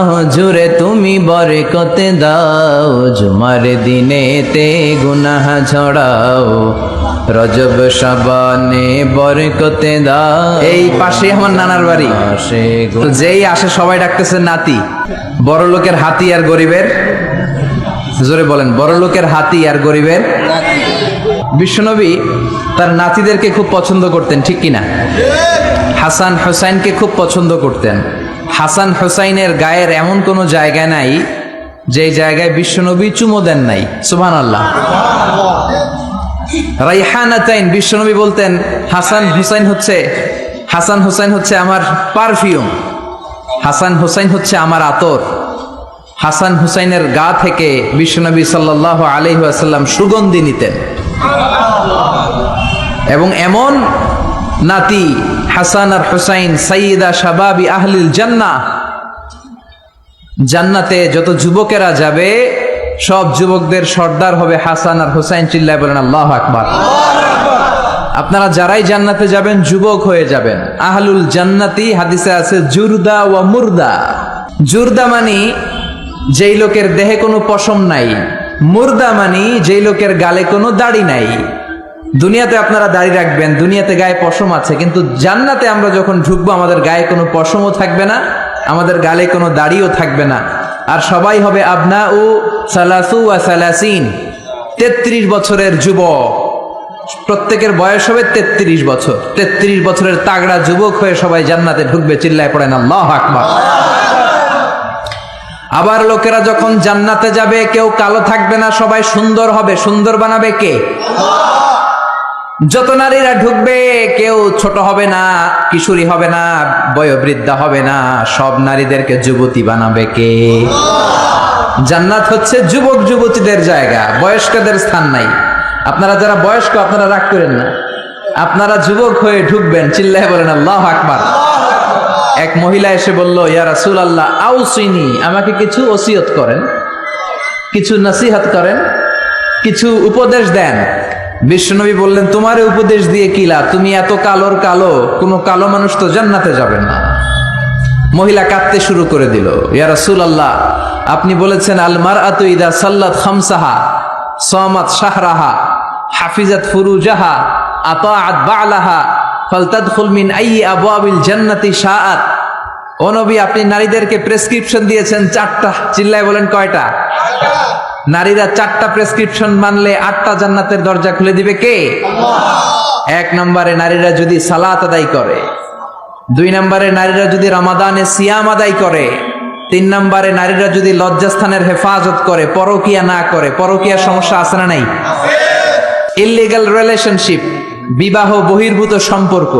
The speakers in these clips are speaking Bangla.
হুজুরে তুমি বরকত দাও, জুমার দিনেতে গুনাহ ঝরাও, রজব শাবানে বরকত দাও। এই পাশে আমার নানার বাড়ি, তো যেই আসে সবাই ডাকতেছে নাতি। বড় লোকের হাতি আর গরিবের, জোরে বলেন, বড় লোকের হাতি আর গরিবের বিশ্বনবী তার নাতিদেরকে খুব পছন্দ করতেন, ঠিক কিনা? হাসান হোসাইনকে খুব পছন্দ করতেন। হাসান হোসাইনের গায়ের এমন কোনো জায়গা নাই যে জায়গায় বিশ্বনবী চুমো দেন নাই। সুবহানাল্লাহ। রাইহানাতাইন, বিশ্বনবী বলতেন হাসান হোসাইন হচ্ছে আমার পারফিউম, হাসান হোসাইন হচ্ছে আমার আতর। হাসান হুসাইনের গা থেকে বিশ্বনবী সাল্লাল্লাহু আলাইহি ওয়াসাল্লাম সুগন্ধি নিতেন। এবং এমন নাতি হাসান আর হুসাইন সাইয়্যিদা শাবাবি আহলিল জান্নাহ, জান্নাতে যত যুবকেরা যাবে সব যুবকদের সর্দার হবে হাসান আর হুসাইন। চিল্লায় বলেন আল্লাহু আকবার। আপনারা যারাই জান্নাতে যাবেন যুবক হয়ে যাবেন। আহলুল জান্নাতি হাদিসে আছে জুরদা ওয়া মুরদা। জুরদা মানি যেই লোকের দেহে কোনো পশম নাই, মুর্দা মানি যেই লোকের গালে কোনো দাড়ি নাই। দুনিয়াতে আপনারা দাড়ি রাখবেন, দুনিয়াতে গায়ে পশম আছে, কিন্তু জান্নাতে আমরা যখন ঢুকবো আমাদের গায়ে কোনো পশমও থাকবে না, আমাদের গালে কোনো দাড়িও থাকবে না। আর সবাই হবে আবনা ও সালাসু ওয়া সালাসিন, 33 বছরের যুবক। প্রত্যেকের বয়স হবে 33 বছর। 33 বছরের তাগড়া যুবক হয়ে সবাই জান্নাতে ঢুকবে। চিল্লায় পড়েন আল্লাহু আকবার। আবার লোকেরা যখন জান্নাতে যাবে কেউ কালো থাকবে না, সবাই সুন্দর হবে। সুন্দর বানাবে কে? যত নারীরা ঢুকবে কেউ ছোট হবে না, কিশোরী হবে না, বয়োবৃদ্ধা হবে না, সব নারীদেরকে যুবতী বানাবে কে? জান্নাত হচ্ছে যুবক যুবতীদের জায়গা, বয়স্কদের স্থান নাই। আপনারা যারা বয়স্ক আপনারা রাগ করেন না, আপনারা যুবক হয়ে ঢুকবেন। চিল্লায় বলেন আল্লাহু আকবার। এক মহিলা এসে বলল, ইয়া রাসূলুল্লাহ আউসিনি, আমাকে কিছু ওসিয়ত করেন, কিছু নসিহত করেন, কিছু উপদেশ দেন। বিশ্বনবী বললেন, তোমারে উপদেশ দিয়ে কি লাভ? তুমি এত কালোর কালো, কোনো কালো মানুষ তো জান্নাতে যাবেন না। মহিলা কাঁদতে শুরু করে দিল, ইয়া রাসূলুল্লাহ আপনি বলেছেন আল মারআতু ইদা সাল্লাত খামসাহা সামাত শাহরাহা হাফিজাত ফুরুজাহা আতাআত বা'লাহা ফালতাদখুল মিন আইয়ি আবওয়াবিল জান্নাতি শাআত। ও নবী, আপনি নারীদেরকে প্রেসক্রিপশন দিয়েছেন 4টা। চিল্লায় বলেন কয়টা? নারীরা 4টা প্রেসক্রিপশন মানলে 8টা জান্নাতের দরজা খুলে দিবে কে? আল্লাহ। 1 নম্বরে নারীরা যদি সালাত আদায় করে, 2 নম্বরে নারীরা যদি রমাদানে সিয়াম আদায় করে, 3 নম্বরে নারীরা যদি লজ্জাস্থানের হেফাজত করে, পরকিয়া না করে। পরকিয়ার সমস্যা আছে না নাই? ইললিগ্যাল রিলেশনশিপ, বিবাহ বহির্ভূত সম্পর্ক।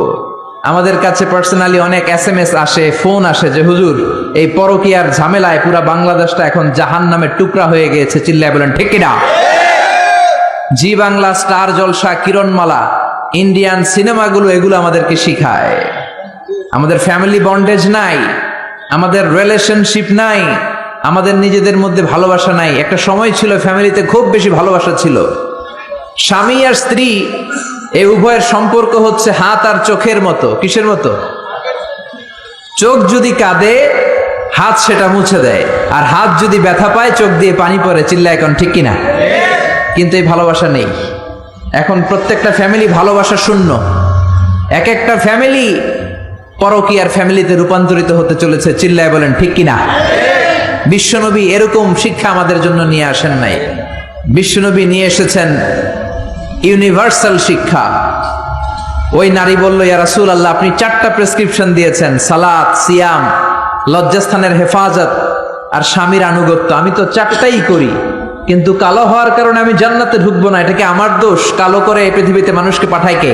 আমাদের কাছে পার্সোনালি অনেক SMS আসে, ফোন আসে যে হুজুর এই পরকিয়ার ঝামেলায় পুরা বাংলাদেশটা এখন জাহান্নামের টুকরা হয়ে গিয়েছে। চিল্লায় বলেন ঠিক কিনা? জি বাংলা, স্টার জলসা, কিরণমালা, ইন্ডিয়ান সিনেমাগুলো এগুলো আমাদেরকে শিখায়। আমাদের ফ্যামিলি বন্ডেজ নাই, আমাদের রিলেশনশিপ নাই, আমাদের নিজেদের মধ্যে ভালোবাসা নাই। একটা সময় ছিল ফ্যামিলিতে খুব বেশি ভালোবাসা ছিল। স্বামী আর স্ত্রী এই উভয়ের সম্পর্ক হচ্ছে হাত আর চোখের মতো। কিসের মতো? চোখ যদি কাঁদে হাত সেটা মুছে দেয়, আর হাত যদি ব্যথা পায় চোখ দিয়ে পানি পড়ে। চিল্লা এখন ঠিক কিনা? কিন্তু এই ভালোবাসা নেই এখন। প্রত্যেকটা ফ্যামিলি ভালোবাসা শূন্য। এক একটা ফ্যামিলি পরকীয়ার ফ্যামিলিতে রূপান্তরিত হতে চলেছে। চিল্লায় বলেন ঠিক কিনা? বিশ্বনবী এরকম শিক্ষা আমাদের জন্য নিয়ে আসেন নাই। বিশ্বনবী নিয়ে এসেছেন ইউনিভার্সাল শিক্ষা। ওই নারী বলল, ইয়া রাসূলুল্লাহ আপনি 4টা প্রেসক্রিপশন দিয়েছেন, সালাত, সিয়াম, লজ্জাস্থানের হেফাজত আর স্বামীর আনুগত্য। আমি তো 4টাই করি, কিন্তু কালো হওয়ার কারণে আমি জান্নাতে ঢুকবো না। এটা কি আমার দোষ? কালো করে এই পৃথিবীতে মানুষকে পাঠায় কে?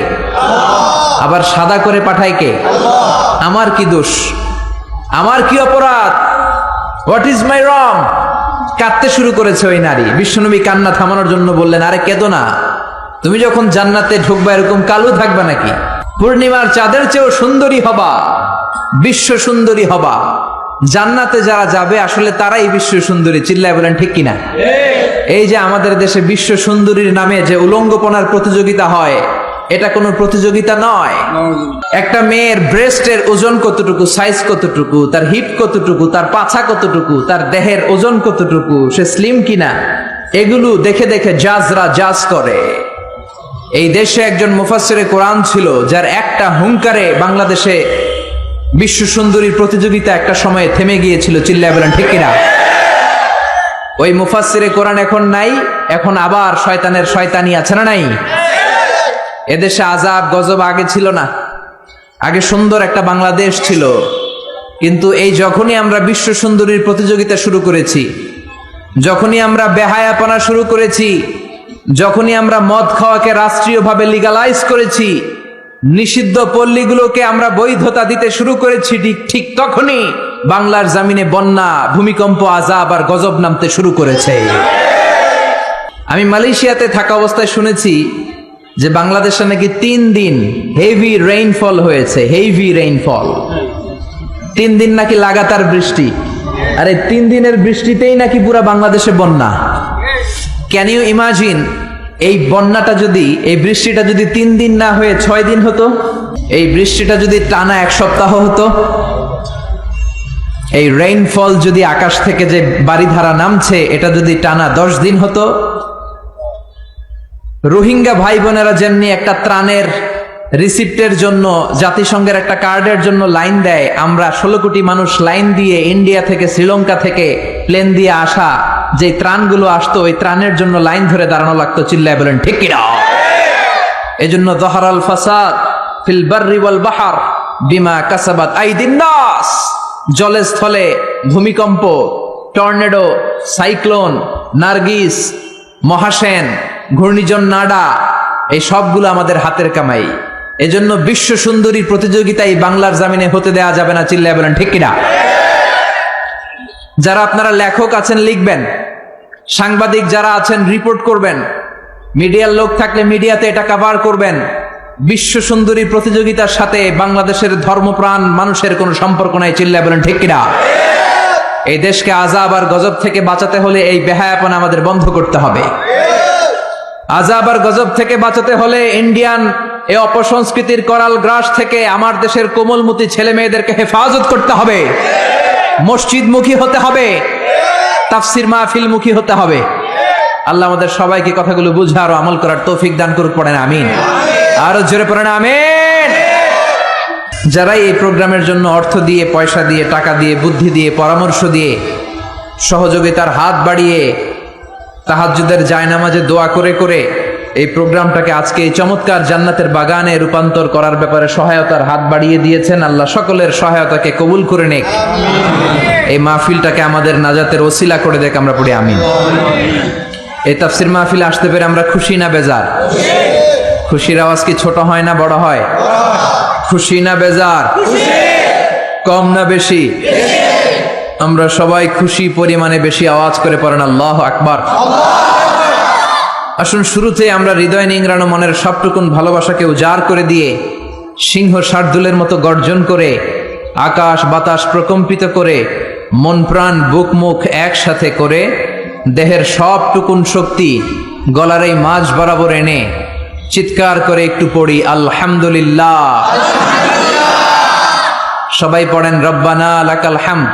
আবার সাদা করে পাঠায় কে? আমার কি দোষ? আমার কি অপরাধ? হোয়াট ইজ মাই রং? কাঁদতে শুরু করেছে ওই নারী। বিশ্বনবী কান্না থামানোর জন্য বললেন, আরে কেঁদো না, তুমি যখন জান্নাতে ঢুকবা এরকম কালো থাকবা নাকি? পূর্ণিমার চাঁদের চেয়েও সুন্দরী হবা, বিশ্ব সুন্দরী হবা। জান্নাতে যারা যাবে আসলে তারাই বিশ্ব সুন্দরী। চিল্লায় বলেন ঠিক কিনা? এই যে আমাদের দেশে বিশ্ব সুন্দরীর নামে যে উলঙ্গপনার প্রতিযোগিতা হয়, এটা কোনো প্রতিযোগিতা নয়। একটা মেয়ের ব্রেস্টের ওজন কতটুকু, সাইজ কতটুকু, তার হিপ কতটুকু, তার পাছা কতটুকু, তার দেহের ওজন কতটুকু, সে স্লিম কিনা, এগুলো দেখে দেখে জাজরা জাজ করে। এই দেশে একজন মুফাসসিরে কোরআন ছিল, যার একটা হুঙ্কারে বাংলাদেশে বিশ্ব সুন্দরীর প্রতিযোগিতা একটা সময়ে থেমে গিয়েছিল। চিল্লায় বলেন ঠিক কিনা? ওই মুফাসসিরে কোরআন এখন নাই, এখন আবার শয়তানের শয়তানি আছে না নাই? এদেশে আযাব গজব আগে ছিল না, আগে সুন্দর একটা বাংলাদেশ ছিল। কিন্তু এই যখনই আমরা বিশ্ব সুন্দরীর প্রতিযোগিতা শুরু করেছি, যখনই আমরা বেহায়াপনা শুরু করেছি, যখনই আমরা মদ খাওয়াকে রাষ্ট্রীয়ভাবে লিগালাইজ করেছি, নিষিদ্ধ পল্লীগুলোকে আমরা বৈধতা দিতে শুরু করেছি, ঠিক তখনই বাংলার জমিনে বন্যা, ভূমিকম্প, আযাব আর গজব নামতে শুরু করেছে। আমি মালয়েশিয়াতে থাকা অবস্থায় শুনেছি যে বাংলাদেশে নাকি 3 দিন হেভি রেইনফল হয়েছে। হেভি রেইনফল, 3 দিন নাকি লাগাতার বৃষ্টি। আরে 3 দিনের বৃষ্টিতেই নাকি পুরা বাংলাদেশে বন্যা। ক্যান ইউ ইমাজিন, এই বন্যাটা যদি, এই বৃষ্টিটা যদি 3 দিন না হয়ে 6 দিন হতো, এই বৃষ্টিটা যদি টানা 1 সপ্তাহ হতো, এই রেইনফল যদি আকাশ থেকে যে বারিধারা নামছে এটা যদি টানা 10 দিন হতো, রোহিঙ্গা ভাই বোনেরা যেমনি একটা ত্রাণের রিসিপ্টের জন্য, জাতিসংঘের একটা কার্ডের জন্য লাইন দেয়, আমরা 16 কোটি মানুষ লাইন দিয়ে ইন্ডিয়া থেকে, শ্রীলঙ্কা থেকে প্লেন দিয়ে আসা যে ত্রাণগুলো আসতো, ওই ত্রাণের জন্য লাইন ধরে দাঁড়ানো লাগতো। চিল্লায় বলেন ঠিক কিনা? এজন্য যাহারাল ফাসাদ ফিল বাররি ওয়াল বাহর বিমা কাসাবাত আইদিন নাস। জলে স্থলে ভূমিকম্প, টর্নেডো, সাইক্লোন, নার্গিস, মহাসেন, ঘূর্ণিঝড় নাডা, এই সবগুলো আমাদের হাতের কামাই। এজন্য বিশ্ব সুন্দরীর প্রতিযোগিতায় বাংলার জমিনে হতে দেয়া যাবে না। চিল্লায় বলেন ঠিক কিনা? যারা আপনারা লেখক আছেন লিখবেন, সাংবাদিক যারা আছেন রিপোর্ট করবেন, মিডিয়ার লোক থাকলে মিডিয়াতে এটা কভার করবেন। বিশ্ব সুন্দরী প্রতিযোগিতার সাথে বাংলাদেশের ধর্মপ্রাণ মানুষের কোনো সম্পর্ক নাই। চিল্লায় বলেন ঠিক কিনা? এই দেশকে আযাব আর গজব থেকে বাঁচাতে হলে এই বেহায়াপনা আমাদের বন্ধ করতে হবে। আযাব আর গজব থেকে বাঁচাতে হলে ইন্ডিয়ান এই অপসংস্কৃতির করাল গ্রাস থেকে আমার দেশের কোমলমতি ছেলে মেয়েদেরকে হেফাজত করতে হবে। মসজিদমুখী হতে হবে, তাফসির মাহফিলমুখী হতে হবে। আল্লাহ আমাদের সবাইকে কথাগুলো বুঝার ও আমল করার তৌফিক দান করুক। পড়েন আমিন। আরো জোরে পড়েন আমিন। যারাই এই প্রোগ্রামের জন্য অর্থ দিয়ে, পয়সা দিয়ে, টাকা দিয়ে, বুদ্ধি দিয়ে, পরামর্শ দিয়ে, সহযোগিতার হাত বাড়িয়ে, তাহাজ্জুদের জায়নামাজে দোয়া করে করে এই প্রোগ্রামটাকে আজকে এই চমৎকার জান্নাতের বাগানে রূপান্তর করার ব্যাপারে সহায়তার হাত বাড়িয়ে দিয়েছেন, আল্লাহ সকলের সহায়তাকে কবুল করে নেক। এই মাহফিলটাকে আমাদের নাজাতের ওসিলা করে দেখ। আমরা পড়ি আমিন। এই তাফসির মাহফিলে আসতে পেরে আমরা খুশি না বেজার? খুশির আওয়াজ কি ছোট হয় না বড় হয়? খুশি না বেজার? কম না বেশি? আমরা সবাই খুশি পরিমাণে বেশি আওয়াজ করে পড়েন আল্লাহু আকবার। আসুন শুরুতে আমরা হৃদয় নিংড়ানো মনের সবটুকুন ভালোবাসাকে উজাড় করে দিয়ে, সিংহ শার্দুলের মতো গর্জন করে, আকাশ বাতাস প্রকম্পিত করে, মন প্রাণ বুক মুখ একসাথে করে, দেহের সবটুকুন শক্তি গলার এই মাঝ বরাবর এনে চিৎকার করে একটু পড়ি আলহামদুলিল্লাহ। সবাই পড়েন রব্বানা লাকাল হামদ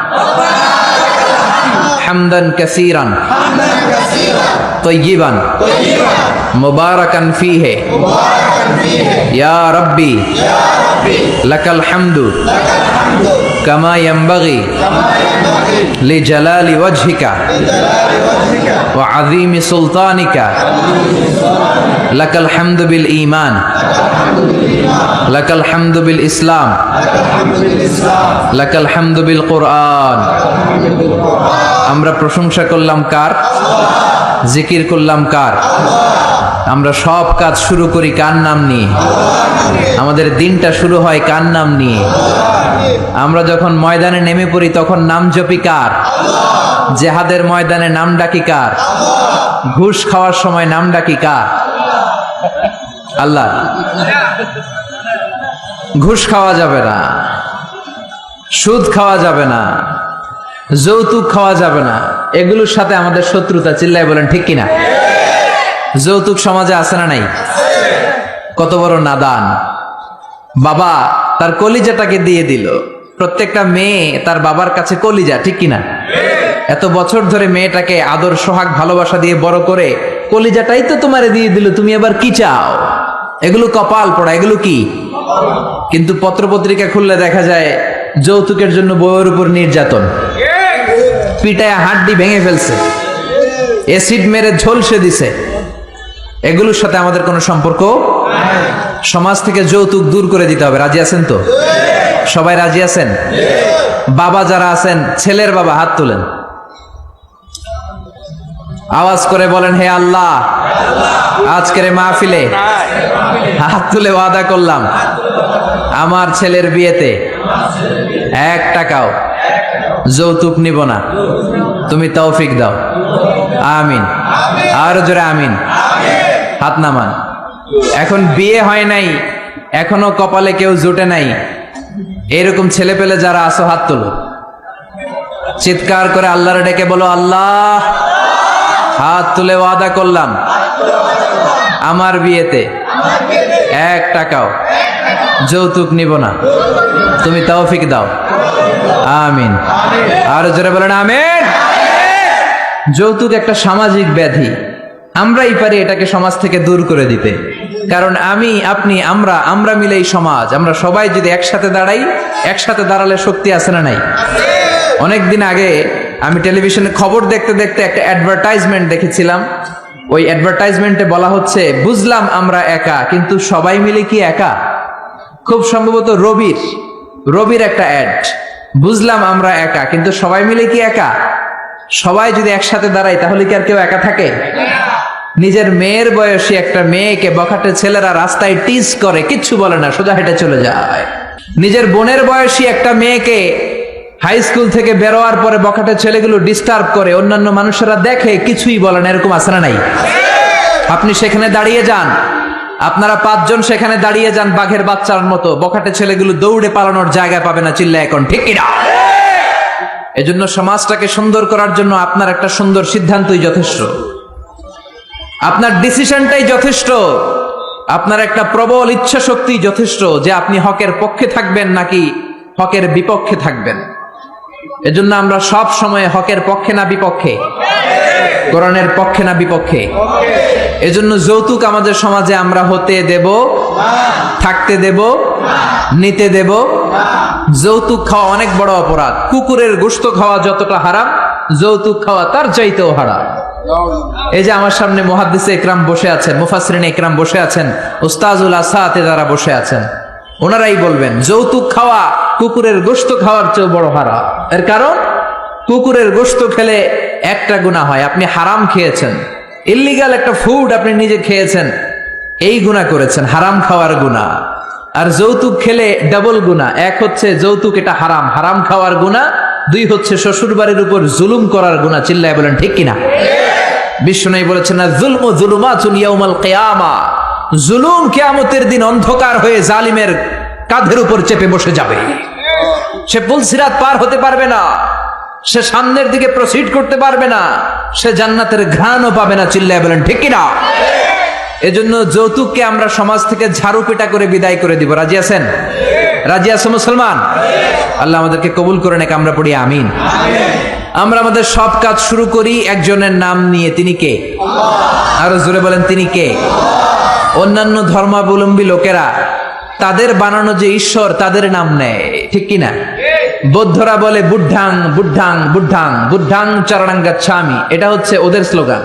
হামদান কাসীরান তয়্যিবান মুবারাকান ফীহি ইয়া রাব্বি লাকাল হামদু কামা ইয়ানবাগি লিজালালি ওয়াজহিকা ওয়া আযীমি সুলতানিকা লাকাল হামদু বিল ঈমান লাকাল হামদু বিল ইসলাম লাকাল হামদু বিল কুরআন। আমরা প্রশংসা করলাম কার? জিকির করলাম কার? আমরা সব কাজ শুরু করি কার নাম নিয়ে? আমাদের দিনটা শুরু হয় কার নাম নিয়ে? আমরা যখন ময়দানে নেমে পড়ি তখন নাম জপি কার? জেহাদের ময়দানে নাম ডাকি কার? ঘুষ খাওয়ার সময় নাম ডাকি কার? আল্লাহ। ঘুষ খাওয়া যাবে না, সুদ খাওয়া যাবে না, যৌতুক খাওয়া যাবে না, এগুলোর সাথে আমাদের শত্রুতা। চিল্লায় বলেন ঠিক কিনা? যৌতুক সমাজে আছে না নাই? কত বড় নাদান! বাবা তার কলিজাটাকে দিয়ে দিল। প্রত্যেকটা মেয়ে তার বাবার কাছে কলিজা, ঠিক কিনা? এত বছর ধরে মেয়েটাকে আদর সোহাগ ভালোবাসা দিয়ে বড় করে কলিজাটাই তো তোমারে দিয়ে দিল, তুমি এবার কি চাও? এগুলো কপাল পড়া, এগুলো কি? কিন্তু পত্রপত্রিকা খুললে দেখা যায় যৌতুকের জন্য বউয়ের উপর নির্যাতন, পিটায় হাড্ডি ভেঙে ফেলছে, অ্যাসিড মেরে ঝলসে দিছে। এগুলোর সাথে আমাদের কোনো সম্পর্ক। সমাজ থেকে যৌতুক দূর করে দিতে হবে। রাজি আছেন তো? সবাই রাজি আছেন? বাবা যারা আছেন, ছেলের বাবা হাত তুলেন, আওয়াজ করে বলেন, হে আল্লাহ, আজকের মাহফিলে হাত তুলে ওয়াদা করলাম আমার ছেলের বিয়েতে 1 টাকাও যৌতুক নিব না, তুমি তৌফিক দাও। আমিন। আর জোরে আমিন। হাত নামান। এখন বিয়ে হয় নাই, এখনো কপালে কেউ জুটে নাই, এরকম ছেলে পেলে যারা আসো হাত তোলো, চিৎকার করে আল্লাহর ডেকে বলো, আল্লাহ, হাত তুলে ওয়াদা করলাম আমার বিয়েতে 1 টাকাও যৌতুক নিব না, তুমি তৌফিক দাও। আমিন। আর জোরে বলেন আমিন। যৌতুক একটা সামাজিক ব্যাধি, আমরাই পারি এটাকে সমাজ থেকে দূর করে দিতে। কারণ আমি, আপনি, আমরা মিলে এই সমাজ, আমরা সবাই যদি একসাথে দাঁড়াই, একসাথে দাঁড়ালে শক্তি আছে না নাই? অনেকদিন আগে আমি টেলিভিশনে খবর দেখতে দেখতে একটা অ্যাডভার্টাইজমেন্ট দেখেছিলাম। ওই অ্যাডভার্টাইজমেন্টে বলা হচ্ছে, বুঝলাম আমরা একা, কিন্তু সবাই মিলে কি একা? খুব সম্ভবত রবির একটা অ্যাড। বুঝলাম আমরা একা, কিন্তু সবাই মিলে কি একা? সবাই যদি একসাথে দাঁড়াই তাহলে কি আর কেউ একা থাকে? নিজের মেয়ের বয়সী একটা মেয়েকে বখাটে ছেলেরা রাস্তায় টিজ করে, কিচ্ছু বলে না, সোজা হেঁটে চলে যায়। নিজের বোনের বয়সী একটা মেয়েকে হাই স্কুল থেকে বেরোয়ার পরে বখাটে ছেলেগুলো ডিস্টার্ব করে, অন্যান্য মানুষেরা দেখে, কিছুই বলে না। এরকম আছে না নাই? আপনি সেখানে দাঁড়িয়ে যান, আপনারা 5 জন সেখানে দাঁড়িয়ে যান বাঘের বাচ্চার মতো, বখাটে ছেলেগুলো দৌড়ে পালানোর জায়গা পাবে না, চিল্লা এখন ঠিক কিনা? এজন্য সমাজটাকে সুন্দর করার জন্য আপনার একটা সুন্দর সিদ্ধান্তই যথেষ্ট, আপনার ডিসিশনটাই যথেষ্ট, আপনার একটা প্রবল ইচ্ছা শক্তি যথেষ্ট যে আপনি হকের পক্ষে থাকবেন নাকি হকের বিপক্ষে থাকবেন। এজন্য আমরা সব সময় হকের পক্ষে না বিপক্ষে? কোরআনের পক্ষে না বিপক্ষে? এজন্য যৌতুক আমাদের সমাজে আমরা হতে দেব, থাকতে দেব, নিতে দেব। যৌতুক খাওয়া অনেক বড় অপরাধ। কুকুরের গোশত খাওয়া যতটা হারাম, যৌতুক খাওয়া তার চাইতেও হারাম। এই যে আমার সামনে মুহাদ্দিসে ইকরাম বসে আছেন, মুফাসসিরিনে ইকরাম বসে আছেন, উস্তাজুল আসাতে যারা বসে আছেন, ওনারাই বলবেন যৌতুক খাওয়া কুকুরের গোশত খাওয়ার চেয়ে বড় হারাম। এর কারণ, কুকুরের গোশত খেলে একটা গুনাহ হয়, আপনি হারাম খেয়েছেন, ইল্লিগাল একটা ফুড আপনি নিজে খেয়েছেন, এই গুনাহ করেছেন, হারাম খাওয়ার গুনাহ। আর যৌতুক খেলে ডাবল গুনাহ, এক হচ্ছে যৌতুক এটা হারাম, হারাম খাওয়ার গুনাহ, 2 হচ্ছে শ্বশুর বাড়ির উপর জুলুম করার গুনাহ। চিল্লায় বলেন ঠিক কিনা? বিশ্বনবী বলেছেন, না যুলমু যুলুমাতুন ইয়াউমাল কিয়ামা, জুলুম কিয়ামতের দিন অন্ধকার হয়ে জালিমের কাঁধের উপর চেপে বসে যাবে। সে পুলসিরাত পার হতে পারবে না, সে সামনের দিকে প্রসিড করতে পারবে না, সে জান্নাতের ঘ্রাণও পাবে না। চিল্লায় বলেন ঠিক কিনা? এজন্য যৌতুককে আমরা সমাজ থেকে ঝাড়ু পেটা করে বিদায় করে দিব। রাজি আছেন? রাজি আছো মুসলমান? আল্লাহ আমাদেরকে কবুল করে নেক। আমরা পড়ি আমিন। আমরা আমাদের সব কাজ শুরু করি একজনের নাম নিয়ে, তিনি কে? আরো জোরে বলেন, তিনি কে? অন্যান্য ধর্মাবলম্বী লোকেরা তাদের বানানো যে ঈশ্বর তাদের নাম নেয়, ঠিক কিনা? বৌদ্ধরা বলে বুদ্ধাং বুদ্ধাং বুদ্ধাং বুদ্ধাং চরণাং গচ্ছামি, এটা হচ্ছে ওদের স্লোগান।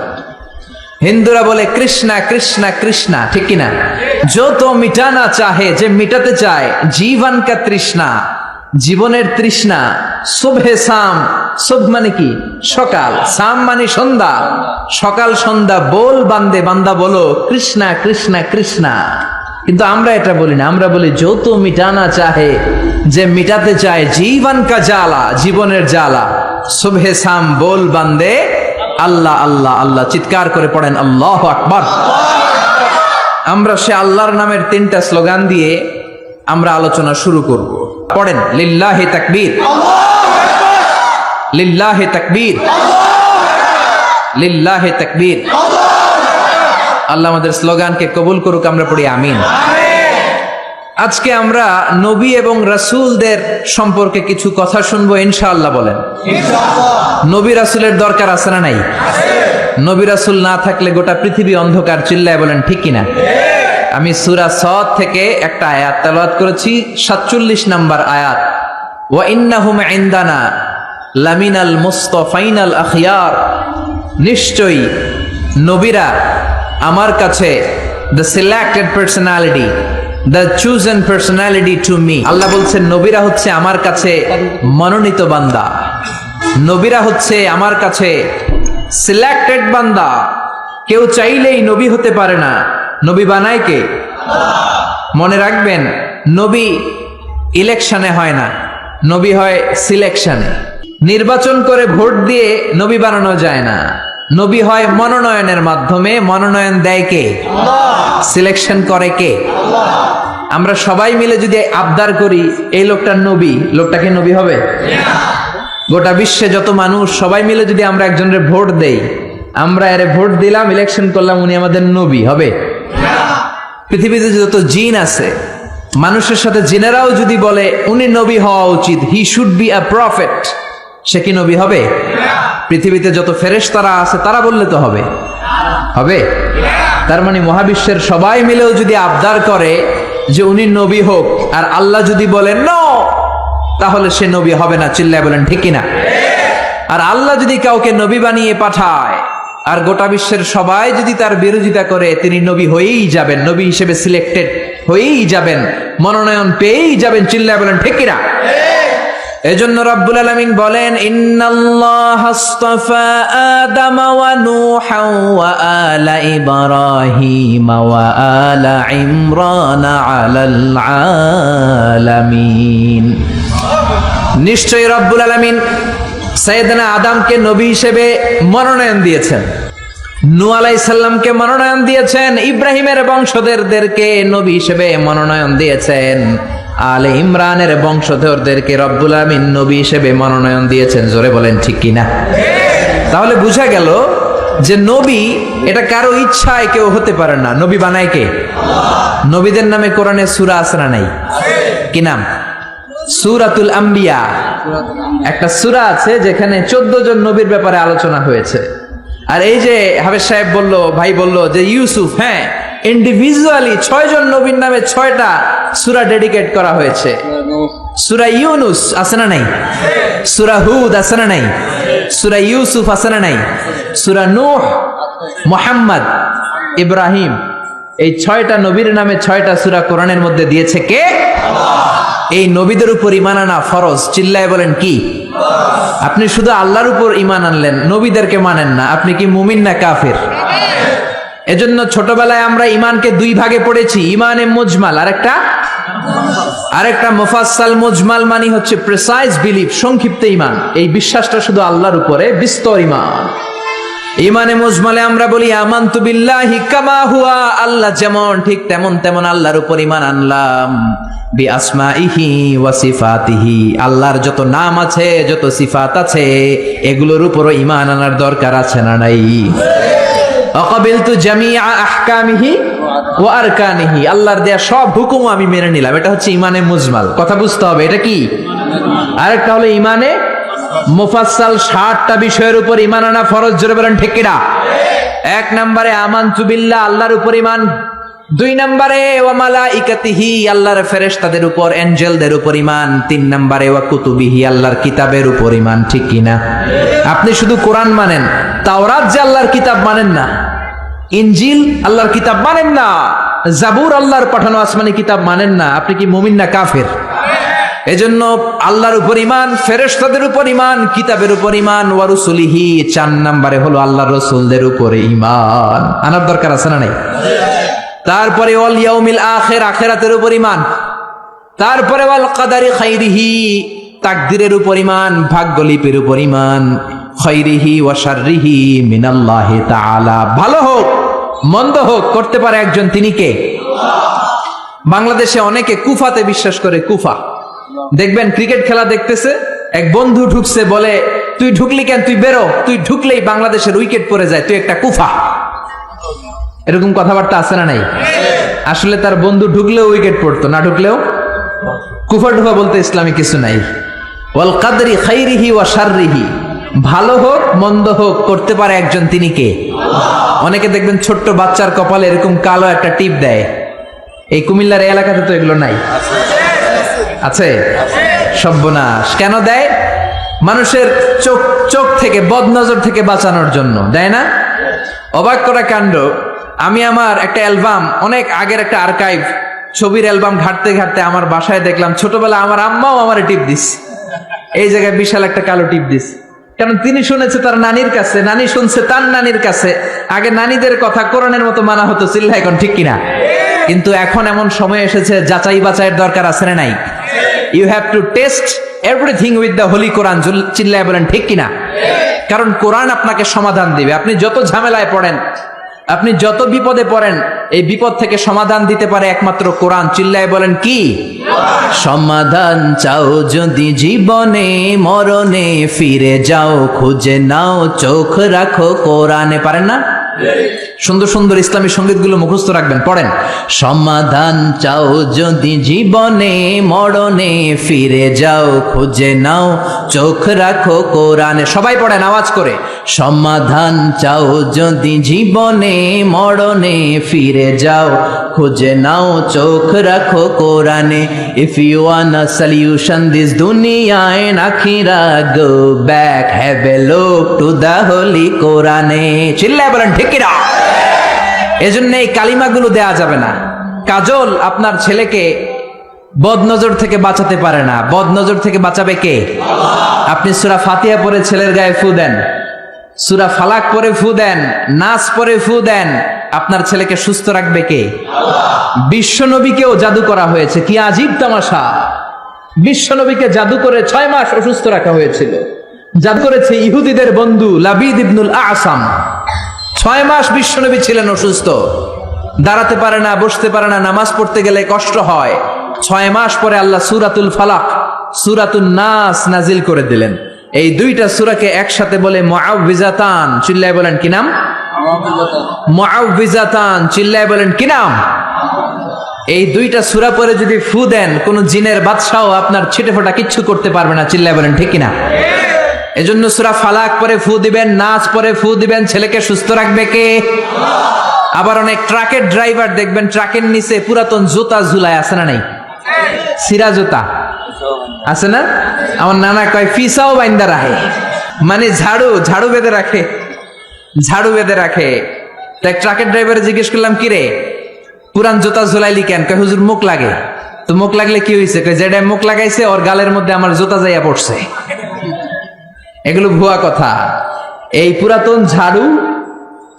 হিন্দুরা বলে কৃষ্ণা কৃষ্ণা কৃষ্ণা, ঠিক কিনা? যত মিটানা চাহে, যে মিটাতে চায় জীবন কা তৃষ্ণা, জীবনের তৃষ্ণা। সুবহে শাম, সুব মানে কি? সকাল, শাম মানে সন্ধ্যা, সকাল সন্ধ্যা বল বান্দে, বান্দা বলো কৃষ্ণা কৃষ্ণা কৃষ্ণা। কিন্তু আমরা এটা বলি না, আমরা বলি যত মিটানা চাহে, যে মিটাতে চায় জীবন কা জ্বালা, জীবনের জ্বালা। সুবহে শাম বল বান্দে আল্লাহ আল্লাহ আল্লাহ, চিৎকার করে পড়েন আল্লাহু আকবার। আমরা সে আল্লাহর নামের 3টা স্লোগান দিয়ে আমরা আলোচনা শুরু করব। পড়েন লিল্লাহি তাকবীর, লিল্লাহি তাকবীর, লিল্লাহি তাকবীর। আল্লাহ আমাদের স্লোগানকে কবুল করুক। আমরা পড়ি আমিন। আজকে আমরা নবী এবং রাসূলদের সম্পর্কে কিছু কথা শুনবো ইনশাআল্লাহ। বলেন নবী রাসূলের দরকার আছে না নাই? নবী রাসূল না থাকলে গোটা পৃথিবী অন্ধকার। চিল্লায় বলেন ঠিক কিনা? আমি সূরা সদ থেকে একটা আয়াত তেলাওয়াত করেছি, 47 নম্বর আয়াত। ওয়া ইন্নাহুম ইনদানা লামিনাল মুস্তাফাইনাল আখিয়ার, নিশ্চয়ই নবীরা আমার কাছে the selected personality, the chosen personality to me. Allah বলছেন নবীরা হচ্ছে আমার কাছে মনোনীত বান্দা, নবীরা হচ্ছে আমার কাছে সিলেক্টেড বান্দা। কেউ চাইলেই নবী হতে পারে না, নবী বানায় কে? মনে রাখবেন, নবী ইলেকশনে হয় না, নবী হয় সিলেকশনে। নির্বাচন করে ভোট দিয়ে নবী বানানো যায় না, নবী হয় মনোনয়নের মাধ্যমে। মনোনয়ন দেয় কে? সিলেকশন করে কে? আমরা সবাই মিলে যদি আবদার করি এই লোকটা নবী, লোকটাকে নবী হবে? গোটা বিশ্বে যত মানুষ সবাই মিলে যদি আমরা একজনের ভোট দেই, আমরা এর ভোট দিলাম, ইলেকশন করলাম, উনি আমাদের নবী হবে? পৃথিবীতে যত জিন আছে, মানুষের সাথে জিনেরাও যদি বলে উনি নবী হওয়া উচিত, he should be a prophet, সে কি নবী হবে? পৃথিবীতে যত ফেরেশতারা আছে তারা বললে তো হবে? হবে? তার মানে মহাবিশ্বের সবাই মিলেও যদি আবদার করে যে উনি নবী হোক, আর আল্লাহ যদি বলেন নো, তাহলে সে নবী হবে না। চিল্লায় বলেন ঠিক কিনা? আর আল্লাহ যদি কাউকে নবী বানিয়ে পাঠায় আর গোটা বিশ্বের সবাই যদি তার বিরোধিতা করে, তিনি নবী হয়েই যাবেন, নবী হিসেবে সিলেক্টেড হয়েই যাবেন, মনোনয়ন পেয়েই যাবেন। চিল্লায় বলেন ঠিক কিনা? এজন্য রব্বুল আলামিন বলেন ইন্নাল্লাহা আস্তাফা আদম ওয়া নূহা ওয়া আলা ইব্রাহিম ওয়া আলা ইমরান আলাল আলামিন। নিশ্চয়ই রব্বুল আলামিন সাইয়েদনা আদমকে নবী হিসেবে মনোনয়ন দিয়েছেন, নূহ আলাইহিস সালামকে মনোনয়ন দিয়েছেন, ইব্রাহিমের বংশধরদেরকে নবী হিসেবে মনোনয়ন দিয়েছেন, আলে ইমরানের বংশধরদেরকে রব্বুল আমিন নবী হিসেবে মনোনয়ন দিয়েছেন। জোরে বলেন ঠিক কিনা? তাহলে বোঝা গেল যে নবী এটা কারো ইচ্ছায় কেউ হতে পারে না, নবী বানায় কে? নবীদের নামে কোরআনে সূরা আছে না নাই? কি নাম? সূরাতুল আম্বিয়া। একটা সূরা আছে যেখানে 14 জন নবীর ব্যাপারে আলোচনা হয়েছে। আর এই যে হাফেজ সাহেব বলল, ভাই বলল যে ইউসুফ, হ্যাঁ, ইন্ডিভিজুয়ালি 6 জন নবীর নামে 6টা সূরা ডেডিকেট করা হয়েছে। সূরা ইউনুস আছে না নাই? সূরা হুদ আছে না নাই? সূরা ইউসুফ আছে না নাই? সূরা নূহ, মুহাম্মদ, ইব্রাহিম, এই 6টা নবীর নামে 6টা সূরা কোরআনের মধ্যে দিয়েছে কে? এই নবীদের উপর ঈমান আনা ফরজ। চিল্লায় বলেন কি? আপনি শুধু আল্লাহর উপর ঈমান আনলেন, নবীদেরকে মানেন না, আপনি কি মুমিন না কাফির? এজন্য ছোটবেলায় আমরা ঈমানকে 2 ভাগে পড়েছি, ঈমানে মুজমাল আরেকটা মুফাসসাল। মুজমাল মানে হচ্ছে প্রিসাইজ বিলিফ, সংক্ষিপ্ত ঈমান, এই বিশ্বাসটা শুধু আল্লাহর উপরে, বিস্তর ঈমান। ঈমানে মুজমালে আমরা বলি আমানতু বিল্লাহি কামা হুয়া, আল্লাহ যেমন ঠিক তেমন তেমন আল্লাহর উপর ঈমান আনলাম। বি আসমাইহি ওয়া সিফাতিহি, আল্লাহর যত নাম আছে, যত সিফাত আছে, এগুলোর উপরও ঈমান আনার দরকার আছে না নাই? আকাবিলতু জামিআ আহকামিহি ওয়া আরকানিহি, আল্লাহর দেয়া সব হুকুম আমি মেনে নিলাম, এটা হচ্ছে ঈমানে মুজমাল। কথা বুঝতে হবে, এটা কি? আরেকটা হলো ঈমানে মুফাসসাল, 60টা বিষয়ের উপর ঈমান আনা ফরজ। জোরে বলেন ঠিক কিনা? 1 নম্বরে আমানতু বিল্লাহ, আল্লাহর উপর ঈমান। 2 নম্বরে ওয়া মালাইকাতিহি, আল্লাহর ফেরেশতাদের উপর, এঞ্জেলদের উপর ঈমান। 3 নম্বরে ওয়া কুতুবিহি, আল্লাহর কিতাবের উপর ঈমান। ঠিক কিনা? আপনি শুধু কোরআন মানেন, তাওরাত যে আল্লাহর কিতাব মানেন না, ইনজিল আল্লাহর কিতাব মানেন না, জাবুর আল্লাহর পাঠানো আসমানি কিতাব মানেন না, আপনি কি মুমিন না কাফের? এজন্য আল্লাহর উপর ঈমান, ফেরেশতাদের উপর ঈমান, কিতাবের উপর ঈমান, ওয়া রুসুলিহি। 4 নম্বরে হলো আল্লাহর রাসূলদের উপর ঈমান আনার দরকার আছে না নাই? তারপরে ওয়াল ইয়াউমিল আখির, আখিরাতের উপর ঈমান। তারপরে ওয়াল কদারি খাইরিহি, তাকদীরের উপর ঈমান, ভাগ্যলিপির উপর ঈমান। খাইরিহি ওয়া শাররিহি মিনাল্লাহি তাআলা, ভালো হোক মন্দ হোক করতে পারে একজন, তিনি কে? বাংলাদেশে অনেকে কুফাতে বিশ্বাস করে। কুফা দেখবেন ক্রিকেট খেলা দেখতেছে, এক বন্ধু ঢুকছে, বলে তুই ঢুকলি কেন, তুই বেরো, তুই ঢুকলেই বাংলাদেশের উইকেট পড়ে যায়, তুই একটা কুফা। এরকম কথাবার্তা আছে না নাই? আসলে তার বন্ধু ঢুকলেও উইকেট পড়তো, না ঢুকলেও কুফা ঢুফা বলতে ইসলামে কিছু নাই। ওয়াল কাদরি খাইরিহি ওয়া শাররিহি, ভালো হোক মন্দ হোক করতে পারে একজন, তিনি কে? অনেকে দেখবেন ছোট্ট বাচ্চার কপালে এরকম কালো একটা টিপ দেয়। এই কুমিল্লার এলাকাতে তো এগুলো নাই, আছে? সর্বনাশ। কেন দেয়? মানুষের চোখ থেকে, বদনজর থেকে বাঁচানোর জন্য দেয় না? অবাক করা কাণ্ড। আমি আমার একটা অ্যালবাম, অনেক আগের একটা আর্কাইভ ছবির অ্যালবাম ঘাটতে ঘাটতে আমার বাসায় দেখলাম ছোটবেলা আমার আম্মাও আমার টিপ দিস, এই জায়গায় বিশাল একটা কালো টিপ দিস। কারণ তিনি শুনেছে তার নানির কাছে, নানি শুনছে তার নানির কাছে। আগে নানিদের কথা কোরআনের মতো মানা হতো, চিল্লা এখন ঠিক কিনা? কিন্তু এখন এমন সময় এসেছে যাচাই বাছাইয়ের দরকার আছে না নাই? You have to test everything with the holy Quran, চিল্লায় বলেন ঠিক কিনা? কারণ কোরআন আপনাকে সমাধান দিবে। আপনি যত ঝামেলায় পড়েন, আপনি যত বিপদে পড়েন, এই বিপদ থেকে সমাধান দিতে পারে একমাত্র কোরআন। চিল্লায় বলেন কি? সমাধান চাও যদি জীবনে, মরণে ফিরে যাও, খুঁজে নাও, চোখ রাখো কোরআনে। পারেন না? সুন্দর সুন্দর ইসলামী সঙ্গীতগুলো মুখস্থ রাখবেন, পড়েন। সমাধান চাও যদি জীবনে, মরণে ফিরে যাও, খুঁজে নাও, চোখ রাখো কোরআনে। সবাই পড়েন আওয়াজ করে। সমাধান চাও যদি জীবনে, মরণে ফিরে যাও, খুঁজে নাও, চোখ রাখো কোরআনে। If you want a solution this দুনিয়া এন্ড আখিরা, go back, have a look to the holy কোরআনে। চিল্লায় বলেন ঠিক কিনা? এজন্য এই কালিমাগুলো দেয়া যাবে না। কাজল আপনার ছেলেকে বদনজর থেকে বাঁচাতে পারে না, বদনজর থেকে বাঁচাবে কে? আপনি সূরা ফাতিহা পড়ে ছেলের গায়ে ফু দেন, সূরা ফালাক পড়ে ফু দেন, নাস পড়ে ফু দেন, আপনার ছেলেকে সুস্থ রাখবে কে? বিশ্ব নবীকেও জাদু করা হয়েছে, কি আজীব তামাশা। বিশ্ব নবীকে জাদু করে 6 মাস অসুস্থ রাখা হয়েছিল। জাদু করেছে ইহুদিদের বন্ধু লাবিদ ইবনুল আসাম। 6 মাস বিশ্বনবী ছিলেন অসুস্থ, দাঁড়াতে পারে না, বসতে পারে না, নামাজ পড়তে গেলে কষ্ট হয়। 6 মাস পরে আল্লাহ সূরাতুল ফালাক, সূরাতুন নাস নাজিল করে দিলেন। এই দুইটা সূরাকে একসাথে বলে মুআউযিজাতান। চিল্লায় বলেন কি নাম? মুআউযিজাতান। চিল্লায় বলেন কি নাম? এই দুইটা সূরা পরে যদি ফু দেন, কোন জিনের বাদশাও আপনার ছিটে ফোটা কিচ্ছু করতে পারবে না। চিল্লায় বলেন ঠিক কিনা? এজন্য সূরা ফালাক পরে ফু দিবেন, নাচ পরে ফু দিবেন, ছেলেকে সুস্থ রাখবে কে? আবার অনেক ট্রাকের ড্রাইভার দেখবেন ট্রাকের নিচে পুরাতন জুতা ঝুলায়, আছে না নাই? সিরা জুতা আছে না? আমার নানা কয় ফিসাও বাইন্দা রাখে, মানে ঝাড়ু বেঁধে রাখে, ঝাড়ু বেঁধে রাখে। তাই ট্রাকের ড্রাইভার জিজ্ঞেস করলাম, কি রে পুরান জুতা ঝুলাইলি কেন? কয় হুজুর মুখ লাগে। তো মুখ লাগলে কি হয়েছে? কয় যেটা মুখ লাগাইছে ওর গালের মধ্যে আমার জুতা যাইয়া পড়ছে। এগুলো ভুয়া কথা। এই পুরাতন ঝাড়ু,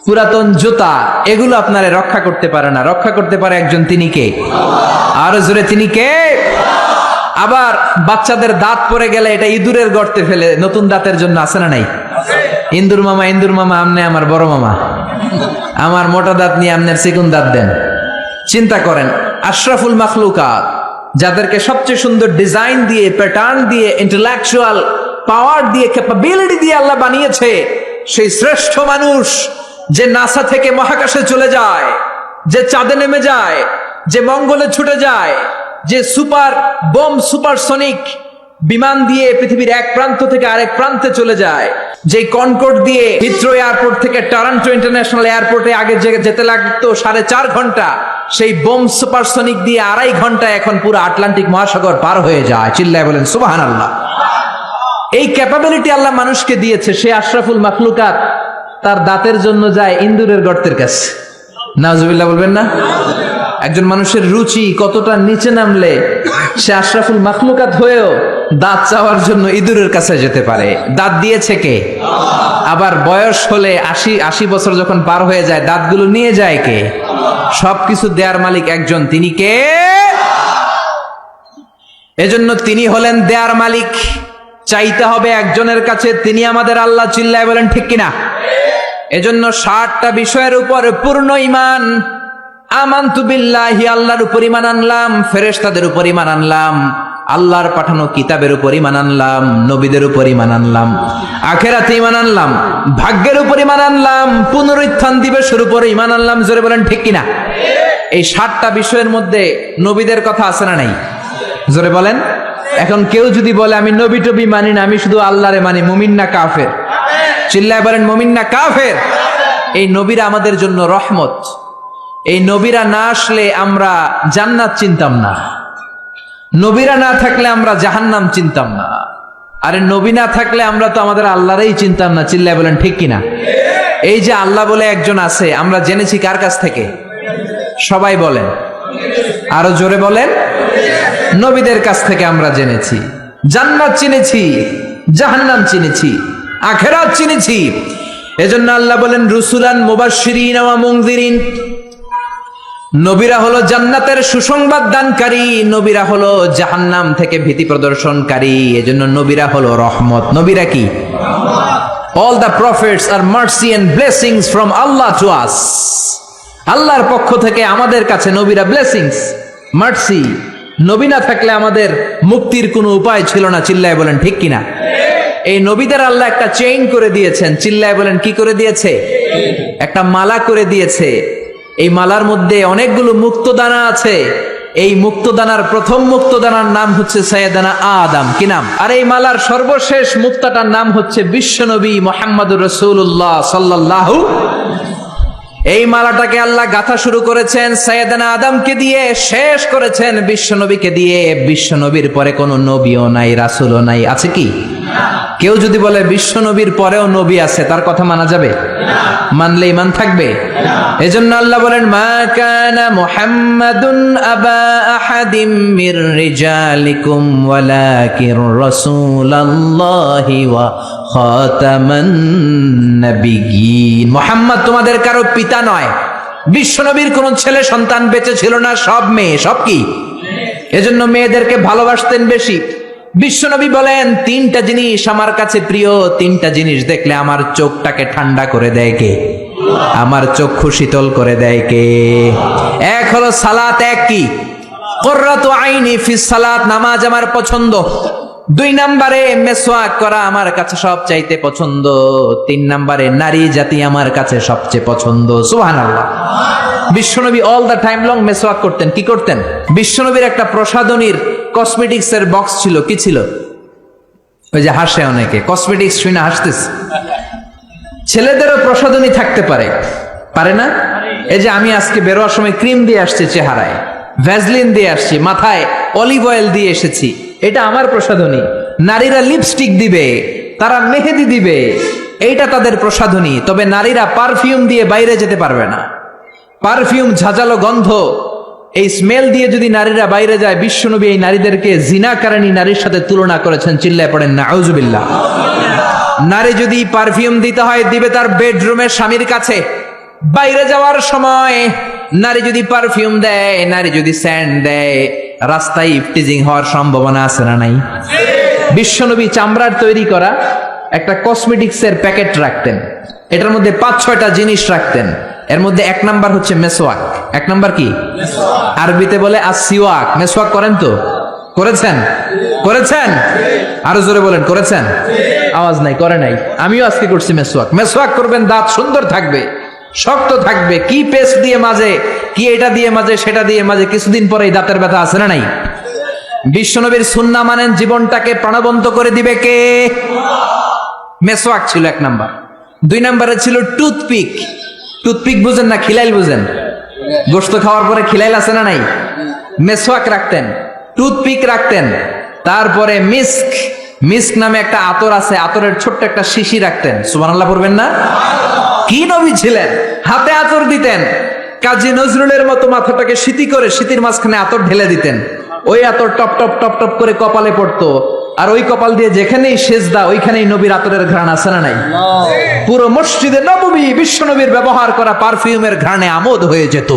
পুরাতন জুতা, এগুলো আপনারে রক্ষা করতে পারে না। রক্ষা করতে পারে একজন, তিনি কে? আরো জোরে, তিনি কে? আবার বাচ্চাদের দাঁত পড়ে গেলে এটা ইঁদুরের গর্তে ফেলে নতুন দাঁতের জন্য, আছে না নাই? ইন্দুর মামা, ইন্দুর মামা, আমনে আমার বড় মামা, আমার মোটা দাঁত নিয়ে আপনার চিকুন দাঁত দেন। চিন্তা করেন, আশরাফুল মাখলুকাত, যাদেরকে সবচেয়ে সুন্দর ডিজাইন দিয়ে, প্যাটার্ন দিয়ে, ইন্টেলেকচুয়াল পাওয়ার দিয়ে, ক্যাপাবিলিটি দিয়ে আল্লাহ বানিয়েছে, সেই শ্রেষ্ঠ মানুষ যে নাসা থেকে মহাকাশে চলে যায়, যে চাঁদে নেমে যায়, যে মঙ্গলে ছুটে যায়, যে সুপার বোম, সুপারসনিক বিমান দিয়ে পৃথিবীর এক প্রান্ত থেকে আরেক প্রান্তে চলে যায়, যে কনকর্ড দিয়ে হিথ্রো এয়ারপোর্ট থেকে টরন্টো ইন্টারন্যাশনাল এয়ারপোর্টে আগে যেতে লাগতো 4.5 ঘন্টা, সেই বোম সুপারসনিক দিয়ে 2.5 ঘন্টা এখন পুরো আটলান্টিক মহাসাগর পার হয়ে যায়। চিল্লায় বলেন সুবহানাল্লাহ। এই ক্যাপাবিলিটি আল্লাহ মানুষকে দিয়েছে। সে আশরাফুল মাখলুকাত তার দাঁতের জন্য যায় ইন্দুরের গর্তের কাছে। নাউজুবিল্লাহ বলবেন না? একজন মানুষের রুচি কতটা নিচে নামলে সে আশরাফুল মাখলুকাত হয়েও দাঁত চাওয়ার জন্য ইঁদুরের কাছে যেতে পারে। দাঁত দিয়েছে কে? আবার বয়স হলে 80 বছর যখন পার হয়ে যায়, দাঁতগুলো নিয়ে যায় কে? সবকিছু দেয়ার মালিক একজন, তিনি কে? এজন্য তিনি হলেন দেয়ার মালিক। চাইতে হবে একজনের কাছে, তিনি আমাদের আল্লাহ। চিল্লায় বলেন ঠিক কিনা? এজন্য 60টা বিষয়ের উপর পূর্ণ ঈমান। আমানতু বিল্লাহি, আল্লাহর উপর ঈমান আনলাম, ফেরেশতাদের উপর ঈমান আনলাম, আল্লাহর পাঠানো কিতাবের উপর ঈমান আনলাম, নবীদের উপর ঈমান আনলাম, আখিরাতে ঈমান আনলাম, ভাগ্যের উপর ঈমান আনলাম, পুনরুত্থান দিবসের উপর ঈমান আনলাম। জোরে বলেন ঠিক কিনা? এই 7টা বিষয়ের মধ্যে নবীদের কথা আছে না নাই? জোরে বলেন। এখন কেউ যদি বলে আমি নবী টবি মানি না, আমি শুধু আল্লাহরে মানি, মুমিন না কাফের? চিল্লায় বলেন মুমিন না কাফের? এই নবীরা আমাদের জন্য রহমত। এই নবীরা না আসলে আমরা জান্নাত চিনতাম না, নবীরা না থাকলে আমরা জাহান্নাম চিনতাম না, আরে নবী না থাকলে আমরা তো আমাদের আল্লাহরই চিনতাম না। চিল্লায় বলেন ঠিক কিনা? এই যে আল্লাহ বলে একজন আছে, আমরা জেনেছি কার কাছ থেকে? সবাই বলেন, আরো জোরে বলেন। নবীদের কাছ থেকে আমরা জেনেছি। জান্নাত চিনেছি, জাহান্নাম চিনেছি, আখিরাত চিনেছি। এজন্য আল্লাহ বলেন রুসুলান মুবাশশিরিন ওয়া মুনযিরিন। নবীরা হলো জান্নাতের সুসংবাদ দানকারী, নবীরা হলো জাহান্নাম থেকে ভীতি প্রদর্শনকারী। এজন্য নবীরা হলো রহমত। নবীরা কি? All the prophets are mercy and blessings from Allah to us. আল্লাহর পক্ষ থেকে আমাদের কাছে নবীরা ব্লেসিংস, মার্সি। নবী না থাকলে আমাদের মুক্তির কোনো উপায় ছিল না। চিল্লায় বলেন ঠিক কিনা? এই নবীদের আল্লাহ একটা চেইন করে দিয়েছেন। চিল্লায় বলেন কি করে দিয়েছে? একটা মালা করে দিয়েছে। এই মালার মধ্যে অনেকগুলো মুক্তদানা আছে। এই মুক্তদানার প্রথম মুক্তদানার নাম হচ্ছে সাইয়েদানা আদম। কি নাম? আর এই মালার সর্বশেষ মুক্তাটার নাম হচ্ছে বিশ্বনবী মুহাম্মদুর রাসূলুল্লাহ সাল্লাল্লাহু। এই মালাটাকে আল্লাহ গাঁথা শুরু করেছেন সাইয়েদানা আদমকে দিয়ে, শেষ করেছেন বিশ্বনবীকে দিয়ে। বিশ্বনবীর পরে কোনো নবীও নাই, রাসূলও নাই। আছে কি? কেউ যদি বলে বিশ্বনবীর পরেও নবী আছে, তার কথা মানা যাবে? মানলে ঈমান থাকবে? এজন্য আল্লাহ বলেন মা কানা মুহাম্মাদুন আবা আহাদিম মির রিজালিকুম ওয়ালাকিন রাসূলুল্লাহি ওয়া খাতামান নাবিয়্যিন। মুহাম্মদ তোমাদের কারো পিতা নয়। বিশ্বনবীর কোন ছেলে সন্তান বেঁচে ছিল না, সব মেয়ে। সব কি? এজন্য মেয়েদেরকে ভালোবাসতেন বেশি। বিশ্বনবী বলেন 3টা জিনিস আমার কাছে প্রিয়, 3টা জিনিস দেখলে আমার চোখটাকে ঠান্ডা করে দেয় কে? আমার চক্ষু শীতল করে দেয় কে? এক হলো সালাত, এক কি? কুররাতু আইনি ফিস সালাত, নামাজ আমার পছন্দ। 2 নম্বরে মেসওয়াক করা আমার কাছে সবচাইতে পছন্দ। 3 নম্বরে নারী জাতি আমার কাছে সবচেয়ে পছন্দ। সুবহানাল্লাহ। বিশ্বনবী অল দা টাইম লং মেসওয়াক করতেন। কি করতেন? বিশ্বনবীর একটা প্রসাধনীর কসমেটিক্স এর বক্স ছিল। কি ছিল? ওই যে হাসে অনেকে, কসমেটিক্স শুনে হাসতেছে। ছেলেদেরও প্রসাধনী থাকতে পারে, পারে না? এই যে আমি আজকে বেরোয়ার সময় ক্রিম দিয়ে আসছি চেহারায়, ভ্যাসলিন দিয়ে আসছি, মাথায় অলিভ অয়েল দিয়ে এসেছি, এটা আমার প্রসাধনী। নারীরা লিপস্টিক দিবে, তারা মেহেদি দিবে, এইটা তাদের প্রসাধনী। তবে নারীরা পারফিউম দিয়ে বাইরে যেতে পারবে না। পারফিউম, ঝাঁঝালো গন্ধ, এই স্মেল দিয়ে যদি নারীরা বাইরে যায়, বিশ্বনবী এই নারীদেরকে জিনাকারিনী নারীর সাথে তুলনা করেছেন। চিল্লায় পড়েন নাউজুবিল্লাহ। নারী যদি পারফিউম দিতে হয়, দিবে তার বেডরুমের স্বামীর কাছে। বাইরে যাওয়ার সময় নারী যদি পারফিউম দেয়, নারী যদি সেন্ট দেয়, রাস্তায় ইফটিজিং হওয়ার সম্ভাবনা আছে না নাই? বিশ্বনবী চামড়ার তৈরি করা একটা কসমেটিক্সের প্যাকেট রাখতেন। এটার মধ্যে 5-6টা জিনিস রাখতেন। এর মধ্যে 1 নাম্বার হচ্ছে মেসওয়াক। 1 নাম্বার কি? আরবিতে বলে আসিওয়াক। মেসওয়াক করেন তো? করেছেন? করেছেন? আরো জোরে বলেন করেছেন? আওয়াজ নাই, করে নাই। আমিও আজকে করছি মেসওয়াক। মেসওয়াক করবেন, দাঁত সুন্দর থাকবে, শক্ত থাকবে। কি পেস্ট দিয়ে মাঝে, কি এটা দিয়ে মাঝে, সেটা দিয়ে মাঝে, কিছুদিন পরে এই দাঁতের ব্যথা আছে না নাই? বিশ্বনবীর সুন্নাহ মানেন, জীবনটাকে প্রাণবন্ত করে দিবে কে? মেসওয়াক ছিল 1 নাম্বার। 2 নাম্বারে ছিল টুথপিক। টুথপিক বুঝেন না? খিলাইল বুঝেন? গোশত খাওয়ার পরে খিলাইল আছে না নাই? মেসওয়াক রাখতেন, টুথপিক রাখতেন। তারপরে মিস্ক, মিস্ক নামে একটা আতর আছে, আতরের ছোট্ট একটা শিশি রাখতেন। সুবহানাল্লাহ পড়বেন না? কি নবী ছিলেন! হাতে আতর দিতেন। কাজী নজরুলের মতো মাথাটাকে সিতি করে সিতির মাঝখানে আতর ঢেলে দিতেন। ওই আতর টপ টপ টপ টপ করে কপালে পড়তো। আর ওই কপাল দিয়ে যেখানেই সেজদা, ওইখানেই নবীর আতরের ঘ্রাণ আছে না নাই? পুরো মসজিদে নববী বিশ্বনবীর ব্যবহার করা পারফিউমের ঘ্রাণে আমোদ হয়ে যেত।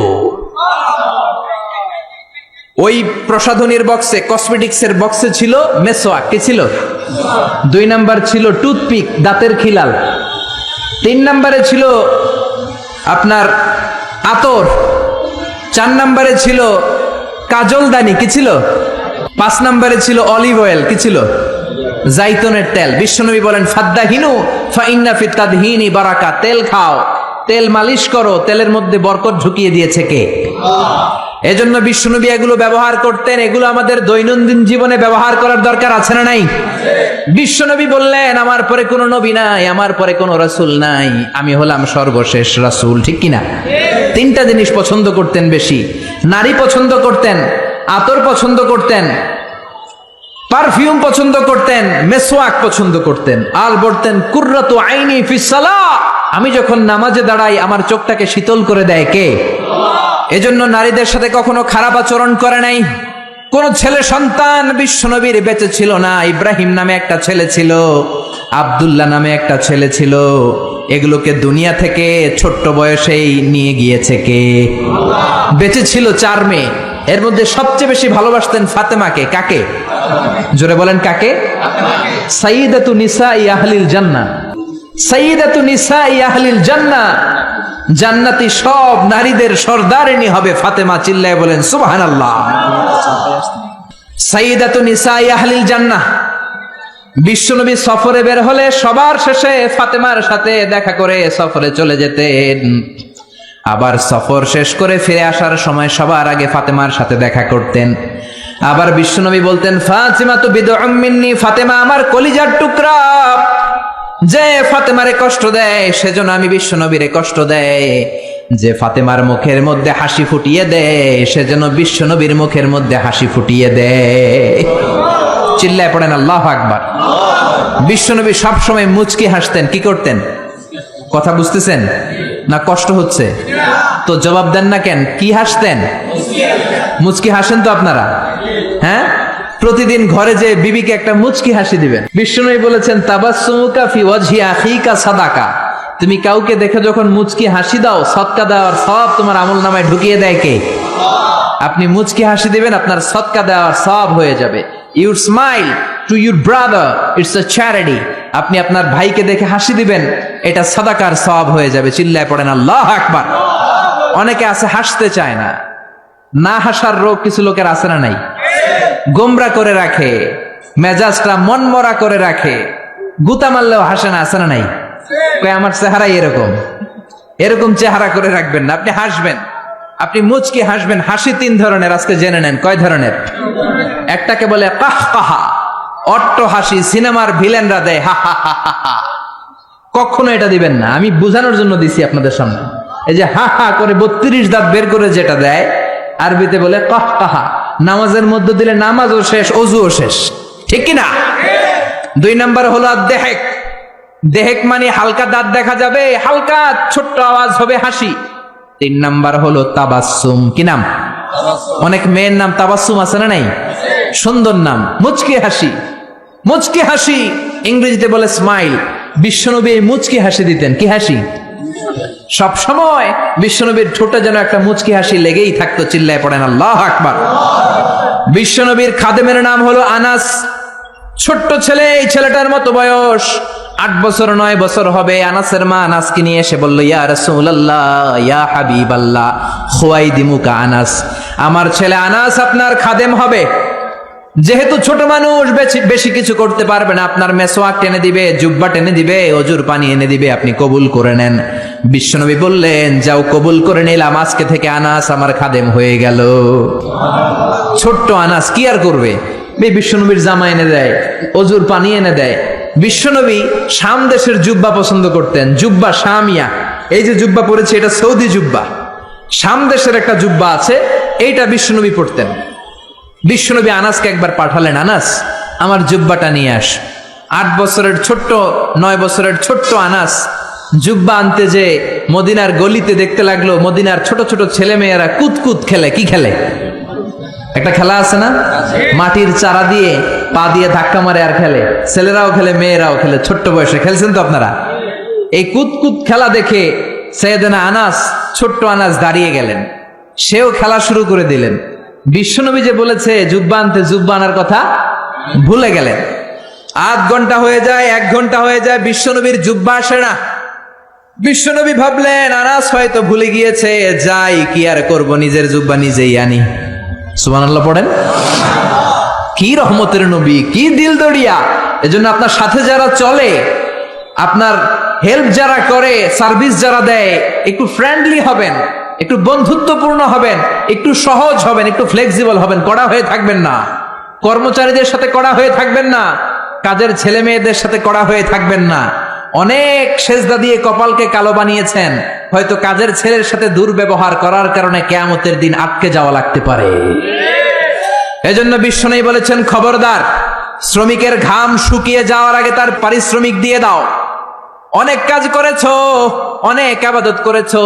ওই প্রসাধনীর বক্সে, কসমেটিক্সের বক্সে ছিল মেসওয়াক। কি ছিল? 2 নাম্বার ছিল টুথপিক, দাঁতের খিলাল। 3 নাম্বারে ছিল আপনার আতর। 4 নাম্বারে ছিল কাজলদানি। কি ছিল? 5 নাম্বারে ছিল অলিভ অয়েল। কি ছিল? জাইতুনের তেল। বিশ্বনবী বলেন ফাদ্দাহিনু ফা ইন্না ফিত তাদহিনি বারাকা। তেল খাও, তেল মালিশ করো, তেলের মধ্যে বরকত ঢুকিয়ে দিয়েছে কে? এজন্য বিশ্বনবী এগুলো ব্যবহার করতেন। এগুলো আমাদের দৈনন্দিন জীবনে ব্যবহার করার দরকার আছে না নাই? বিশ্বনবী বললেন, আমার পরে কোনো নবী নাই, আমার পরে কোনো রাসূল নাই, আমি হলাম সর্বশেষ রাসূল। ঠিক কিনা? তিনটা জিনিস পছন্দ করতেন বেশি। নারী পছন্দ করতেন, আতর পছন্দ করতেন, পারফিউম পছন্দ করতেন, মেসওয়াক পছন্দ করতেন, আর বলতেন কুররাতু আইনি ফিস সালাহ, আমি যখন নামাজে দাঁড়াই আমার চোখটাকে শীতল করে দেয় কে? এজন্য নারীদের সাথে কখনো খারাপ আচরণ করে নাই। কোন ছেলে সন্তান বিশ্বনবীর বেঁচে ছিল না। ইব্রাহিম নামে একটা ছেলে ছিল, আব্দুল্লাহ নামে একটা ছেলে ছিল, এগুলোকে দুনিয়া থেকে ছোট্ট বয়সেই নিয়ে গিয়েছে কে? বেঁচে ছিল 4 মেয়ে, এর মধ্যে সবচেয়ে বেশি ভালোবাসতেন ফাতেমাকে। কাকে? জোরে বলেন কাকে? সাইয়্যিদাতু নিসাই আহলিল জান্নাহ, সাইয়্যিদাতু নিসাই আহলিল জান্নাহ, জান্নাতি সব নারীদের সর্দারিনী হবে ফাতেমা। চিল্লায় বলেন সুবহানাল্লাহ। সাইয়্যিদাতু নিসাই আহলিল জান্নাহ। বিশ্বনবী সফরে বের হলে সবার শেষে ফাতেমার সাথে দেখা করে সফরে চলে যেতেন। আবার সফর শেষ করে ফিরে আসার সময় সবার আগে ফাতেমার সাথে দেখা করতেন। আবার বিশ্বনবী বলতেন, ফাতিমাতু বিদউম মিন্নি, ফাতেমা আমার কলিজার টুকরা। যে ফাতেমারে কষ্ট দেয় সেজন্য আমি বিশ্বনবীরে কষ্ট দেয়। যে ফাতেমার মুখের মধ্যে হাসি ফুটিয়ে দেয় সেজন্য বিশ্বনবীর মুখের মধ্যে হাসি ফুটিয়ে দেয়। চিল্লায় পড়েন আল্লাহু আকবার। বিশ্বনবী সবসময় মুচকি হাসতেন। কি করতেন? কথা বুঝতেছেন না? কষ্ট হচ্ছে তো জবাব দেন না কেন? কি হাসতেন? মুচকি হাসেন তো আপনারা? হ্যাঁ, প্রতিদিন ঘরে যে বিবিকে একটা মুচকি হাসি দিবেন। বিশ্বনবী বলেছেন, তাবাসসুমুকা ফি ওয়াজহি আখিকা সাদাকা, তুমি কাউকে দেখে যখন মুচকি হাসি দাও, সদকা দেওয়ার সওয়াব তোমার আমলনামায় ঢুকিয়ে দেয় কে? আপনি মুচকি হাসি দিবেন, আপনার সদকা দেওয়ার সওয়াব হয়ে যাবে। Your smile to your brother, it's a charity. আপনি আপনার ভাইকে দেখে হাসি দিবেন, এটা সাদাকার সওয়াব হয়ে যাবে। চিল্লায় পড়েন আল্লাহু আকবার। অনেকে আছে হাসতে চায় না, না হাসার রোগ কিছু লোকের আছে না নাই? গোমরা করে রাখে, মেজাজটা মনমরা করে রাখে, গুতা মারলেও হাসে না, আছে না নাই? আমার চেহারাই এরকম। এরকম চেহারা করে রাখবেন না, আপনি হাসবেন, আপনি মুচকি হাসবেন। হাসি 3 ধরনের, আজকে জেনে নেন। কয় ধরনের? একটাকে বলে কাহকাহা, অট্ট হাসি, সিনেমার ভিলেনরা দেয় হা হা হা হা হা। কখনো এটা দিবেন না, আমি বোঝানোর জন্য দিছি আপনাদের সামনে। এই যে হা হা করে 32 দাঁত বের করে যেটা দেয়, আরবিতে বলে কাহকাহা। নামাজের মধ্যে দিলে নামাজও শেষ, ওযুও শেষ। ঠিক কি না? 2 নাম্বার হলো দেহেক। দেহেক মানে হালকা দাঁত দেখা যাবে, হালকা ছোট্ট আওয়াজ হবে হাসি। 3 নাম্বার হলো তাবাসসুম। কি নাম? অনেক মেয়ের নাম তাবাসসুম আছে না নাই? সুন্দর নাম, মুচকি হাসি। মুচকি হাসি ইংরেজিতে বলে স্মাইল। বিশ্বনবী মুচকি হাসি দিতেন। কি হাসি? সব সময় বিশ্বনবীর ঠোঁটে যেন একটা মুচকি হাসি লেগেই থাকতো। চিল্লায় পড়েন আল্লাহু আকবার। বিশ্বনবীর খাদেমের নাম হলো আনাস। ছোট্ট ছেলে, এই ছেলেটার মতো বয়স 8 বছর 9 বছর হবে। আনাসের মা আনাসকে নিয়ে এসে বলল, ইয়া রাসূলুল্লাহ, ইয়া হাবিবাল্লাহ, খুয়াইদিমুকা আনাস, আমার ছেলে আনাস আপনার খাদেম হবে। যেহেতু ছোট মানুষ, বেশি কিছু করতে পারবে না, আপনার মেসওয়াক টেনে দিবে, জুব্বা টেনে দিবে, অজুর পানি এনে দিবে, আপনি কবুল করে নেন। বিশ্বনবী বললেন, যাও কবুল করে নিলাম, আজকে থেকে আনাস আমার খাদেম হয়ে গেল। ছোট্ট আনাস কি আর করবে? বিশ্বনবীর জামা এনে দেয়, অজুর পানি এনে দেয়। বিশ্বনবী শাম দেশের জুব্বা পছন্দ করতেন, জুব্বা শামিয়া। এই যে জুব্বা পরেছে এটা সৌদি জুব্বা। শাম দেশের একটা জুব্বা আছে, এইটা বিশ্বনবী পরতেন। বিশ্বনবী আনাসকে একবার পাঠালেন, আনাস আমার জুব্বাটা নিয়ে আস। 8 বছরের ছোট্ট 9 বছরের ছোট্ট আনাস জুব্বা আনতে যে মদিনার গলিতে দেখতে লাগলো মদিনার ছোট ছোট ছেলে মেয়েরা কুতকুত খেলে। কি খেলে? একটা খেলা আছে না, মাটির চারা দিয়ে পা দিয়ে ধাক্কা মারে আর খেলে। ছেলেরাও খেলে, মেয়েরাও খেলে, ছোট্ট বয়সে খেলছেন তো আপনারা। এই কুতকুত খেলা দেখে সাইয়েদনা আনাস, ছোট্ট আনাস দাঁড়িয়ে গেলেন, সেও খেলা শুরু করে দিলেন। বিশ্বনবী যে বলেছে জুব্বা আনতে, জুব্বা আনার কথা ভুলে গেলেন। 8 ঘন্টা হয়ে যায়, 1 ঘন্টা হয়ে যায়, বিশ্বনবীর জুব্বা আসে না। বিশ্বনবী ভাবলেন আনাস হয়তো ভুলে গিয়েছে, যাই কি আর করব, নিজের জুব্বা নিজেই আনি। সুবহানাল্লাহ পড়েন। কি রহমতের নবী, কি দিল দড়িয়া। এজন্য আপনার সাথে যারা চলে, আপনার হেল্প যারা করে, সার্ভিস যারা দেয়, একটু ফ্রেন্ডলি হবেন, একটু বন্ধুত্বপূর্ণ হবেন, একটু সহজ হবেন, একটু ফ্লেক্সিবল হবেন, কড়া হয়ে থাকবেন না। কর্মচারীদের সাথে কড়া হয়ে থাকবেন না, কাজের ছেলে মেয়েদের সাথে কড়া হয়ে থাকবেন না। অনেক সেজদা দিয়ে কপালকে কালো বানিয়েছেন, হয়তো কাজের ছেলের সাথে দুর্ব্যবহার করার কারণে কিয়ামতের দিন আটকে যাওয়া লাগতে পারে। এজন্য বিশ্বনবী বলেছেন, খবরদার, শ্রমিকের ঘাম শুকিয়ে যাওয়ার আগে তার পারিশ্রমিক দিয়ে দাও। অনেক কাজ করেছো, অনেক ইবাদত করেছো,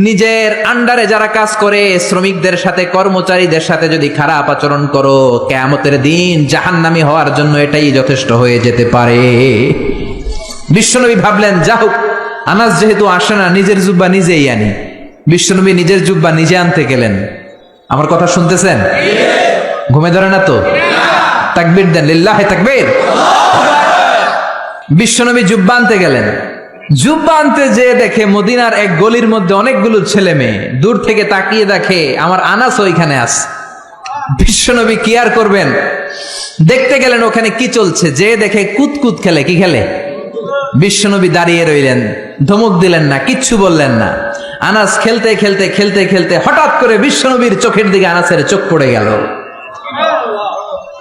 নিজের আন্ডারে যারা কাজ করে শ্রমিকদের সাথে, কর্মচারীদের সাথে যদি খারাপ আচরণ করো, কিয়ামতের দিন জাহান্নামী হওয়ার জন্য এটাই যথেষ্ট হয়ে যেতে পারে। বিশ্বনবী ভাবলেন, যা হোক, আনাস যেহেতু আসে না, নিজের জুব্বা নিজেই আনি। বিশ্বনবী নিজের জুব্বা নিজে আনতে গেলেন। আমার কথা শুনতেছেন? ঘুমে ধরে না তো? তাকবীর দেন, লিল্লাহে তাকবীর। বিশ্বনবী জুব্বা আনতে গেলেন। জুব্বা আনতে যে দেখে মদিনার এক গলির মধ্যে অনেকগুলো ছেলে মেয়ে, দূর থেকে তাকিয়ে দেখে আমার আনাস ওইখানে আছে। বিশ্বনবী কি আর করবেন, দেখতে গেলেন ওখানে কি চলছে। যে দেখে কুতকুত খেলে। কি খেলে? বিশ্বনবী দাঁড়িয়ে রইলেন, ধমক দিলেন না, কিচ্ছু বললেন না। আনাস খেলতে খেলতে খেলতে খেলতে হঠাৎ করে বিশ্বনবীর চোখের দিকে আনাসের চোখ পড়ে গেল।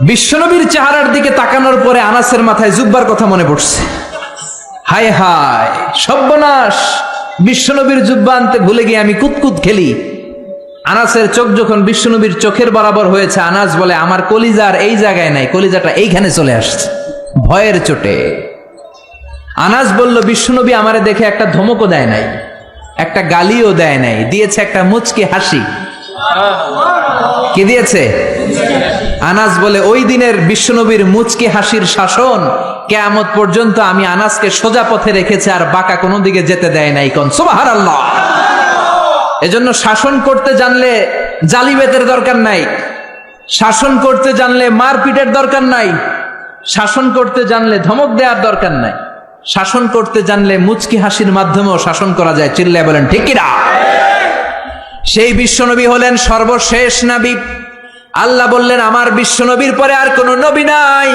বিশ্বনবীর চেহারার দিকে তাকানোর পরে আনাসের মাথায় জুব্বার কথা মনে পড়ছে। হায় হায়, সর্বনাশ, বিশ্বনবীর জুব্বা আনতে ভুলে গিয়ে আমি কুতকুত খেলি। আনাসের চোখ যখন বিশ্বনবীর চোখের বরাবর হয়েছে, আনাস বলে, আমার কলিজার এই জায়গায় নাই, কলিজাটা এইখানে চলে আসছে ভয়ের চোটে। আনাস বলল, বিশ্বনবী আমারে দেখে একটা ধমকও দেয় নাই, একটা গালিও দেয় নাই, দিয়েছে একটা মুচকি হাসি। কি দিয়েছে? আনাস বলে, ওই দিনের বিশ্বনবীর মুচকি হাসির শাসন কিয়ামত পর্যন্ত আমি আনাসকে সোজা পথে রেখেছে, আর বাঁকা কোনো দিকে যেতে দেয় নাই। কোন সুবহানাল্লাহ। এজন্য শাসন করতে জানলে জালিবেতের দরকার নাই, শাসন করতে জানলে মারপিটের দরকার নাই, শাসন করতে জানলে ধমক দেওয়ার দরকার নাই, শাসন করতে জানলে মুচকি হাসির মাধ্যমেও শাসন করা যায়। চিল্লায় বলেন ঠিক কিনা? সেই বিশ্বনবী হলেন সর্বশেষ নবী। আল্লাহ বললেন, আমার বিশ্বনবীর পরে আর কোন নবী নাই।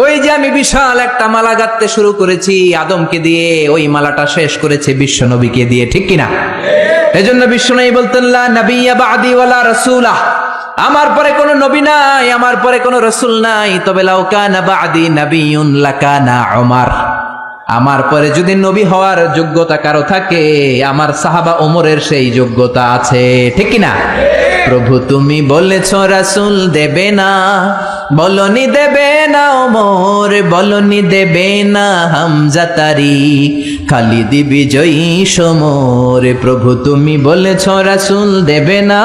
ওই যে আমি বিশাল একটা মালা গাঁথতে শুরু করেছি আদমকে দিয়ে, ওই মালাটা শেষ করেছে বিশ্বনবীকে দিয়ে। ঠিক কিনা? এজন্য বিশ্বনবী বলতেন, লা নাবিয়্যা বা'দি ওয়ালা রাসূলা, আমার পরে কোনো নবী নাই, আমার পরে কোনো রাসূল নাই। তবে লাউ কানা বা'দি নাবিয়্যুন লাকানা উমর, আমার পরে যদি নবী হওয়ার যোগ্যতা কারো থাকে, আমার সাহাবা ওমরের সেই যোগ্যতা আছে। ঠিক কিনা? প্রভু তুমি বলেছ রাসূল দেবে না, বলনি দেবে না ওমর, বলনি দেবে না হামজা তারিক, খালিদ বিজয়ী সমর। প্রভু তুমি বলেছ রাসূল দেবে না,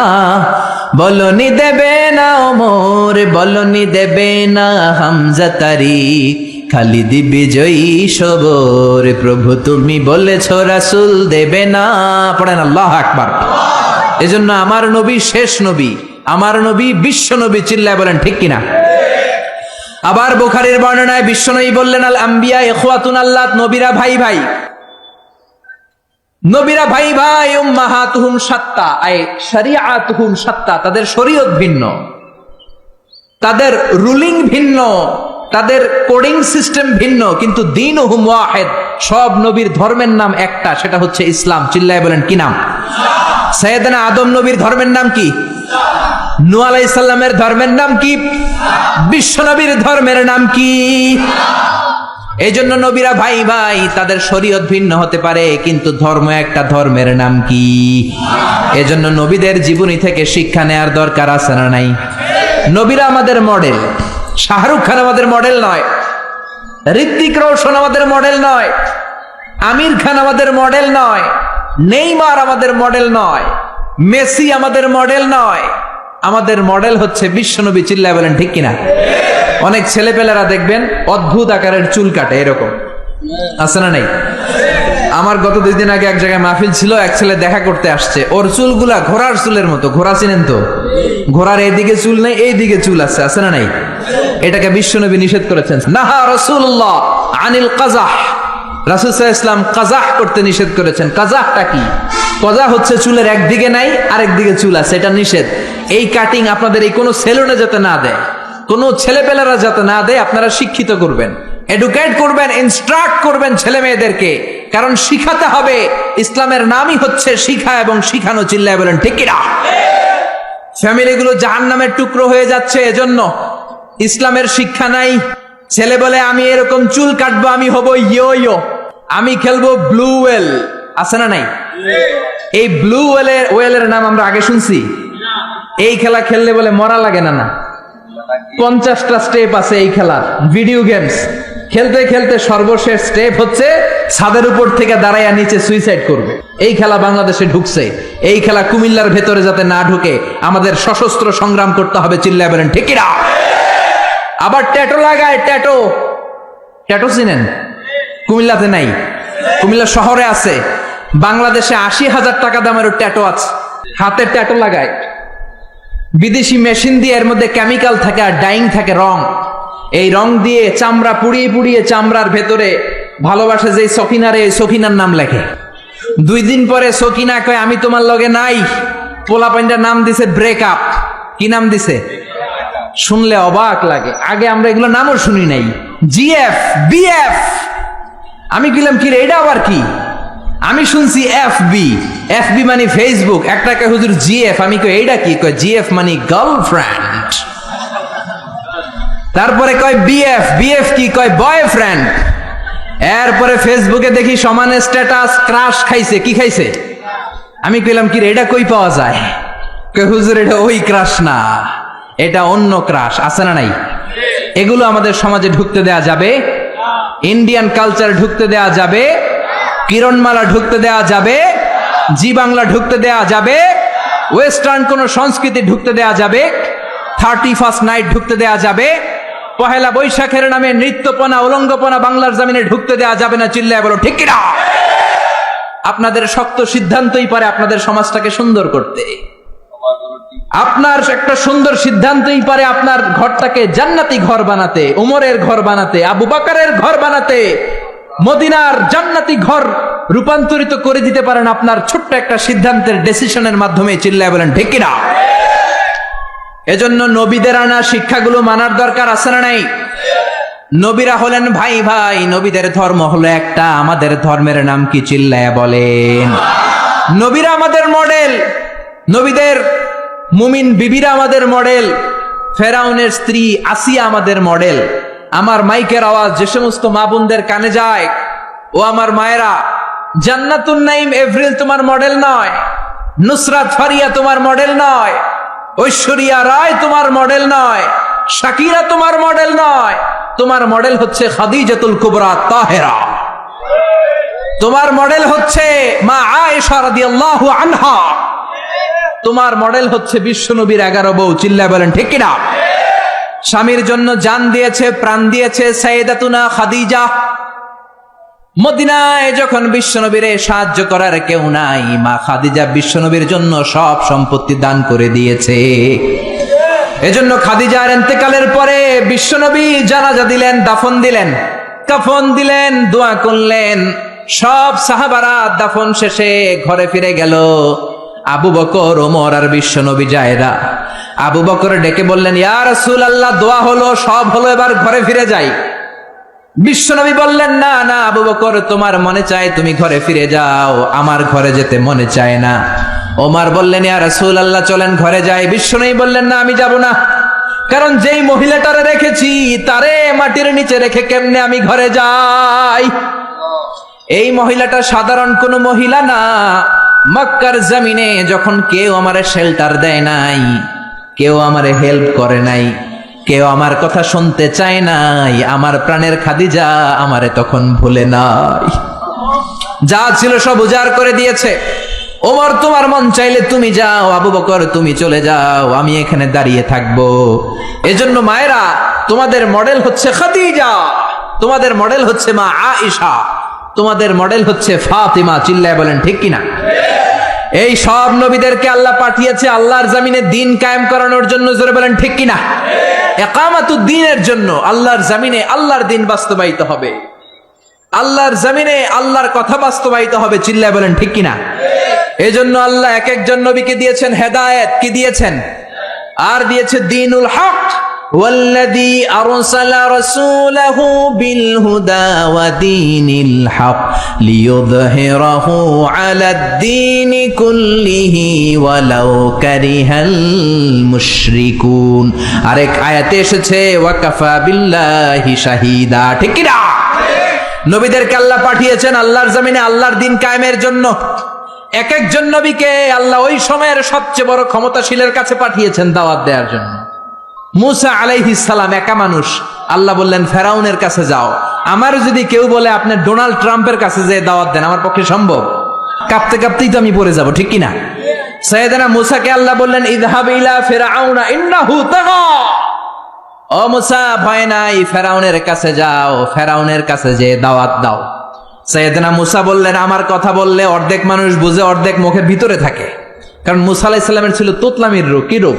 বলনি দেবে না ওমর, বলনি দেবে না হামজা তারিক, খালিদ বিজয়ী সবর। প্রভু তুমি বলেছ রাসূল দেবে না। পড়েন আল্লাহু আকবার। এজন্য আমার নবী শেষ নবী, আমার নবী বিশ্ব নবী। চিল্লায় বলেন ঠিক কিনা? আবার বুখারীর বর্ণনায় বিশ্বনবী বললেন, আল আম্বিয়া ইখওয়াতুন আল্লাত, নবীরা ভাই ভাই, নবীরা ভাই ভাই। উম্মাহাতুহুম শাত্তা, আই শরিয়াতুহুম শাত্তা, তাদের শরীয়ত ভিন্ন, তাদের রুলিং ভিন্ন, তাদের কোডিং সিস্টেম ভিন্ন, কিন্তু দীনুহুম ওয়াহিদ, সব নবীর ধর্মের নাম একটা, সেটা হচ্ছে ইসলাম। চিল্লায় বলেন কি নাম? সাইয়েদনা আদম নবীর ধর্মের নাম কি? নূহ আলাইহিস সালামের ধর্মের নাম কি? বিশ্ব নবীর ধর্মের নাম কি? এই জন্য নবীরা ভাই ভাই, তাদের শরীয়ত ভিন্ন হতে পারে, কিন্তু ধর্ম একটা। ধর্মের নাম কি? এজন্য নবীদের জীবনী থেকে শিক্ষা নেয়ার দরকার আছে না নাই? নবীরা আমাদের মডেল। শাহরুখ খান আমাদের মডেল নয়, ঋত্বিক রোশন আমাদের মডেল নয়, আমির খান আমাদের মডেল নয়, নেইমার আমাদের মডেল নয়, মেসি আমাদের মডেল নয়। আমাদের মডেল হচ্ছে বিশ্বনবী। চিল্লায় বলেন ঠিক কিনা? অনেক ছেলেপেলেরা দেখবেন অদ্ভুত আকারের চুল কাটে, এরকম আছে না নাই? আমার গত 2 দিন আগে এক জায়গায় মাহফিল ছিল, এক ছেলে দেখা করতে আসছে, ওর চুলগুলা ঘোড়ার চুলের মতো। ঘোড়া চিনেন তো? ঘোড়ার এইদিকে চুল নেই, এইদিকে চুল আছে, আছে না নাই? এটাকে বিশ্বনবী নিষেধ করেছেন। নাহা রাসূলুল্লাহ আনিল কাযাহ, রাসূল সাল্লাল্লাহু আলাইহি ওয়াসাল্লাম কাযাহ করতে নিষেধ করেছেন। কাযাহটা কি? কাযাহ হচ্ছে চুলের একদিকে নাই, আরেকদিকে চুল আছে, এটা নিষেধ। এই কাটিং আপনাদের এই কোনো সেলুনে যাতে না দেয়, কোনো ছেলেপেলেরা যাতে না দেয়, আপনারা শিক্ষিত করবেন। এডুকেট করবেন, ইনস্ট্রাক্ট করবেন ছেলে মেয়েদেরকে, কারণ শিখাতে হবে। ইসলামের নামই হচ্ছে শিখা এবং শিখানো। চিল্লায় বলেন ঠিক কিনা? ফ্যামিলিগুলো জাহান্নামের টুকরো হয়ে যাচ্ছে এজন্য। ইসলামের শিক্ষা নাই। ছেলে বলে আমি এরকম চুল কাটবো, আমি হব ইয়ো, আমি খেলবো ব্লু ওয়েল, আছে না নাই? এই ব্লু ওয়েলের নাম আমরা আগে শুনছি? এই খেলা খেললে বলে মরা লাগে না? 50টা স্টেপ আছে এই খেলার। ভিডিও গেমস খেলতে খেলতে সর্বশেষ স্টেপ হচ্ছে ছাদের উপর থেকে দাঁড়াইয়া নিচে সুইসাইড করবে। এই খেলা বাংলাদেশে ঢুকছে। এই খেলা কুমিল্লার ভেতরে যাতে না ঢুকে আমাদের সশস্ত্র সংগ্রাম করতে হবে। চিল্লায় বলেন ঠিক কিনা? আবার ট্যাটু লাগায়। ট্যাটু চিনেন? কুমিল্লাতে নাই, কুমিল্লা শহরে আছে। বাংলাদেশে 80,000 টাকা দামের ট্যাটু আছে। হাতে ট্যাটু লাগায়, বিদেশি মেশিন দিয়ে, এর মধ্যে কেমিক্যাল থাকে আর ডাইং থাকে, রং। এই রং দিয়ে চামড়া পুড়িয়ে পুড়িয়ে চামড়ার ভেতরে ভালোবাসে যে সকিনারে, এই সকিনার নাম লেখে। 2 দিন পরে সকিনা কয় আমি তোমার লগে নাই। পোলাপাইনটার নাম দিছে ব্রেকআপ। কি নাম দিছে? শুনলে অবাক লাগে। আগে আমরা এগুলো নামও শুনি নাই। GF, BF. আমি বললাম কি রে, এটা আবার কি? আমি শুনছি এফবি। এফবি মানে ফেসবুক। একটাকে হুজুর জিএফ। আমি কই এইটা কি? কয় জিএফ মানে গার্লফ্রেন্ড। তারপরে কয় বিএফ। বিএফ কি? কয় বয়ফ্রেন্ড। এরপরে ফেসবুকে দেখি সমানে স্ট্যাটাস, ক্রাশ খাইছে। কি খাইছে? আমি কইলাম কি রে, এটা কই পাওয়া যায়? কয় হুজুর এটা ওই ক্রাশ না, এটা অন্য ক্রাশ। আছে না নাই? এগুলো আমাদের সমাজে ঢুকতে দেয়া যাবে? ইন্ডিয়ান কালচার ঢুকতে দেয়া যাবে? কিরণমালা ঢুকতে দেয়া যাবে? জি বাংলা ঢুকতে দেয়া যাবে? ওয়েস্টার্ন কোন সংস্কৃতি ঢুকতে দেয়া যাবে? 31st নাইট ঢুকতে দেয়া যাবে? পহেলা বৈশাখের নামে নৃত্যপনা, উলঙ্গপনা বাংলার জমিনে ঢুকতে দেয়া যাবে না। চিল্লায় বলো ঠিক কিনা? আপনাদের শক্ত সিদ্ধান্তই পারে আপনাদের সমাজটাকে সুন্দর করতে। আপনার একটা সুন্দর সিদ্ধান্তই পারে আপনার ঘরটাকে জান্নাতি ঘর বানাতে, উমরের ঘর বানাতে, আবু বকরের ঘর বানাতে, মদিনার জান্নাতি ঘর রূপান্তরিত করে দিতে পারেন আপনার ছোট্ট একটা সিদ্ধান্তের ডিসিশনের মাধ্যমে। চিল্লায় বলেন ঠিক কিনা? এজন্য নবীদের আনা শিক্ষাগুলো মানার দরকার আছে না নাই? নবীরা হলেন ভাই ভাই, নবীদের ধর্ম হলো একটা। আমাদের ধর্মের নাম কি? চিল্লায় বলেন। নবীরা আমাদের মডেল। নবীদের মুমিন বিবিরা আমাদের মডেল। ফেরাউনের স্ত্রী আসিয়া আমাদের মডেল। আমার মাইকের আওয়াজ যে সমস্ত মা বোনদের কানে যায়, ও আমার মায়েরা, জান্নাতুন নাইম এভরিল তোমার মডেল নয়, নুসরাত ফারিয়া তোমার মডেল নয়, ঐশ্বরিয়া রায় তোমার মডেল নয়, শাকিরা তোমার মডেল নয়। তোমার মডেল হচ্ছে খাদিজাতুল কুবরা তাহেরা। তোমার মডেল হচ্ছে মা আয়েশা রাদিয়াল্লাহু আনহা। তোমার মডেল হচ্ছে বিশ্বনবীর 11 বউ। চিল্লায় বলেন ঠিক কিনা? স্বামীর জন্য জান দিয়েছে, প্রাণ দিয়েছে সাইয়েদাতুনা খাদিজা। মদিনায় যখন বিশ্বনবীর সাহায্য করার কেউ নাই, মা খাদিজা বিশ্বনবীর জন্য সব সম্পত্তি দান করে দিয়েছে। এজন্য খাদিজার ইন্তেকালের পরে বিশ্বনবী জানাজা দিলেন, দাফন দিলেন, কাফন দিলেন, দোয়া করলেন। সব সাহাবারা দাফন শেষে ঘরে ফিরে গেল। আবু বকর, ওমর আর বিশ্বনবী জায়রা। আবু বকর ডেকে বললেন, ইয়া রাসূলুল্লাহ, দোয়া হলো, সব হলো, এবার ঘরে ফিরে যাই। বিশ্বনবী বললেন, না না আবু বকর, তোমার মনে চায় তুমি ঘরে ফিরে যাও, আমার ঘরে যেতে মনে চায় না। ওমর বললেন, ইয়া রাসূলুল্লাহ, চলেন ঘরে যাই। বিশ্বনবী বললেন, না আমি যাব না, কারণ যেই মহিলাটারে রেখেছি তারে মাটির নিচে রেখে কেমনে আমি ঘরে যাই? এই মহিলাটা সাধারণ কোনো মহিলা না। মক্কার জমিনে যখন কেউ আমারে শেল্টার দেয় নাই, কেউ আমারে হেল্প করে নাই, কেউ আমার কথা শুনতে চায় নাই, আমার প্রাণের খাদিজা আমারে তখন ভুলে নাই। যা ছিল সব উজাড় করে দিয়েছে। ওমর, তোমার মন চাইলে তুমি যাও, আবু বকর তুমি চলে যাও, আমি এখানে দাঁড়িয়ে থাকবো। এজন্য মায়েরা, তোমাদের মডেল হচ্ছে খাদিজা, তোমাদের মডেল হচ্ছে মা আয়েশা, তোমাদের মডেল হচ্ছে ফাতিমা। চিল্লায় বলেন ঠিক কিনা? এই সব নবীদেরকে আল্লাহ পাঠিয়েছে আল্লাহর জমিনে দিন কায়েম করানোর জন্য। জোরে বলেন ঠিক কিনা? ইকামাতুদ দ্বীনের জন্য। আল্লাহর জমিনে আল্লাহর দিন বাস্তবায়িত হবে, আল্লাহর জমিনে আল্লাহর কথা বাস্তবায়িত হবে। চিল্লায় বলেন ঠিক কিনা? এই জন্য আল্লাহ এক একজন নবীকে দিয়েছেন হেদায়েত। কি দিয়েছেন? আর দিয়েছে দ্বীনুল হক, ওয়াল্লাযী আরসালা রাসূলাহু বিল হুদা ওয়া দীনিল হক লিইয়ুযহিরাহু আলাদ-দীনি কুল্লিহি ওয়ালাউ কারিহাল মুশরিকুন। আরেক আয়াতে এসেছে ওয়া কাফা বিল্লাহি শাহীদা। ঠিক কি না? নবীদেরকে আল্লাহ পাঠিয়েছেন আল্লাহর জমিনে আল্লাহর দ্বীন কায়েমের জন্য। এক একজন নবীকে আল্লাহ ওই সময়ের সবচেয়ে বড় ক্ষমতাশীলের কাছে পাঠিয়েছেন দাওয়াত দেওয়ার জন্য। মুসা আলাইহিস সালাম একা মানুষ, আল্লাহ বললেন ফেরাউনের কাছে যাও। আমার যদি কেউ বলে আপনি ডোনাল্ড ট্রাম্পের কাছে যে দাওয়াত দেন, আমার পক্ষে সম্ভব? কাঁপতে কাঁপতেই তো আমি পড়ে যাব, ঠিক কি না? সাইয়েদনা মুসাকে আল্লাহ বললেন ইযহাব ইলা ফিরআউনা ইন্নাহু তাগা। ও মুসা, ভয় নাই, ফেরাউনের কাছে যাও, ফেরাউনের কাছে যে দাওয়াত দাও। সাইয়েদনা মুসা বললেন আমার কথা বললে অর্ধেক মানুষ বুঝে, অর্ধেক মুখের ভিতরে থাকে। কারণ মুসা আলাইহিস সালামের ছিল তোতলামির রোগ। কি রোগ?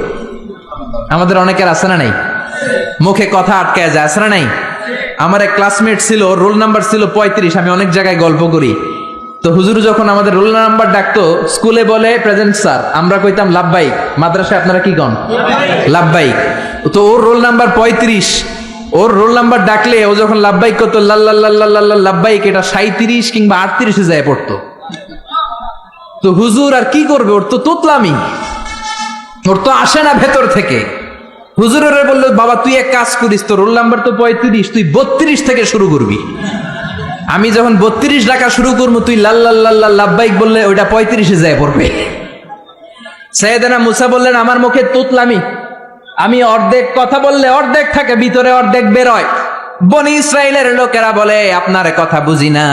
আমাদের অনেকের আছে না নাই? মুখে কথা আটকে যায়, আছে না নাই? আমার এক ক্লাসমেট ছিল, রোল নাম্বার ছিল 35। আমি অনেক জায়গায় গল্প করি। তো হুজুর যখন আমাদের রোল নাম্বার ডাকতো, স্কুলে বলে প্রেজেন্ট স্যার, আমরা কইতাম লাব্বাইক। মাদ্রাসায় আপনারা কি কন? লাব্বাইক। তো ওর রোল নাম্বার 35। ওর রোল নাম্বার ডাকলে ও যখন লাব্বাইক করতো, লাব্বাইক, এটা 37 কিংবা 38 যায় পড়তো। তো হুজুর আর কি করবে, ওর তো তোতলামি, ওর তো আসে না ভেতর থেকে। হুজুরের বললো বাবা তুই এক কাজ করিস, তো রোল নাম্বার তো 35, তুই 32 থেকে শুরু করবি। আমি যখন 32 ডাকা শুরু করবো, তুই লাব্বাইক বললে ওইটা 35 যায় পড়বে। সাইয়েদনা মুসা বললেন আমার মুখে তোতলামি, আমি অর্ধেক কথা বললে অর্ধেক থাকে ভিতরে, অর্ধেক বেরোয়। বনি ইসরাইলের লোকেরা বলে আপনার কথা বুঝি না।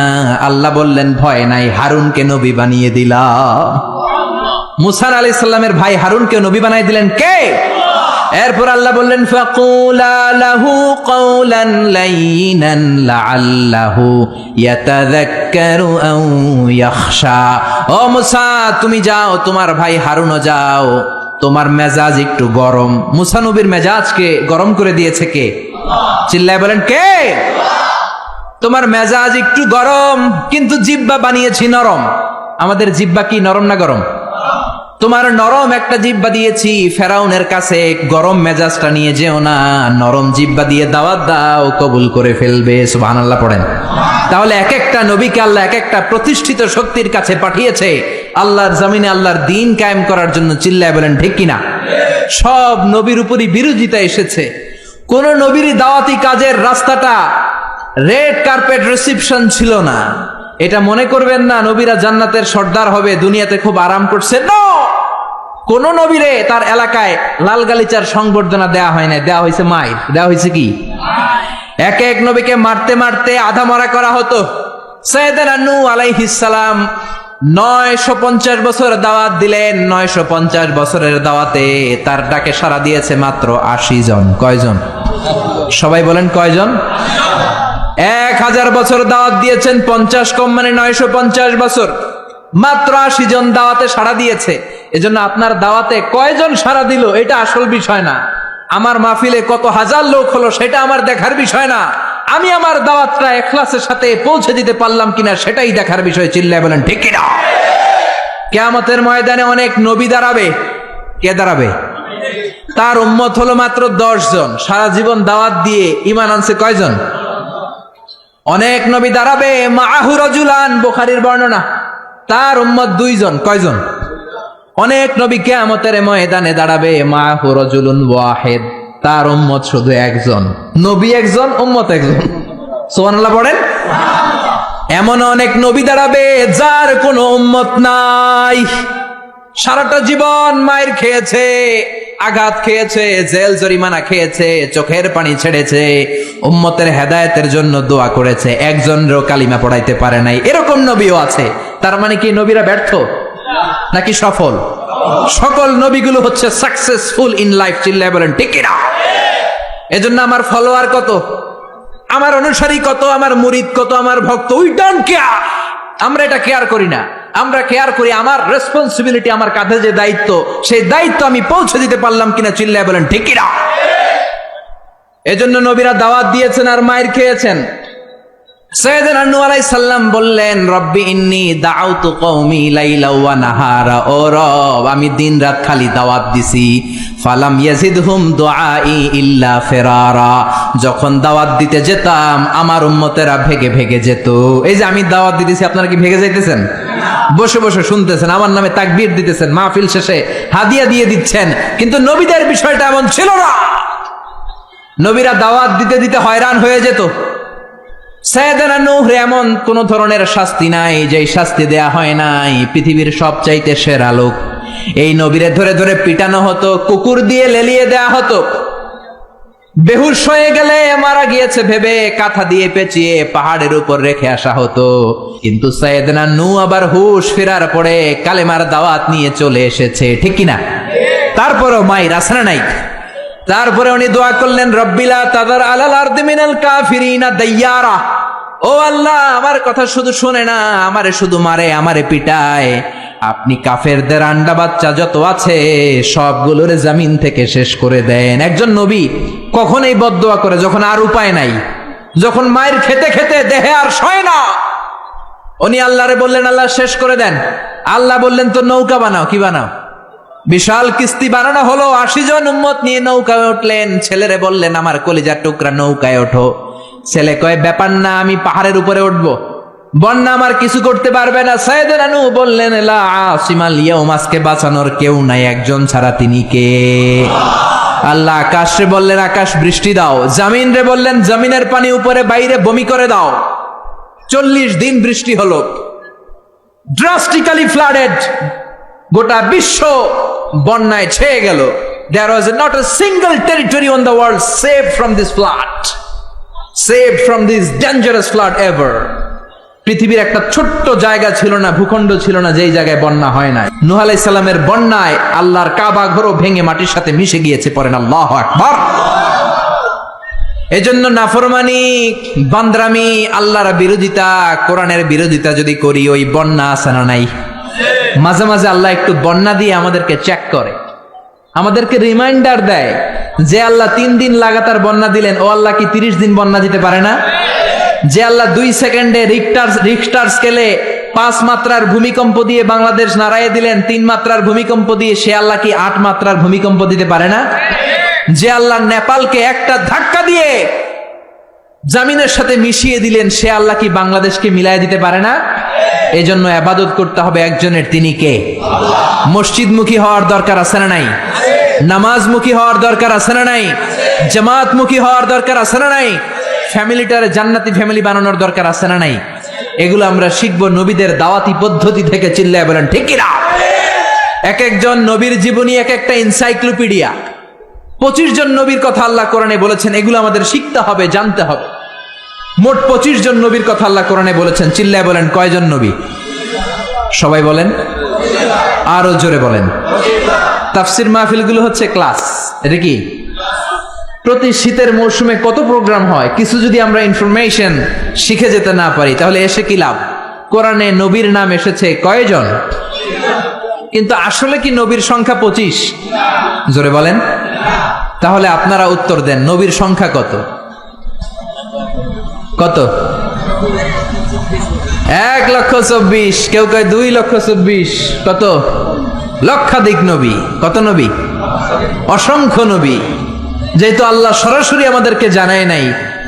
আল্লাহ বললেন ভয় নাই, হারুনকে নবী বানিয়ে দিলাম। মুসা আলাইহিস সালামের ভাই হারুনকে নবী বানিয়ে দিলেন কে? এরপর আল্লাহ বললেন ফাকুলা লাহু কাওলান লাইনান লাআল্লাহু ইয়াতাযাক্কারু আও ইয়াখশা। ও মুসা, তুমি যাও, তোমার ভাই হারুনও যাও, তোমার মেজাজ একটু গরম। মুসা নবীর মেজাজকে গরম করে দিয়েছে কে? চিল্লায় বলেন কে? তোমার মেজাজ একটু গরম, কিন্তু জিহ্বা বানিয়েছি নরম। আমাদের জিহ্বা কি নরম না গরম? তোমার নরম একটা জিহ্বা দিয়েছি, ফেরাউনের কাছে গরম মেজাজটা নিয়ে যেও না, নরম জিহ্বা দিয়ে দাওয়াত দাও, কবুল করে ফেলবে। সুবহানাল্লাহ পড়েন। তাহলে এক একটা নবীকে আল্লাহ এক একটা প্রতিষ্ঠিত শক্তির কাছে পাঠিয়েছে আল্লাহর জমিনে আল্লাহর দ্বীন কায়েম করার জন্য। চিল্লায় বলেন ঠিক কিনা? সব নবীর উপরই বিরোধিতা এসেছে। কোন নবীরই দাওয়াতি কাজের রাস্তাটা রেড কার্পেট রিসিপশন ছিল না। এটা মনে করবেন না নবীরা জান্নাতের সর্দার হবে, দুনিয়াতে খুব আরাম করছে। নো, কোন নবীরে তার এলাকায় লাল গালিচার সংবর্ধনা দেয়া হয় না, দেয়া হয়েছে মাইর, দেয়া হয়েছে কি? এক এক নবীকে মারতে মারতে আধা মরা করা হতো। সাইয়েদনা নূহ আলাইহিস সালাম 950 বছর দাওয়াত দিলেন। 950 বছরের দাওয়াতে তার ডাকে সাড়া দিয়েছে মাত্র 80 জন। কয়জন? সবাই বলেন কয়জন? 1000 বছর দাওয়াত দিয়েছেন, 50 কম মানে 950 বছর, মাত্র 80 জন দাওয়াতে সাড়া দিয়েছে। এজন্য আপনার দাওয়াতে কয়জন সাড়া দিল এটা আসল বিষয় না। আমার মাহফিলে কত হাজার লোক হলো সেটা আমার দেখার বিষয় না। আমি আমার দাওয়াতটা ইখলাসের সাথে পৌঁছে দিতে পারলাম কিনা সেটাই দেখার বিষয়। চিল্লায় বলেন ঠিক কিনা? কিয়ামতের ময়দানে অনেক নবী দাঁড়াবে। কে দাঁড়াবে? তার উম্মত হলো মাত্র 10 জন। সারা জীবন দাওয়াত দিয়ে ঈমান আনছে কয়জন? অনেক নবী দাঁড়াবে, মাআহু রাজুলান, বুখারীর বর্ণনা, তার উম্মত 2 জন। কয়জন? অনেক নবী কিয়ামতের ময়দানে দাঁড়াবে, মাআহু রাজুলুন ওয়াহিদ, তার উম্মত শুধু একজন। নবী একজন, উম্মত একজন। সুবহানাল্লাহ পড়েন। এমন অনেক নবী দাঁড়াবে যার কোনো উম্মত নাই। সারাটা জীবন মায়ের খেয়েছে, আঘাত খেয়েছে, জেল জরিমানা খেয়েছে, চোখের পানি ছেড়েছে, উম্মতের হেদায়েতের জন্য দোয়া করেছে, একজনেরও কালিমা পড়াইতে পারে নাই। এরকম নবীও আছে। তার মানে কি নবীরা ব্যর্থ নাকি সফল? সকল নবীগুলো হচ্ছে সাকসেসফুল ইন লাইফ। চিল্লায় বলেন ঠিক কিনা? এজন্য আমার ফলোয়ার কত, আমার অনুসারী কত, আমার মুরিদ কত, আমার ভক্ত, উই ডোন্ট কেয়ার। আমরা এটা কেয়ার করি না। আমরা কেয়ার করি আমার রেসপন্সিবিলিটি, আমার কাঁধে যে দায়িত্ব, সেই দায়িত্ব আমি পৌঁছে দিতে পারলাম কিনা। চিল্লায় বলেন ঠিক কিনা? এজন্য নবীরা দাওয়াত দিয়েছেন আর মায়ের খেয়েছেন। সাইয়েদনা নূহ আলাইহিস সালাম বললেন, রব্বি ইন্নী দাউতু কওমি লাইলা ওয়া নাহারা, ও রব আমি দিন রাত খালি দাওয়াত দিছি, ফালাম ইয়াজিদহুম দুআই ইল্লা ফিরারা, যখন দাওয়াত দিতে যেতাম আমার উম্মতেরা ভেগে ভেগে যেত। এই যে আমি দাওয়াত দিতেছি, আপনারা কি ভেগে যাইতেছেন? বসে বসে শুনতেছেন, আমার নামে তাকবীর দিতেছেন, মাহফিল শেষে হাদিয়া দিয়ে দিচ্ছেন, কিন্তু নবীদের বিষয়টা এমন ছিল না। নবীরা দাওয়াত দিতে দিতে হয়রান হয়ে যেত। সাইয়েদনা নূহ এমন কোন ধরনের শাস্তি নাই যে শাস্তি দেয়া হয় নাই। পৃথিবীর সবচাইতে সেরা লোক, এই নবীরে ধরে ধরে পিটানো হতো, কুকুর দিয়ে লেলিয়ে দেয়া হতো, বেহুশ হয়ে গেলে মারা গিয়েছে ভেবে কাঁথা দিয়ে পেঁচিয়ে পাহাড়ের উপর রেখে আসা হতো। কিন্তু সাইয়েদনা নূহ আবার হুশ ফেরার পরে কালেমার দাওয়াত নিয়ে চলে এসেছে, ঠিক কিনা? তারপরেও মায়ের আসনা নাই। তারপরে উনি দোয়া করলেন, রব্বিলা তাদার আলাল আরদি মিনাল কাফিরিনা দাইয়ারা, ও আল্লাহ আমার কথা শুধু শুনে না, আমারে শুধু মারে, আমারে পিটায়, আপনি কাফেরদের আন্ডা বাচ্চা যত আছে সবগুলোরে জমিন থেকে শেষ করে দেন। একজন নবী কখন এই বদদোয়া করে? যখন আর উপায় নাই, যখন মায়ের খেতে খেতে দেহে আর সয় না, উনি আল্লাহরে বললেন, আল্লাহ শেষ করে দেন। আল্লাহ বললেন, তো নৌকা বানাও। কি বানাও? বিশাল কিস্তি বানানো হলো, 80 জন উম্মত নিয়ে নৌকায় উঠলেন। ছেলেরে বললেন, আমার কলিজার টুকরা নৌকায় ওঠো। ছেলে কয়, ব্যাপার না, আমি পাহাড়ের উপরে উঠবো, বন্যা আমার কিছু করতে পারবে না। সাইয়েদনা নূহ বললেন, লা আসিমাল ইয়াউম, আজকে বাঁচানোর কেউ নাই একজন ছাড়া, তিনি কে? আল্লাহ আকাশে বললেন, আকাশ বৃষ্টি দাও। জমিন রে বললেন, জমিনের পানি উপরে বাইরে বমি করে দাও। 40 দিন বৃষ্টি হলো, ড্রাস্টিক্যালি ফ্লাডেড, গোটা বিশ্ব বন্যায় ছেয়ে গেল। There was not a single territory on the world saved from this flood, saved from this dangerous flood ever. পৃথিবীর একটা ছোট্ট জায়গা ছিল না, ভূখণ্ড ছিল না যেই জায়গায় বন্যা হয় না। নূহ আলাইহিস সালামের বন্যায় আল্লাহর কাবা ঘরও ভেঙে মাটির সাথে মিশে গিয়েছে। পড়েন আল্লাহু আকবার। এজন্য নাফরমানি, বান্দরামি, আল্লাহর বিরোধিতা, কোরআনের বিরোধিতা যদি করি, ওই বন্যা আছে না নাই? মাঝে মাঝে আল্লাহ একটু বন্যা দিয়ে আমাদেরকে চেক করে, আমাদেরকে রিমাইন্ডার দেয় যে আল্লাহ 3 দিন লাগাতার বন্যা দিলেন, ও আল্লাহ কি 30 দিন বন্যা দিতে পারে না? যে আল্লাহ 2 সেকেন্ডে রিখটার স্কেলে 5 মাত্রার ভূমিকম্প দিয়ে বাংলাদেশ নাড়াইয়ে দিলেন, 3 মাত্রার ভূমিকম্প দিয়ে, সে আল্লাহ কি 8 মাত্রার ভূমিকম্প দিতে পারে না? যে আল্লাহ নেপালকে একটা ধাক্কা দিয়ে জমিনের সাথে মিশিয়ে দিলেন, সে আল্লাহ কি বাংলাদেশকে মিলায় দিতে পারে না? এই জন্য ইবাদত করতে হবে একজনের, তিনি কে? মসজিদমুখী হওয়ার দরকার আছে না নাই? নামাজমুখী হওয়ার দরকার আছে না নাই? জামাতমুখী হওয়ার দরকার আছে না নাই? ফ্যামিলিটারে জান্নাতি ফ্যামিলি বানানোর দরকার আছে না নাই? এগুলো আমরা শিখবো নবীদের দাওয়াতি পদ্ধতি থেকে। চিল্লায় বলেন ঠিক কি না? এক একজন নবীর জীবনী এক একটা এনসাইক্লোপিডিয়া। 25 জন নবীর কথা আল্লাহ কোরআনে বলেছেন, এগুলো আমাদের শিখতে হবে, জানতে হবে। মোট 25 জন নবীর কথা আল্লাহ কোরআনে বলেছেন। চিল্লায় বলেন কয়জন নবী? সবাই বলেন, আরো জোরে বলেন। তাফসির মাহফিলগুলো হচ্ছে ক্লাস। এটা কি? প্রতি শীতের মৌসুমে কত প্রোগ্রাম হয়, কিছু যদি আমরা ইনফরমেশন শিখে যেতে না পারি তাহলে এসে কি লাভ? কোরআনে নবীর নাম এসেছে কয়জন? কিন্তু আসলে কি নবীর সংখ্যা 25? জোরে বলেন। তাহলে আপনারা উত্তর দেন, নবীর সংখ্যা কত? কত? 1,24,000। কেউ কয় 2,24,000। কত? লক্ষাধিক নবী। কত নবী? অসংখ্য নবী। যেহেতু আল্লাহ সরাসরি আমাদেরকে জানায় নাই,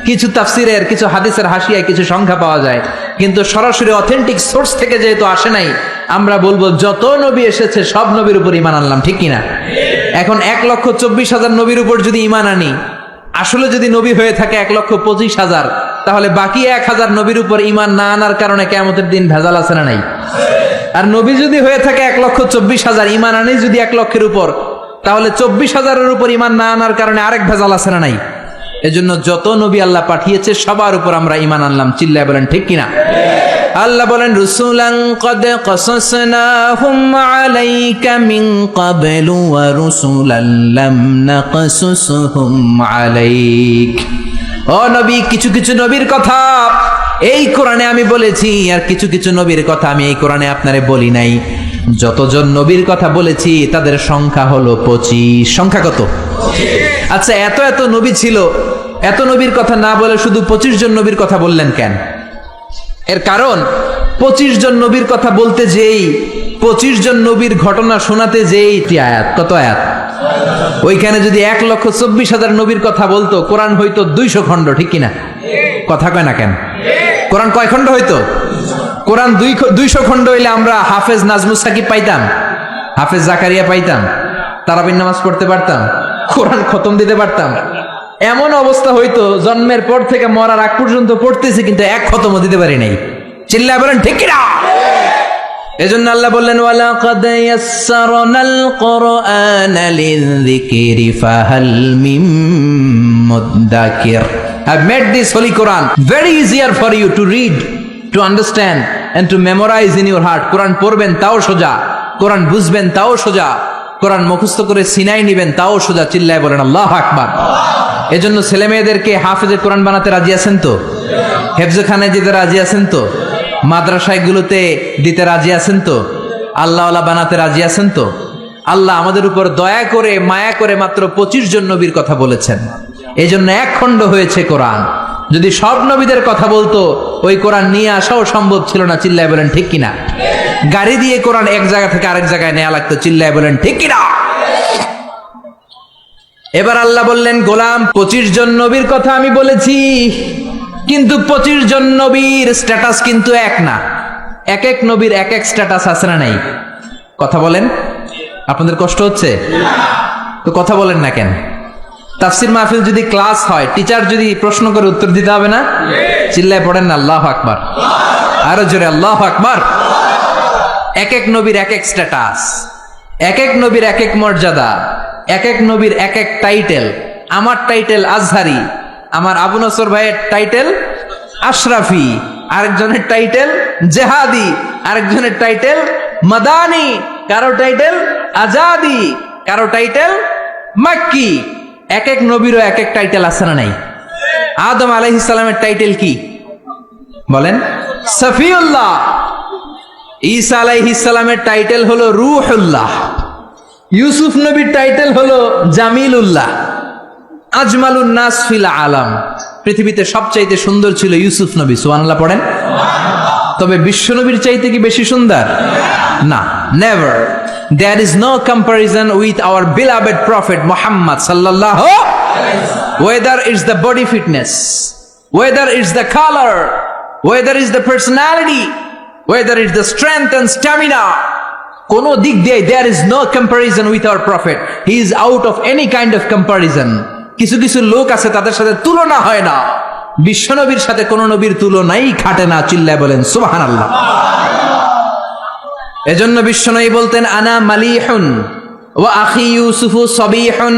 কিছু তাফসিরের, কিছু হাদিসের হাসিয়ায় কিছু সংখ্যা পাওয়া যায়, কিন্তু সরাসরি অথেন্টিক সোর্স থেকে যেহেতু আসে নাই, আমরা বলবো যত নবী এসেছে সব নবীর উপর ঈমান আনলাম, ঠিক কিনা? এখন 1,24,000 নবীর উপর যদি ঈমান আনি, আসলে যদি নবী হয়ে থাকে 1,25,000, তাহলে বাকি 1,000 নবীর উপর ঈমান না আনার কারণে কিয়ামতের দিন ভেজাল আছে না নাই? আর নবী যদি হয়ে থাকে 1,24,000, ঈমান আনি যদি 1 লক্ষের উপর, তাহলে 24,000-এর উপর ঈমান না আনার কারণে আরেক ভেজাল আছে না নাই? এজন্য যত নবী আল্লাহ পাঠিয়েছে সবার উপর আমরা ঈমান আনলাম। চিল্লায় বলেন ঠিক কিনা? আল্লাহ বলেন, রুসুলান ক্বাদ ক্বাসাসনাহুম আলাইকা মিন ক্বাবলু ওয়া রুসুলান লাম নাকসুসহুম আলাইক। ও নবী, কিছু কিছু নবীর কথা এই কোরআনে আমি বলেছি, আর কিছু কিছু নবীর কথা আমি এই কোরআনে আপনারে বলি নাই। যতজন নবীর কথা বলেছি তাদের সংখ্যা হলো 25। সংখ্যা কত? আচ্ছা, এত এত নবী ছিল, এত নবীর কথা না বলে শুধু 25 জন নবীর কথা বললেন কেন? এর কারণ 25 জন নবীর কথা বলতে যেই 25 জন নবীর ঘটনা শোনাতে যেই আয়াত, কত আয়াত? ওইখানে যদি 1,24,000 নবীর কথা বলতো, কোরআন হইতো 200 খণ্ড, ঠিক কিনা? কথা কয় না কেন? কোরআন কয় খণ্ড হইতো? কোরআন 200 খণ্ড হইলে আমরা হাফেজ নাজমুস সাকিব পাইতাম, হাফেজ জাকারিয়া পাইতাম, তারাবির নামাজ পড়তে পারতাম, কোরআন খতম দিতে পারতাম। এমন অবস্থা হইতো জন্মের পর থেকে মরার আগ পর্যন্ত পড়তেছি, কিন্তু এক খতমও দিতে পারি নাই। চিল্লায় বলেন ঠিক কিনা? এজন্য আল্লাহ বললেন ওয়ালাকাদ ইয়াসসারনাল কুরআনা লিযিকরি ফাহাল মিন মুদ্দাকির। I've made this holy Quran very easier for you to read, to understand and to memorize in your heart. কোরআন পড়বেন তাও সোজা, কোরআন বুঝবেন তাও সোজা, কোরআন মুখস্থ করে সিনাই নিবেন তাও সোজা। চিল্লায় বলেন আল্লাহু আকবার। এজন্য ছেলে মেয়েদেরকে হাফেজে কোরআন বানাতে রাজি আছেন তো? হেফজখানায় যেতে রাজি আছেন তো? মাদ্রাসাগুলোতে দিতে রাজি আছেন তো? আল্লাহওয়ালা বানাতে রাজি আছেন তো? আল্লাহ আমাদের উপর দয়া করে মায়া করে মাত্র 25 জন নবীর কথা বলেছেন, এই জন্য 1 খণ্ড হয়েছে কোরআন। যদি সব নবীদের কথা বলতো, ওই কোরআন নিয়ে আসাও সম্ভব ছিল না। চিল্লায় বলেন ঠিক কিনা? গাড়ি দিয়ে কোরআন এক জায়গা থেকে আরেক জায়গায় নেওয়া লাগতো। চিল্লায় বলেন ঠিক কিনা? এবার আল্লাহ বললেন, গোলাম 25 জন নবীর কথা আমি বলেছি, কিন্তু 25 জন নবীর স্ট্যাটাস কিন্তু এক না। এক এক নবীর এক এক স্ট্যাটাস আছে না নাই? কথা বলেন, আপনাদের কষ্ট হচ্ছে তো? কথা বলেন না কেন? তাফসীর মাহফিল যদি ক্লাস হয়, টিচার যদি প্রশ্ন করে উত্তর দিতে হবে না? চিল্লায় পড়েন না আল্লাহু আকবার, আরো জোরে আল্লাহু আকবার। এক এক নবীর এক এক স্ট্যাটাস, এক এক নবীর এক এক মর্যাদা, এক এক নবীর এক এক টাইটেল। আমার টাইটেল আজহারি, আমার আবু নসর ভাইয়ের টাইটেল আশরাফি, আরেকজনের টাইটেল জেহাদি, আরেকজনের টাইটেল মাদানি, কারো টাইটেল আজাদি, কারো টাইটেল মাক্কি। এক এক নবীরও এক এক টাইটেল আছে না নাই? আদম আলাইহিস সালামের টাইটেল কি বলেন? সফিউল্লাহ। ঈসা আলাইহিস সালামের টাইটেল হলো রূহুল্লাহ। ইউসুফ নবীর টাইটেল হলো জামিলুল্লাহ। আজমালুন নাস ফিল আলাম, পৃথিবীতে সবচাইতে সুন্দর ছিল ইউসুফ নবী। সুবহানাল্লাহ পড়েন। তবে বিশ্ব নবীর চাইতে কি বেশি সুন্দর? না, never. There is no comparison with our beloved prophet Muhammad sallallahu alaihi wasallam. Whether it's the body fitness, whether it's the color, whether it's the personality, whether it's the strength and stamina, কোন দিক দিয়ে there is no comparison with our prophet. He is out of any kind of comparison. কিছু কিছু লোক আছে তাদের সাথে তুলনা হয় না, বিশ্ব নবীর সাথে কোন নবীর তুলনাই খাটে না। চিল্লায় বলেন সুবহানাল্লাহ। এজন্য বিশ্বনবী বলতেন আনা মালিহুন ওয়া আখি ইউসুফু সাবিহুন,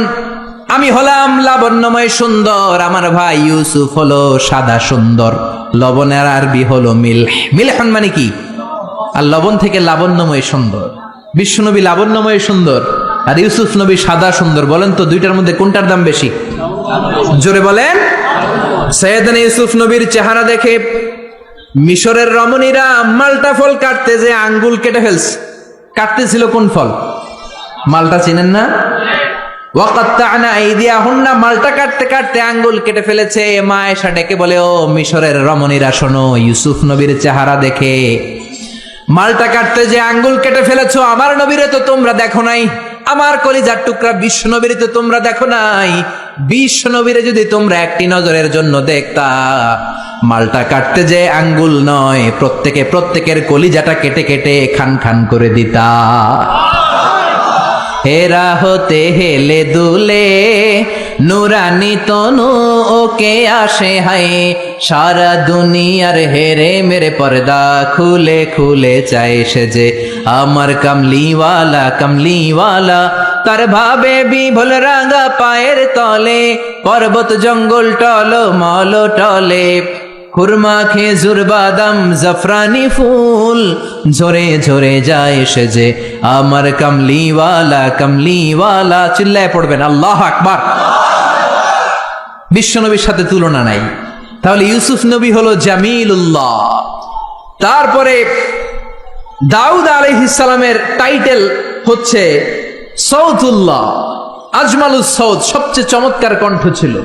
আমি হলাম লাবণ্যময় সুন্দর, আমার ভাই ইউসুফ হলো সাদা সুন্দর। লবণের আরবি হলো মিলহ। মিলহুন মানে কি? আর লবণ থেকে লাবণ্যময় সুন্দর। বিশ্বনবী লাবণ্যময় সুন্দর আর ইউসুফ নবী সাদা সুন্দর। বলেন তো দুইটার মধ্যে কোনটার দাম বেশি? জোরে বলেন। সাইয়েদনা ইউসুফ নবীর চেহারা দেখে মিশরের রমণীরা মালটা ফল কাটতে যে আঙ্গুল কেটে ফেলছে। কাটতেছিল কোন ফল? মালটা চিনেন না? ওয়াকাত্তা'না আইদিয়াহুন্না, মালটা কাটতে কাটতে আঙ্গুল কেটে ফেলেছে। মা আয়েশা ডেকে বলে, ও মিশরের রমণীরা শোনো, ইউসুফ নবীর চেহারা দেখে মালটা কাটতে যে আঙ্গুল কেটে ফেলেছো, আমার নবীরে তো তোমরা দেখো নাই, আমার কলিজার টুকরা বিশ্ব নবীরে তো তোমরা দেখো নাই। বিশ্ব নবীরে যদি তোমরা একটি নজরের জন্য দেখতা, মালটা কাটতে যে আঙ্গুল নয়, প্রত্যেকের কলিজাটা কেটে কেটে খান খান করে দিতা। হেরা হতে হেলে দুলে নুরানি তনু ওকে আসে হায়, সারা দুনিয়ার হেরে মেরে পর্দা খুলে খুলে চায় সে যে আমার কামলিওয়ালা কামলিওয়ালা। তার ভাবে বিভোল রাঙা পায়ের তলে, পর্বত জঙ্গল টল মল টলে, খুরমা খেজুর বাদাম জাফরানি ফুল ঝরে ঝরে যায় সে যে আমার কামলিওয়ালা কামলিওয়ালা। চিল্লায় পড়বেন আল্লাহু আকবার। বিশ্ব নবীর সাথে তুলনা নাই। তাহলে ইউসুফ নবী হলো জামিলুল্লাহ। তারপরে দাউদ আলাইহিস সালামের টাইটেল হচ্ছে সৌতুল্লাহ, আজমালুস সৌত, সবচেয়ে চমৎকার কণ্ঠ ছিল।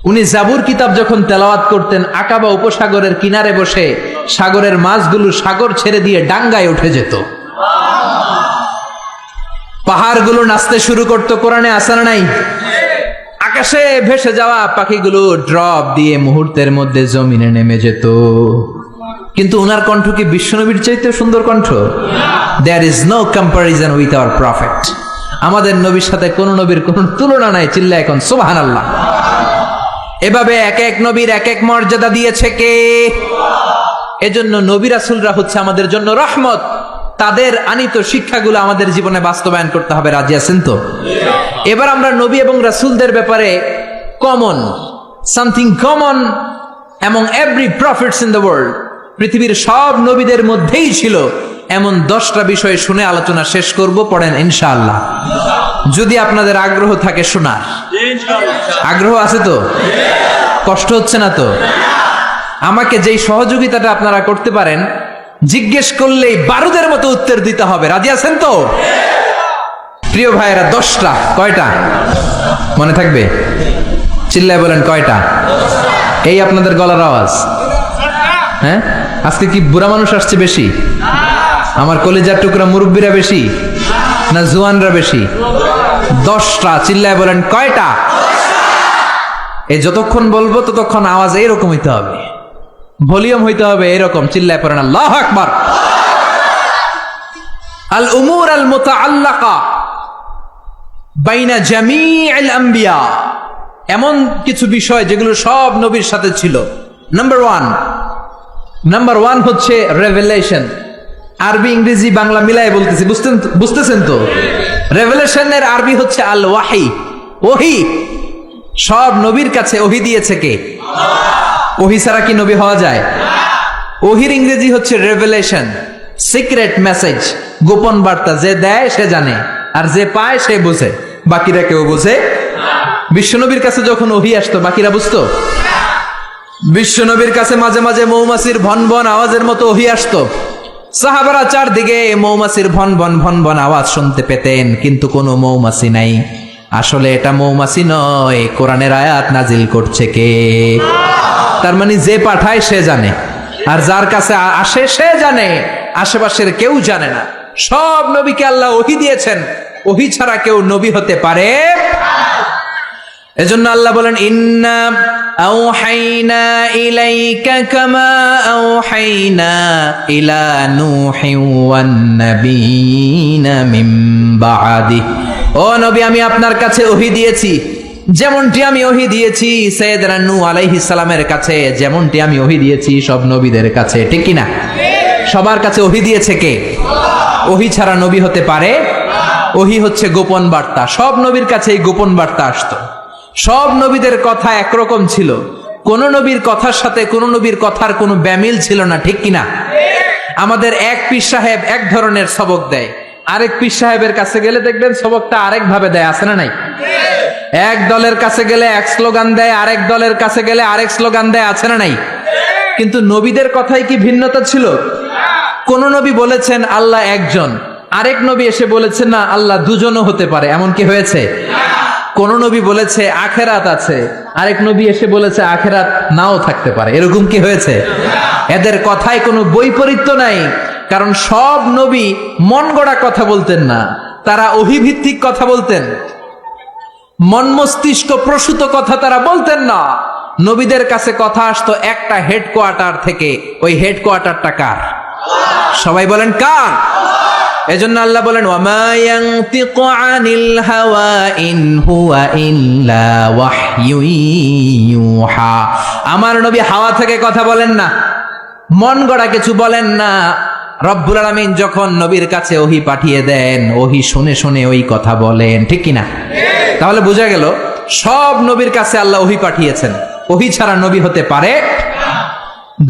উনি জাবুর কিতাব যখন তেলাওয়াত করতেন, আকাবা উপসাগরের কিনারে বসে সাগরের মাছগুলো সাগর ছেড়ে দিয়ে ডাঙ্গায় উঠে যেত, পাহাড়গুলো নাচতে শুরু করতো। কোরআনে আছে না নাই? আকাশে ভেসে যাওয়া পাখিগুলো ড্রপ দিয়ে মুহূর্তের মধ্যে জমিনে নেমে যেত। কিন্তু উনার কণ্ঠ কি বিশ্বনবীর চাইতে সুন্দর কণ্ঠ? There is no comparison with our prophet. আমাদের নবীর সাথে কোন নবীর কোন তুলনা নাই। চিল্লা এখন সুবহানাল্লাহ। এভাবে এক এক নবীর এক এক মর্যাদা দিয়েছে কে? এজন্য নবী রাসূলরা হচ্ছে আমাদের জন্য রহমত। তাদের আনিত শিক্ষাগুলো আমাদের জীবনে বাস্তবায়ন করতে হবে। রাজি আছেন তো? এবার আমরা নবী এবং রাসূলদের ব্যাপারে something common among every prophets in the world, পৃথিবীর সব নবীদের মধ্যেই ছিল এমন 10টা বিষয় শুনে আলোচনা শেষ করব। পড়েন ইনশাআল্লাহ। যদি আপনাদের আগ্রহ থাকে শোনার, আগ্রহ আছে তো? কষ্ট হচ্ছে না তো? আমাকে যেই সহযোগিতাটা আপনারা করতে পারেন, জিজ্ঞেস করলেই বারুদের মতো উত্তর দিতে হবে। রাজি আছেন তো? প্রিয় ভাইয়েরা, 10টা। কয়টা মনে থাকবে? চিল্লায় বলেন কয়টা? এই আপনাদের গলার আওয়াজ। হ্যাঁ, আজকে কি বুড়া মানুষ আসছে বেশি? আমার কলিজার টুকরা মুরব্বীরা বেশি না জুয়ানরা বেশি? 10টা। চিল্লায় বলেন কয়টা? এই যতক্ষণ বলবো ততক্ষণ আওয়াজ এইরকম হইতে হবে, ভলিউম হইতে হবে এরকম। চিল্লায় পড়েন আল্লাহু আকবার। আল উমুর আল মুতাআল্লাকা বাইনা জামিউল আম্বিয়া, এমন কিছু বিষয় যেগুলো সব নবীর সাথে ছিল। নাম্বার ওয়ান হচ্ছে রেভেলেশন। আরবি ইংরেজি বাংলা মিলায় বলতেছি, বুঝতেছেন তো? রেভেলেশনের আরবি হচ্ছে আল ওয়াহি, ওহি। সব নবীর কাছে ওহি দিয়েছে কে? ওহি ছাড়া কি নবী হওয়া যায়? ওহির ইংরেজি হচ্ছে রেভেলেশন, সিক্রেট মেসেজ, গোপন বার্তা। যে দেয় সে জানে, আর যে পায় সে বোঝে, বাকিরা কেউ বোঝে। বিশ্বনবীর কাছে যখন ওহি আসতো বাকিরা বুঝতো? বিশ্বনবীর কাছে মাঝে মাঝে মৌমাছির ভন ভন আওয়াজের মতো ওহি আসতো। সাহাবারা চারদিকে মৌমাছির ভন ভন ভন ভন আওয়াজ শুনতে পেতেন, কিন্তু কোনো মৌমাছি নাই। আসলে এটা মৌমাছি নয়, কোরআনের আয়াত নাজিল করছে কে? তার মানে যে পাঠায় সে জানে, আর যার কাছে আসে সে জানে, আশেপাশের কেউ জানে না। সব নবীকে আল্লাহ ওহি দিয়েছেন, ওহি ছাড়া কেউ নবী হতে পারে। এজন্য আল্লাহ বলেন ইন্না আওহাইনা ইলাইকা কামা আওহাইনা ইলা নূহিন ওয়ান নাবিয়িনা মিন বাদি। ও নবী, আমি আপনার কাছে ওহী দিয়েছি যেমনটি আমি ওহী দিয়েছি সাইয়েদনা নূহ আলাইহিস সালামের কাছে, যেমনটি আমি ওহী দিয়েছি সব নবীদের কাছে। ঠিক কি না? সবার কাছে ওহী দিয়েছে কে? ওহী ছাড়া নবী হতে পারে? ওহী হচ্ছে গোপন বার্তা। সব নবীর কাছে এই গোপন বার্তা আসতো। সব নবীদের কথা একরকম ছিল, কোন নবীর কথার সাথে কোন নবীর কথার কোনো ব্যামিল ছিল না। ঠিক কিনা? আমাদের এক পীর সাহেব এক ধরনের সবক দেয়, আরেক পীর সাহেবের কাছে গেলে দেখবেন সবকটা আরেক ভাবে দেয়। আছে না নাই? এক দলের কাছে গেলে এক স্লোগান দেয়, আরেক দলের কাছে গেলে আরেক স্লোগান দেয়। আছে না নাই? কিন্তু নবীদের কথাই কি ভিন্নতা ছিল? কোন নবী বলেছেন আল্লাহ একজন, আরেক নবী এসে বলেছেন না আল্লাহ দুজনও হতে পারে। এমন কি হয়েছে? কোন নবী বলেছে আখেরাত আছে, আরেক নবী এসে বলেছে আখেরাত নাও থাকতে পারে। এরকম কি হয়েছে? এদের কথায় কোনো বৈপরীত্য নাই, কারণ সব নবী মন গড়া কথা বলতেন না, তারা ওহীভিত্তিক কথা বলতেন। মন মস্তিষ্ক প্রসূত কথা তারা বলতেন না। নবীদের কাছে কথা আসতো একটা হেডকোয়ার্টার থেকে। ওই হেডকোয়ার্টারটা কার? সবাই বলেন কার? এজন্য আল্লাহ বলেন ওয়ামা ইয়ানতিকু আনিল হাওয়া ইন হুয়া ইল্লা ওয়াহয়ু ইউহা। আমার নবী হাওয়া থেকে কথা বলেন না, মন গড়া কিছু বলেন না। রব্বুল আলামিন যখন নবীর কাছে ওহী পাঠিয়ে দেন, ওহী শুনে শুনে ওই কথা বলেন। ঠিক কিনা? তাহলে বোঝা গেল সব নবীর কাছে আল্লাহ ওহী পাঠিয়েছেন, ওহী ছাড়া নবী হতে পারে।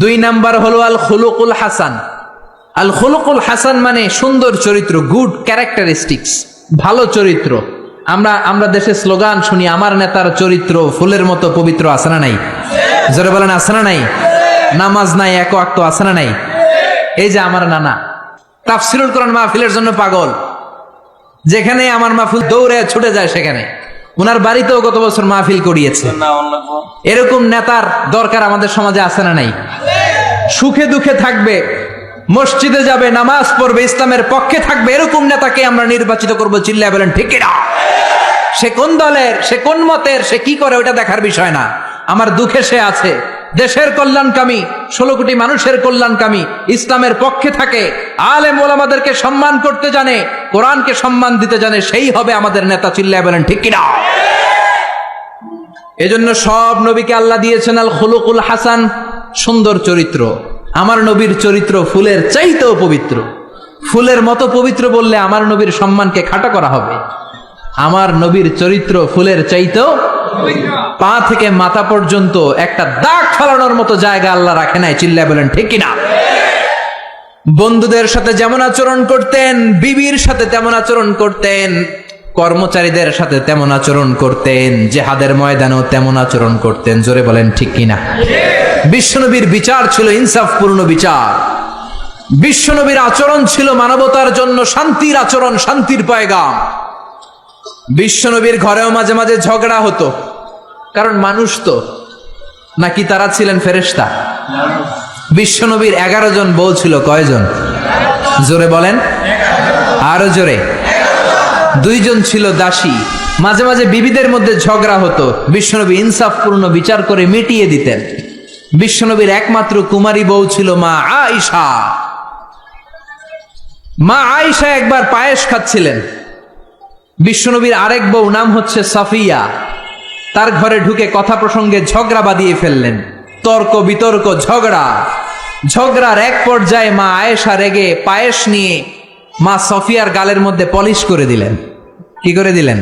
2 নাম্বার হলো আল খুলুকুল হাসান। আল খুলুকুল হাসান মানে সুন্দর চরিত্র, গুড ক্যারেক্টারিস্টিক্স, ভালো চরিত্র। আমরা দেশে স্লোগান শুনি আমার নেতার চরিত্র ফুলের মতো পবিত্র। আছে না নাই? জোরে বলেন আছে না নাই? নামাজ নাই, এক ওয়াক্ত। আছে না নাই? এই যে আমার নানা তাফসীরুল কোরআন মাহফিলের জন্য পাগল, যেখানে আমার মাহফিল দৌড়ে ছুটে যায় সেখানে। উনার বাড়িতেও গত বছর মাহফিল করিয়েছে। এরকম নেতার দরকার আমাদের সমাজে আছে না নাই? সুখে দুঃখে থাকবে, মসজিদে যাবে, নামাজ পড়বে, ইসলামের পক্ষে থাকবে, এরকম নেতাকে আমরা নির্বাচিত করব। চিল্লায় বলেন ঠিক কিনা? সে কোন দলের, সে কোন মতের, সে কি করে, ওটা দেখার বিষয় না। আমার দুঃখে সে আছে, দেশের কল্যাণকামী, 16 কোটি মানুষের কল্যাণকামী, ইসলামের পক্ষে থাকে, আলেম ওলামাদেরকে সম্মান করতে জানে, কোরআনকে সম্মান দিতে জানে, সেই হবে আমাদের নেতা। চিল্লায় বলেন ঠিক কিনা? এজন্য সব নবীকে আল্লাহ দিয়েছেন আল খুলুকুল হাসান, সুন্দর চরিত্র। আমার নবীর চরিত্র ফুলের চাইতেও পবিত্র। ফুলের মতো পবিত্র বললে আমার নবীর সম্মানকে খাটো করা হবে। আমার নবীর চরিত্র ফুলের চাইতেও, পা থেকে মাথা পর্যন্ত একটা দাগ ফেলানোর মতো জায়গা আল্লাহ রাখে নাই। চিল্লায় বলেন ঠিক কিনা? বন্ধুদের সাথে যেমন আচরণ করতেন, বিবির সাথে তেমন আচরণ করতেন, কর্মচারীদের সাথে তেমন আচরণ করতেন, জিহাদের ময়দানেও তেমন আচরণ করতেন। জোরে বলেন ঠিক কিনা? বিশ্বনবীর বিচার ছিল ইনসাফপূর্ণ বিচার। বিশ্বনবীর আচরণ ছিল মানবতার জন্য শান্তির আচরণ, শান্তির পয়গাম। বিশ্বনবীর ঘরেও মাঝে মাঝে ঝগড়া হতো, কারণ মানুষ তো, নাকি তারা ছিলেন ফেরেশতা? বিশ্বনবীর 11 জন বউ ছিল। কয়জন? জোরে বলেন, আরো জোরে। 2 জন ছিল দাসী। মাঝে মাঝে বিবিদের মধ্যে ঝগড়া হতো, বিশ্বনবী ইনসাফপূর্ণ বিচার করে মিটিয়ে দিতেন। বিশ্বনবীর একমাত্র কুমারী বউ ছিল মা আয়েশা। মা আয়েশা একবার পায়েস খাচ্ছিলেন। বিশ্বনবীর আরেক বউ নাম হচ্ছে সাফিয়া, তার ঘরে ঢুকে কথা প্রসঙ্গে ঝগড়া বাঁধিয়ে ফেললেন। তর্ক বিতর্ক, ঝগড়ার এক পর্যায়ে মা আয়েশা রেগে পায়েস নিয়ে মা সফিয়ার গালের মধ্যে পলিশ করে দিলেন। কি করে দিলেন?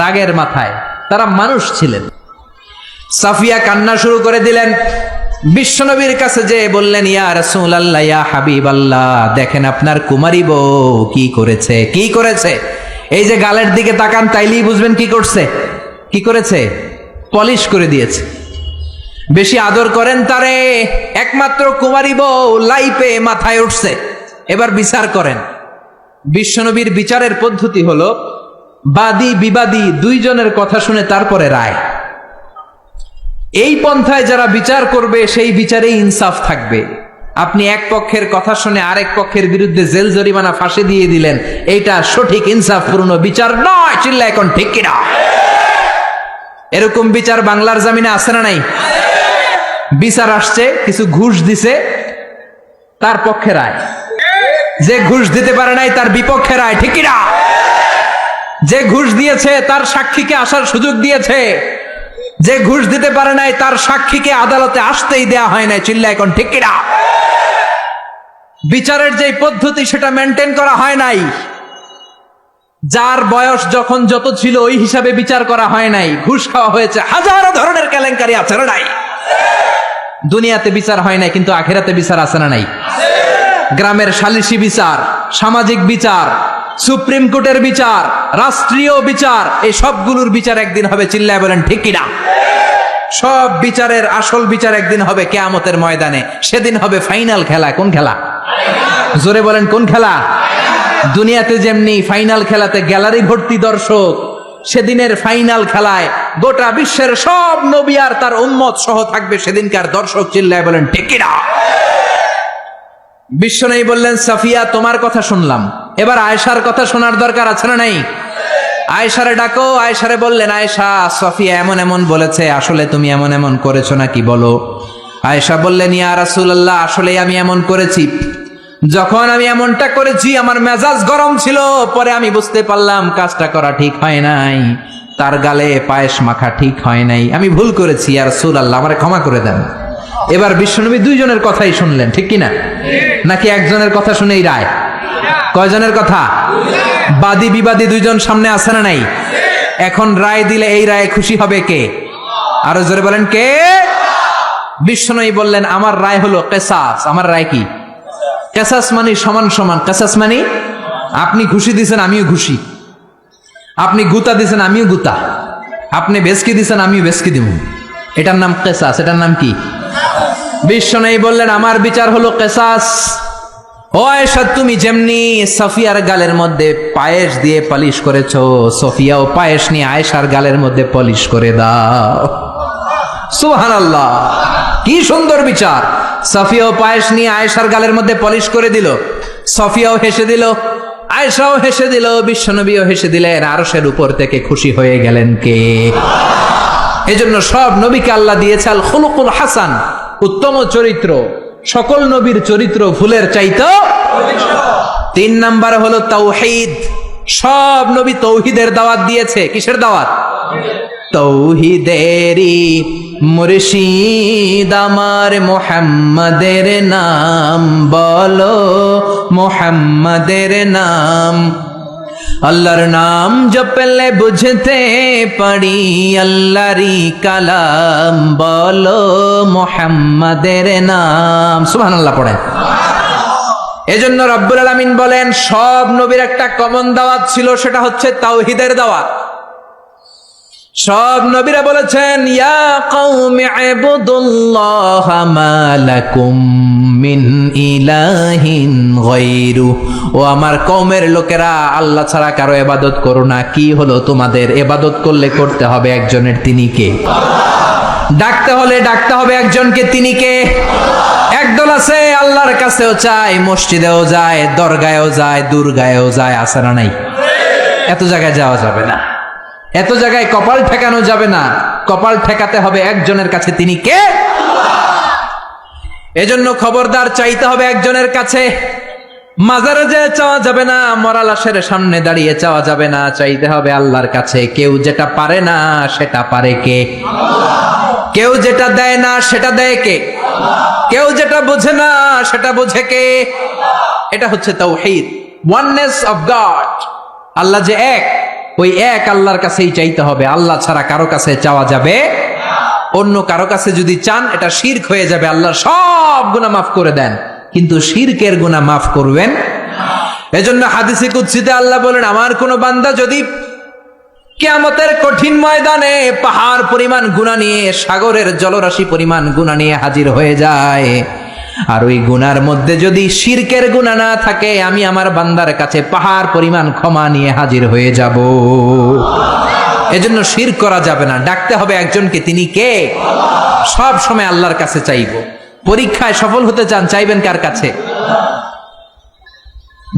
রাগের মাথায়। তারা মানুষ ছিলেন। সাফিয়া কান্না শুরু করে দিলেন। বিশ্বনবীর কাছে যে বললেন, ইয়া রাসূলুল্লাহ, ইয়া হাবিবাল্লাহ, দেখেন আপনার কুমারী বউ কি করেছে, কি করেছে। এই যে গালের দিকে তাকান, তাইলেই বুঝবেন কি করছে। কি করেছে? পলিশ করে দিয়েছে। বেশি আদর করেন তারে, একমাত্র কুমারী বউ লাইপে মাথায় উঠছে। এবার বিচার করেন। বিশ্বনবীর বিচারের পদ্ধতি হলো বাদী বিবাদী 2 জনের কথা শুনে তারপরে রায়। এই পন্থায় যারা বিচার করবে সেই বিচারে ইনসাফ থাকবে। আপনি এক পক্ষের কথা শুনে আরেক পক্ষের বিরুদ্ধে জেল জরিমানা, ফাঁসি দিয়ে দিলেন, এইটা সঠিক ইনসাফপূর্ণ বিচার নয়। চিল্লা এখন ঠিক কিনা? এরকম বিচার বাংলার জমিনে আছে না নাই? বিচার আসছে, কিছু ঘুষ দিছে, তার পক্ষে রায়। যে ঘুষ দিতে পারে নাই তার বিপক্ষে রায়। ঠিক কিনা? যে ঘুষ দিয়েছে তার সাক্ষীকে আসার সুযোগ দিয়েছে, যে ঘুষ দিতে পারে নাই তার সাক্ষীকে আদালতে আসতেই দেয়া হয় নাই। চিল্লা এখন ঠিক কিনা? বিচারের যে পদ্ধতি সেটা মেনটেন করা হয় নাই। যার বয়স যখন যত ছিল ওই হিসাবে বিচার করা হয় নাই। ঘুষ খাওয়া হয়েছে, হাজারো ধরনের কেলেঙ্কারি আছে না নাই? দুনিয়াতে বিচার হয় নাই, কিন্তু আখিরাতে বিচার আছে না নাই? গ্রামের সালিশি বিচার, সামাজিক বিচার, সুপ্রিম কোর্টের বিচার, রাষ্ট্রীয় বিচার, এই সবগুলোর বিচার একদিন হবে। চিল্লায় বলেন ঠিক কিনা? সব বিচারের আসল বিচার একদিন হবে কিয়ামতের ময়দানে। সেদিন হবে ফাইনাল খেলা। কোন খেলা? জোরে বলেন, কোন খেলা? দুনিয়াতে যেমনি ফাইনাল খেলাতে গ্যালারি ভর্তি দর্শক, সেদিনের ফাইনাল খেলায় গোটা বিশ্বের সব নবী আর তার উম্মত সহ থাকবে সেদিনকার দর্শক। চিল্লায় বলেন ঠিক কিনা? বিশ্বনবী বললেন, সাফিয়া তোমার কথা শুনলাম, এবার আয়েশার কথা শোনার দরকার আছে না নাই? আয়েশারে ডাকো। আয়েশারে বললেন, আয়েশা, সাফিয়া এমন এমন বলেছে, আসলে তুমি এমন এমন করেছো নাকি বলো। আয়েশা বললেন, ইয়া রাসূলুল্লাহ, আসলে আমি এমন করেছি। যখন আমি এমনটা করেছি আমার মেজাজ গরম ছিল, পরে আমি বুঝতে পারলাম কাজটা করা ঠিক হয় নাই, তার গালে পায়েস মাখা ঠিক হয় নাই, আমি ভুল করেছি, ইয়া রাসূলুল্লাহ আমারে ক্ষমা করে দেন। এবার বিশ্বনবী 2 জনের কথাই শুনলেন। ঠিক কিনা? নাকি একজনের কথা শুনেই রায়? কয়জনের কথা? বাদী বিবাদী 2 জন সামনে আছে না নাই? এখন রায় দিলে এই রায়ে খুশি হবে কে? আরো জোরে বলেন কে? বিশ্বনবী বললেন, আমার রায় হলো কিসাস। আমার রায় কি? কিসাস মানে সমান সমান। কিসাস মানে আপনি ঘুষি দিছেন আমিও ঘুষি, আপনি গুতা দিছেন আমিও গুতা, আপনি বেসকি দিছেন আমিও বেসকি দিব, এটার নাম কিসাস। এটার নাম কি? বিশ্বনবী বললেন, আমার বিচার হলো কিসাস। ও আয়েশা, তুমি যেমনি সফিয়ার গালের মধ্যে পায়েস দিয়ে পালিশ করেছো, সফিয়াও পায়েস নিয়ে আয়েশার গালের মধ্যে পালিশ করে দাও। সুবহানাল্লাহ, কি সুন্দর বিচার। সফিয়াও পায়েস নিয়ে আয়েশার গালের মধ্যে পলিশ করে দিল, সফিয়াও হেসে দিল, আয়েশাও হেসে দিল, বিশ্বনবীও হেসে দিলেন। আরশের উপর থেকে খুশি হয়ে গেলেন কে? এজন্য সব নবীকে আল্লাহ দিয়েছে আল খুলুকুল হাসান, উত্তম চরিত্র। সকল নবীর চরিত্র ফুলের চাইতেও। 3 নাম্বার হলো তাওহীদ। সব নবী তৌহিদের দাওয়াত দিয়েছে। কিসের দাওয়াত? তৌহিদেরি মুর্শিদ আমার মুহাম্মাদের নাম বলো, মুহাম্মাদের নাম। আল্লাহর নাম জপলে বুঝতে পারি আল্লাহরই কালাম বলো, মুহাম্মাদের নাম। সুবহানাল্লাহ পড়েন। এজন্য রব্বুল আলামিন বলেন সব নবীর একটা কমন দাওয়াত ছিল, সেটা হচ্ছে তাওহীদের দাওয়াত। সব নবীরা বলেছেন ইয়া কওমি ইবুদুল্লাহা মা লাকুম মিন ইলাহিন গায়রু। ও আমার কওমের লোকেরা, আল্লাহ ছাড়া কারো ইবাদত করো না। কি হলো তোমাদের? ইবাদত করলে করতে হবে একজনের, তিনি কে? ডাকতে হলে ডাকতে হবে একজনকে, তিনি কে? একদল আছে আল্লাহর কাছেও চায়, মসজিদেও যায়, দরগায়ও যায়, দুর্গায়ও যায়, আছে না নাই? এত জায়গায় যাওয়া যাবে না, এত জায়গায় কপাল ঠেকানো যাবে না। কপাল ঠেকাতে হবে একজনের কাছে, তিনি কে? এজন্য খবরদার, চাইতে হবে একজনের কাছে। মাজারে যে চাওয়া যাবে না, মরা লাশের সামনে দাঁড়িয়ে চাওয়া যাবে না, চাইতে হবে আল্লাহর কাছে। কেউ যেটা পারে না সেটা পারে কে? কেউ যেটা দেয় না সেটা দেয় কে? কেউ যেটা বোঝে না সেটা বোঝে কে? এটা হচ্ছে তাওহীদ, ওয়াননেস অফ গড। আল্লাহ যে এক, ওই এক আল্লাহর কাছেই চাইতে হবে। আল্লাহ ছাড়া কারো কাছে চাওয়া যাবে অন্য কারো কাছে যদি চান, এটা শিরক হয়ে যাবে। আল্লাহ সব গুনাহ মাফ করে দেন, কিন্তু শিরকের গুনাহ মাফ করবেন। এজন্য হাদিসে কুদসিতে আল্লাহ বলেন, আমার কোন বান্দা যদি কিয়ামতের কঠিন ময়দানে পাহাড় পরিমাণ গুনাহ নিয়ে, সাগরের জলরাশি পরিমাণ গুনাহ নিয়ে হাজির হয়ে যায়, আর ওই গুনার মধ্যে যদি শিরকের গুনাহ না থাকে, আমি আমার বান্দার কাছে পাহাড় পরিমাণ ক্ষমা নিয়ে হাজির হয়ে যাব। এজন্য শিরক করা যাবে না, ডাকতে হবে একজনকে, তিনি কে? সব সময় আল্লাহর কাছে চাইব। পরীক্ষায় সফল হতে চান, চাইবেন কার কাছে?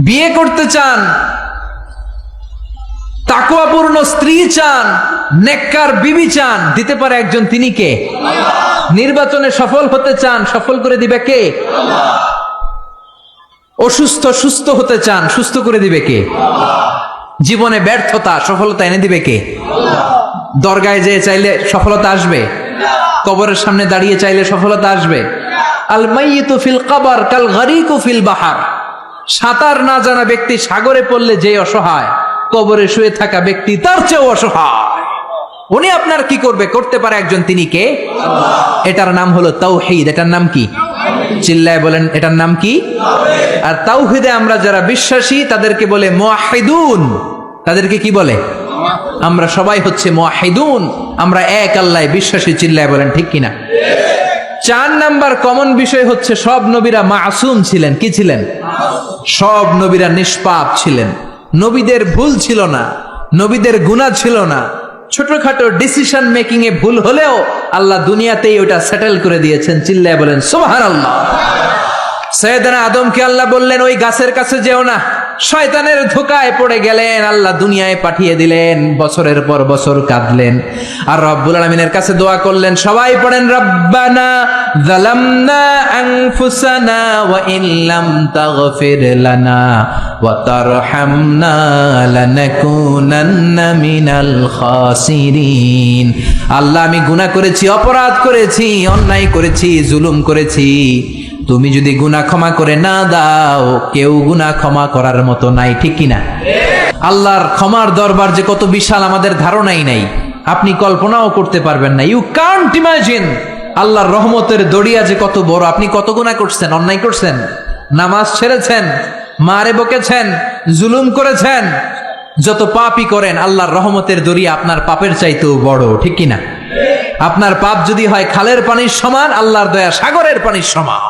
বিয়ে করতে চান, তাকওয়াপূর্ণ স্ত্রী চান, নেককার বিবি চান, দিতে পারে একজন, তিনি কে? নির্বাচনে সফল হতে চান, সফল করে দিবে কে? অসুস্থ সুস্থ হতে চান, সুস্থ করে দিবে কে? জীবনে ব্যর্থতা, সফলতা এনে দিবে কে? দরগায় যেয়ে চাইলে সফলতা আসবে? কবরের সামনে দাঁড়িয়ে চাইলে সফলতা আসবে? আল মাইয়িতু ফিল কবর কাল গরিকু ফিল বাহার। সাঁতার না জানা ব্যক্তি সাগরে পড়লে যে অসহায়, কবরে শুয়ে থাকা ব্যক্তি তার চেয়েও অসহায়। উনি আপনার কি করবে? করতে পারে একজন, তিনি কে? এটার নাম হলো তাওহীদ। এটার নাম কি? চিল্লায় বলেন, এটার নাম কি? আর তাওহীদে আমরা যারা বিশ্বাসী তাদেরকে বলে মুওয়াহিদুন। তাদেরকে কি বলে? আমরা সবাই হচ্ছে মুওয়াহিদুন, আমরা এক আল্লাহয় বিশ্বাসী। চিল্লায় বলেন ঠিক কিনা? 4 নাম্বার কমন বিষয় হচ্ছে সব নবীরা মাসুম ছিলেন। কি ছিলেন? সব নবীরা নিষ্পাপ ছিলেন। নবীদের ভুল ছিল না, নবীদের গুনাহ ছিল না। ছোটখাটো ডিসিশন মেকিং এ ভুল হলেও আল্লাহ দুনিয়াতেই ওটা সেটেল করে দিয়েছেন। চিল্লায় বলেন সুবহানাল্লাহ। সাইয়েদনা আদমকে আল্লাহ বললেন ওই গাছের কাছে যেও না, শয়তানের ধোকায় পড়ে গেলেন, আল্লাহ দুনিয়ায় পাঠিয়ে দিলেন। বছরের পর বছর কাঁদলেন আর রব্বুল আলামিনের কাছে দোয়া করলেন। সবাই পড়েন, রব্বানা যালামনা আনফুসানা ওয়া ইল্লাম তাগফির লানা ওয়া তারহামনা লানাকুনান্না মিনাল খাসিরিন। আল্লাহ, আমি গুনাহ করেছি, অপরাধ করেছি, অন্যায় করেছি, জুলুম করেছি। তুমি যদি গুনাহ ক্ষমা করে না দাও, কেউ গুনাহ ক্ষমা করার মতো নাই। ঠিক কিনা? আল্লাহর ক্ষমার দরবার যে কত বিশাল আমাদের ধারণাই নাই, আপনি কল্পনাও করতে পারবেন না। You can't imagine. আল্লাহর রহমতের দরিয়া যে কত বড়। আপনি কত গুনাহ করছেন, অন্যায় করছেন, নামাজ ছেড়েছেন, মারে বকেছেন, জুলুম করেছেন, যত পাপই করেন, আল্লাহর রহমতের দরিয়া আপনার পাপের চাইতেও বড়। ঠিক কিনা? আপনার পাপ যদি হয় খালের পানির সমান, আল্লাহর দয়া সাগরের পানির সমান।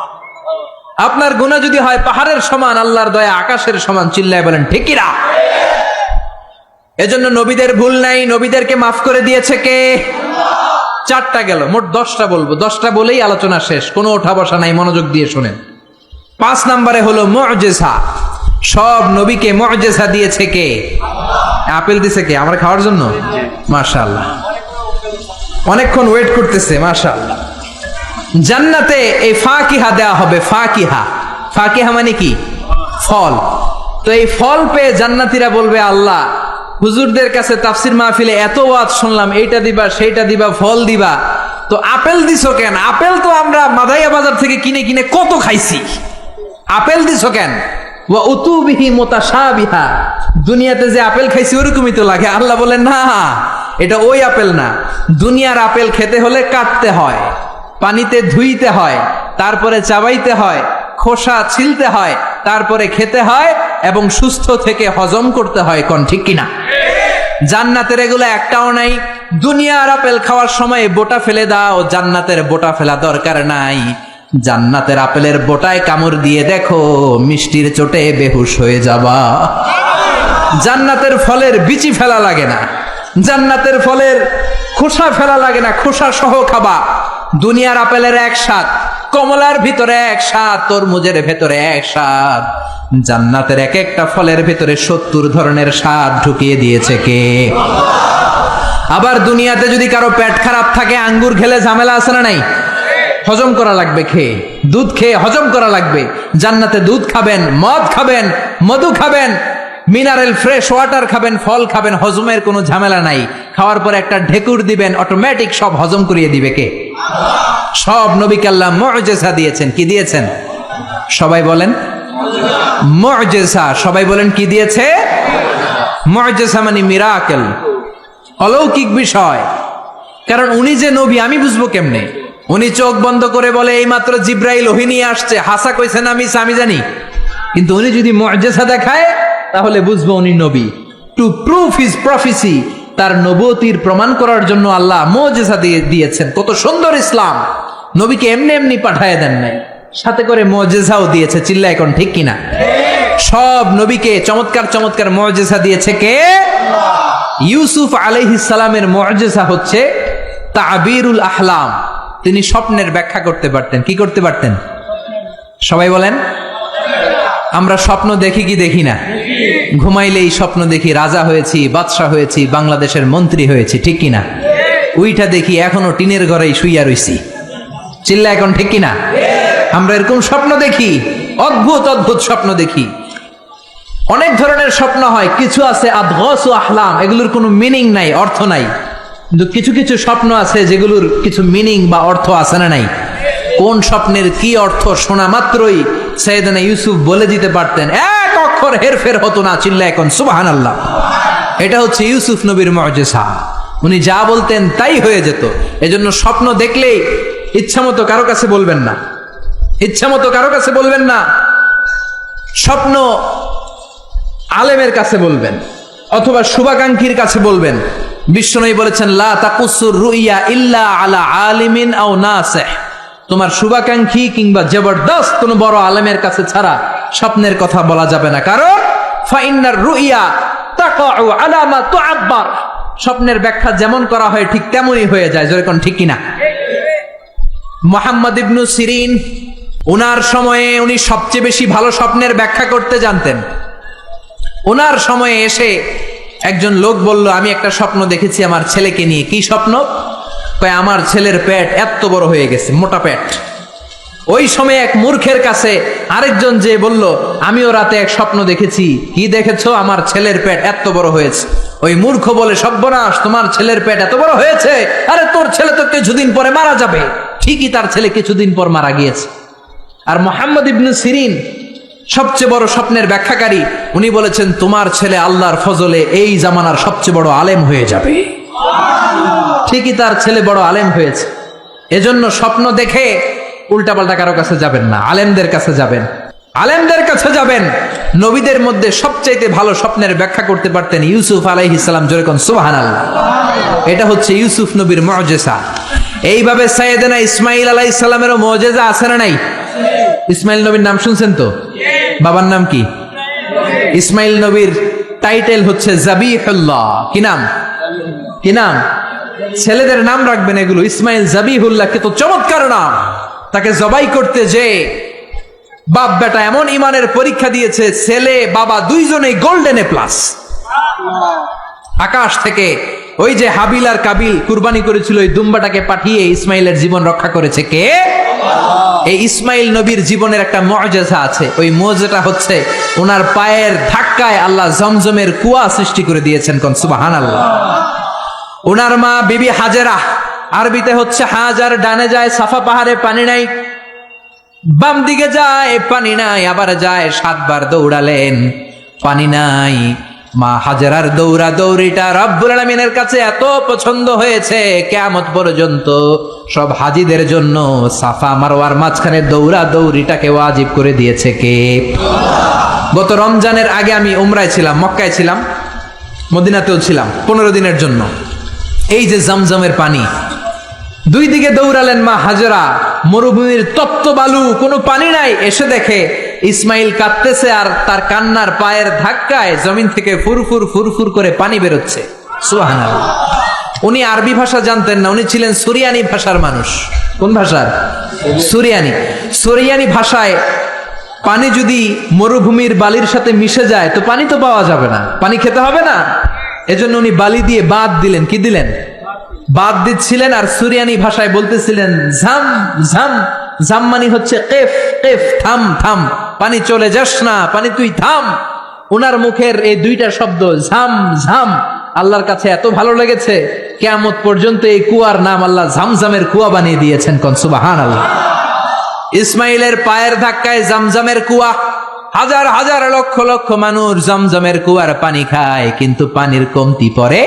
আপনার গুনাহ যদি হয় পাহাড়ের সমান, আল্লাহর দয়া আকাশের সমান। চিল্লায় বলেন ঠিক কি না? এজন্য নবীদের ভুল নাই, নবীদেরকে মাফ করে দিয়েছে কে? চারটা গেল, মোট 10টা বলবো, 10টা বলেই আলোচনা শেষ, কোনো ওঠা বসা নাই, মনোযোগ দিয়ে শোনেন। 5 নম্বরে হলো মুজিজা। সব নবীকে মুজিজা দিয়েছে কে? আপেল দিছে কে? আমরা খাওয়ার জন্য? মাশাআল্লাহ, অনেকক্ষণ ওয়েট করতেছে, মাশাআল্লাহ। জান্নাতে এই ফাকিহা দেওয়া হবে। ফাকিহা, ফাকিহা মানে কি? ফল। তো এই ফল পেয়ে জান্নাতীরা বলবে, আল্লাহ হুজুরদের কাছে তাফসির মাহফিলে এত ওয়াজ শুনলাম, এইটা দিবা সেইটা দিবা, ফল দিবা, তো আপেল দিছো কেন? আপেল তো আমরা মাদাইয়া বাজার থেকে কিনে কিনে কত খাইছি, আপেল দিছো কেন? ওয়া উতুবিহি মুতাশাবিহা, দুনিয়াতে যে আপেল খাইছি ওরকমই তো লাগে। আল্লাহ বলেন না, এটা ওই আপেল না। দুনিয়ার আপেল খেতে হলে কাটতে হয়, পানিতে ধুইতে হয়, তারপরে চাবাইতে হয়, খোসা ছিলতে হয়, তারপরে খেতে হয় এবং সুস্থ থেকে হজম করতে হয়। কোন ঠিক কিনা? জান্নাতের এগুলো একটাও নাই। দুনিয়ার আপেল খাওয়ার সময় বোটা ফেলে দাও, জান্নাতের বোটা ফেলা দরকার নাই। জান্নাতের আপেলের বোটায় কামড় দিয়ে দেখো, মিষ্টির চোটে বেহুশ হয়ে যাবা। জান্নাতের ফলের বিচি ফেলা লাগে না, জান্নাতের ফলের খোসা ফেলা লাগে না, খোসা সহ খাবা। দুনিয়ার আপেলের এক স্বাদ, কমলার ভিতরে এক স্বাদ, তরমুজের ভেতরে এক স্বাদ, জান্নাতের এক একটা ফলের ভেতরে 70 ধরনের স্বাদ ঢুকিয়ে দিয়েছে কে? আবার দুনিয়াতে যদি কারো পেট খারাপ থাকে, আঙ্গুর খেলে ঝামেলা আছে না নাই? হজম করা লাগবে খেয়ে, দুধ খেয়ে হজম করা লাগবে। জান্নাতে দুধ খাবেন, মদ খাবেন, মধু খাবেন, মিনারেল ফ্রেশ ওয়াটার খাবেন, ফল খাবেন, হজমের কোনো ঝামেলা নাই। খাওয়ার পর একটা ঢেকুর দিবেন, অটোমেটিক সব হজম করিয়ে দিবে কে? সব নবীকে আল্লাহ মুজিজা দিয়েছেন। কি দিয়েছেন? সবাই বলেন মুজিজা। সবাই বলেন কি দিয়েছে? মুজিজা মানে মিরাকেল, অলৌকিক বিষয়। কারণ উনি যে নবী আমি বুঝবো কেমনে? উনি চোখ বন্ধ করে বলে এইমাত্র জিব্রাইল ওহী নিয়ে আসছে, হাসা কইছেন আমি জানি, কিন্তু উনি যদি মুজিজা দেখায় তাহলে বুঝবো উনি নবী। টু প্রুভ হিজ প্রফেসি, তার নবুয়তির প্রমাণ করার জন্য আল্লাহ মুজিজা দিয়েছেন। কত সুন্দর ইসলাম! নবীকে এমনি এমনি পাঠায় দেন নাই, সাথে করে মুজিজাও দিয়েছে। চিল্লা এখন ঠিক কিনা? সব নবীকে চমৎকার চমৎকার মুজিজা দিয়েছে কে? ইউসুফ আলাইহিস সালামের মুজিজা হচ্ছে তাবিরুল আহলাম। তিনি স্বপ্নের ব্যাখ্যা করতে পারতেন। কি করতে পারতেন? সবাই বলেন। আমরা স্বপ্ন দেখি কি দেখি না? ঘুমাইলেই স্বপ্ন দেখি রাজা হয়েছি, বাদশাহ হয়েছি, বাংলাদেশের মন্ত্রী হয়েছি, ঠিক কিনা? উইটা দেখি এখনো টিনের ঘরেই শুইয়া রইছি। চিল্লা এখন ঠিক কিনা? আমরা এরকম স্বপ্ন দেখি, অদ্ভুত অদ্ভুত স্বপ্ন দেখি। অনেক ধরনের স্বপ্ন হয়, কিছু আছে আদগস ও আহলাম, এগুলোর কোনো মিনিং নাই, অর্থ নাই। কিন্তু কিছু কিছু স্বপ্ন আছে যেগুলোর কিছু মিনিং বা অর্থ আছে না নাই? কোন স্বপ্নের কি অর্থ শোনা মাত্রই সাইয়েদনা ইউসুফ বলে দিতে পারতেন, এক অক্ষর হেরফের হতো না। চিল্লা এখন সুবহানাল্লাহ। এটা হচ্ছে ইউসুফ নবীর মুজিজা। উনি যা বলতেন তাই হয়ে যেত। এজন্য স্বপ্ন দেখলেই ইচ্ছামতো কারো কাছে বলবেন না, ইচ্ছামতো কারো কাছে বলবেন না। স্বপ্ন আলেমের কাছে বলবেন অথবা শুভাকাঙ্ক্ষীর কাছে বলবেন। বিশ্বনবী বলেছেন, লা তাকুসুর রুইয়া ইল্লা আলা আলিমিন আও নাসিহ। তোমার শুভাকাঙ্ক্ষী কিংবা জবরদস্ত কোন বড় আলেমের কাছে ছাড়া স্বপ্নের কথা বলা যাবে না। কারণ ফাইন্নার রুইয়া তাকাউ আলা মা তুআব্বার, স্বপ্নের ব্যাখ্যা যেমন করা হয় ঠিক তেমনই হয়ে যায়। যেরকম ঠিক কিনা? মুহাম্মদ ইবনে সিরিন, ওনার সময়ে উনি সবচেয়ে বেশি ভালো স্বপ্নের ব্যাখ্যা করতে জানতেন। ওনার সময়ে এসে একজন লোক বলল, আমি একটা স্বপ্ন দেখেছি আমার ছেলেকে নিয়ে। কি স্বপ্ন? কয় আমার ছেলের পেট এত বড় হয়ে গেছে, মোটা পেট। ওই সময় এক মূর্খের কাছে আরেকজন যে বলল, আমিও রাতে এক স্বপ্ন দেখেছি। কি দেখেছো? আমার ছেলের পেট এত বড় হয়েছে। ওই মূর্খ বলে, সর্বনাশ, তোমার ছেলের পেট এত বড় হয়েছে? আরে তোর ছেলে তো কিছুদিন পরে মারা যাবে। ঠিকই তার ছেলে কিছুদিন পর মারা গিয়েছে। আর মুহাম্মদ ইবনে সিরিন সবচেয়ে বড় স্বপ্নের ব্যাখ্যাকারী, উনি বলেছেন তোমার ছেলে আল্লাহর ফজলে এই জামানার সবচেয়ে বড় আলেম হয়ে যাবে। ঠিকই তার ছেলে বড় আলেম হয়েছে। এজন্য স্বপ্ন দেখে উল্টাপাল্টা কারো কাছে যাবেন না, আলেমদের কাছে যাবেন, আলেমদের কাছে যাবেন। নবীদের মধ্যে সবচাইতে ভালো স্বপ্নের ব্যাখ্যা করতে পারতেন ইউসুফ আলাইহিস সালাম। যেরকম সুবহানাল্লাহ। এটা হচ্ছে ইউসুফ নবীর মুজিজা। এইভাবে সাইয়েদনা ইসমাঈল আলাইহিস সালামেরও মুজিজা আছে না নাই? ইসমাইল নবীর নাম শুনছেন তো? বাবার নাম কি? ইসমাইল নবীর টাইটেল হচ্ছে জাবিহুল্লাহ। কি নাম? কি নাম? ছেলেদের নাম রাখবেন এগুলো, ইসমাইল জাবিহুল্লাহ, কত চমৎকার নাম। তাকে জবাই করতে যে বাপ বেটা এমন ইমানের পরীক্ষা দিয়েছে, ছেলে বাবা দুইজনেই গোল্ডেন এ প্লাস। আকাশ থেকে ওই যে হাবিল আর কাবিল কুরবানি করেছিল, ওই দুম্বাটাকে পাঠিয়ে ইসমাইলের জীবন রক্ষা করেছে কে? এই ইসমাইল নবীর জীবনের একটা মুআজিজা আছে। ওই মুআজিজাটা হচ্ছে ওনার পায়ের ধাক্কায় আল্লাহ জমজমের কুয়া সৃষ্টি করে দিয়েছেন। কোন সুবহানাল্লাহ। ওনার মা বিবি হাজেরা, আরবিতে হচ্ছে হাজার, ডানে যায় সাফা পাহাড়ে পানি নাই, বাম দিকে যায় পানি নাই, আবার যায় 7 বার দৌড়ালেন পানি নাই। মা হাজেরার দৌড়া দৌড়িটা রব্বুল আলামিনের কাছে এত পছন্দ হয়েছে, কিয়ামত পর্যন্ত সব হাজীদের জন্য সাফা মারওয়ার মাঝখানে দৌড়া দৌড়িটাকে ওয়াজিব করে দিয়েছে কে? গত রমজানের আগে আমি উমরায় ছিলাম, মক্কায় ছিলাম, মদিনাতেও ছিলাম 15 দিনের জন্য। এই যে জমজমের পানি, দুই দিকে দৌড়ালেন মা হাজেরা, মরুভূমির তপ্ত বালু, কোনো পানি নাই। এসে দেখে ইসমাইল কাঁদতেছে আর তার কান্নার পায়ের ধাক্কায় জমিন থেকে ফুরফুর ফুরফুর করে পানি বেরোচ্ছে। সুবহানাল্লাহ। উনি আরবি ভাষা জানতেন না, উনি ছিলেন সুরিয়ানি ভাষার মানুষ। কোন ভাষার? সুরিয়ানি। সুরিয়ানি ভাষায় পানি যদি মরুভূমির বালির সাথে মিশে যায় তো পানি তো পাওয়া যাবে না, পানি খেতে হবে না। এজন্য উনি বালি দিয়ে বাদ দিলেন। কি দিলেন? বাদ দিচ্ছিলেন। আর সুরিয়ানি ভাষায় বলতেছিলেন ঝাম ঝাম। ঝাম মানে হচ্ছে কেফ কেফ, থাম থাম, পানি চলে যাস না, পানি তুই থাম। ওনার মুখের এই দুইটা শব্দ ঝাম ঝাম আল্লাহর কাছে এত ভালো লেগেছে, কিয়ামত পর্যন্ত এই কুয়ার নাম আল্লাহ ঝামঝামের কুয়া বানিয়ে দিয়েছেন। কোন সুবহানাল্লাহ। ইসমাইলের পায়ের ধাক্কায় জমজমের কুয়া, হাজার হাজার লক্ষ লক্ষ মানুষ জমজমের কুয়ার পানি খায়, কিন্তু পানির কমতি পড়ে।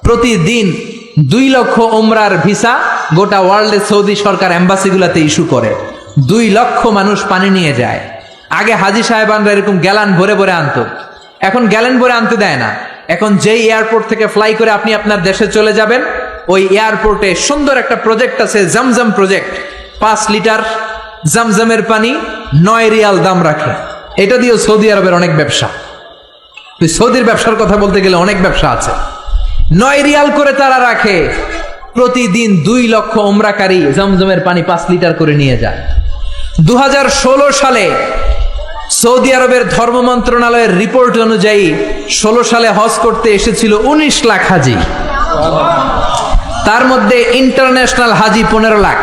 প্রতিদিন 2 লক্ষ উমরার ভিসা গোটা ওয়ার্ল্ডে সৌদি সরকার এম্বাসিগুলোতে ইস্যু করে। 2 লক্ষ মানুষ পানি নিয়ে যায়। আগে হাজি সাহেবানরা এরকম গ্যালান ভরে ভরে আনতো, এখন গ্যালান ভরে আনতে দেয় না। এখন যেই এয়ারপোর্ট থেকে ফ্লাই করে আপনি আপনার দেশে চলে যাবেন, ওই এয়ারপোর্টে সুন্দর একটা প্রজেক্ট আছে, জমজম প্রজেক্ট। 5 লিটার জমজমের পানি 9 রিয়াল দাম রাখে। এটা দিয়েও সৌদি আরবের অনেক ব্যবসা। সৌদির ব্যবসার কথা বলতে গেলে অনেক ব্যবসা আছে। 9 রিয়াল করে তারা রাখে। প্রতিদিন 2 লক্ষ উমরাকারী জমজমের পানি 5 লিটার করে নিয়ে যায়। 2016 সালে সৌদি আরবের ধর্ম মন্ত্রণালয়ের রিপোর্ট অনুযায়ী 16 সালে হজ করতে এসেছিল 19 লাখ হাজি। তার মধ্যে ইন্টারন্যাশনাল হাজি 15 লাখ,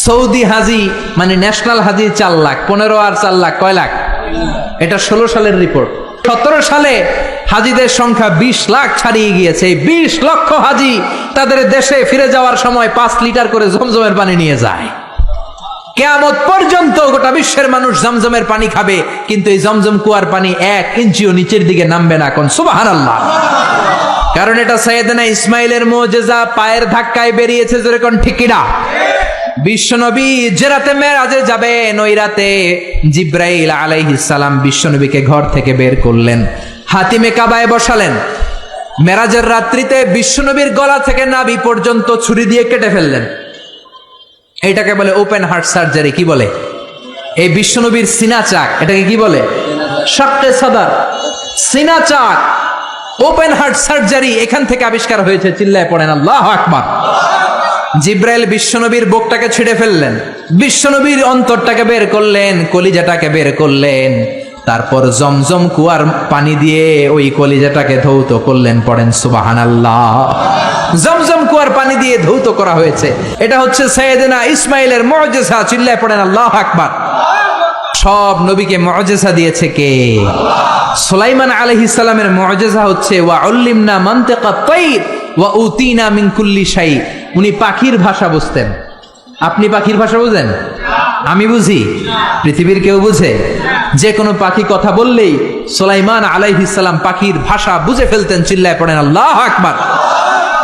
সৌদি হাজি মানে ন্যাশনাল হাজি 4 লাখ। 15 আর 4 লাখ কয় লাখ? এটা 16 সালের রিপোর্ট। 17 সালে হাজিদের সংখ্যা 20 লাখ ছাড়িয়ে গিয়েছে। 20 লক্ষ হাজি তাদের দেশে ফিরে যাওয়ার সময় 5 লিটার করে জমজমের পানি নিয়ে যায়। কিয়ামত পর্যন্ত গোটা বিশ্বের মানুষ জমজমের পানি খাবে, কিন্তু এই জমজম কুয়ার পানি 1 ইঞ্চিও নিচের দিকে নামবে না। কোন সুবহানাল্লাহ। কারণ এটা সাইয়েদনা ইসমাইলের মুআজিজা, পায়ের ধাক্কায় বেরিয়েছে। জোরে কোন ঠিক কিনা? বিশ্বনবী যে রাতে মেরাজে যাবেন, ওই রাতে জিব্রাইল আলাইহিস সালাম বিশ্বনবীকে ঘর থেকে বের করলেন, হাতিমে কাবায় বসালেন। মেরাজের রাত্রিতে বিশ্বনবীর গলা থেকে নাভি পর্যন্ত ছুরি দিয়ে কেটে ফেললেন। এটাকে বলে ওপেন হার্ট সার্জারি। কি বলে? এই বিশ্বনবীর সিনা চাক, এটাকে কি বলে? শাক্কে সাদার, সিনা চাক, ওপেন হার্ট সার্জারি এখান থেকে আবিষ্কার হয়েছে। চিল্লায় পড়েন আল্লাহু আকবার। জিব্রাইল বিশ্বনবীর বুকটাকে ছিঁড়ে ফেললেন, বিশ্বনবীর অন্তরটাকে বের করলেন, কলিজাটাকে বের করলেন। তারপর জমজম কুয়ার পানি দিয়ে ওই কলিজাটাকে ধৌত করলেন। পড়েন সুবহানাল্লাহ। জমজম কুয়ার পানি দিয়ে ধৌত করা হয়েছে। এটা হচ্ছে সাইয়েদনা ইসমাইলের মুআজিজা। চিল্লায় পড়েন আল্লাহু আকবার। সব নবীকে মুআজিজা দিয়েছে কে? সুলাইমান আলাইহিস সালামের মুআজিজা হচ্ছে ওয়া উল্লিমনা মানতিকাত তাইর ওয়া উতিনা মিন কুল্লি শাই। উনি পাখির ভাষা বুঝতেন। আপনি পাখির ভাষা বুঝেন? আমি বুঝি? পৃথিবীর কেউ বুঝে? যে কোনো পাখি কথা বললেই সুলাইমান আলাইহিস সালাম পাখির ভাষা বুঝে ফেলতেন। চিল্লায় পড়েন আল্লাহু আকবার।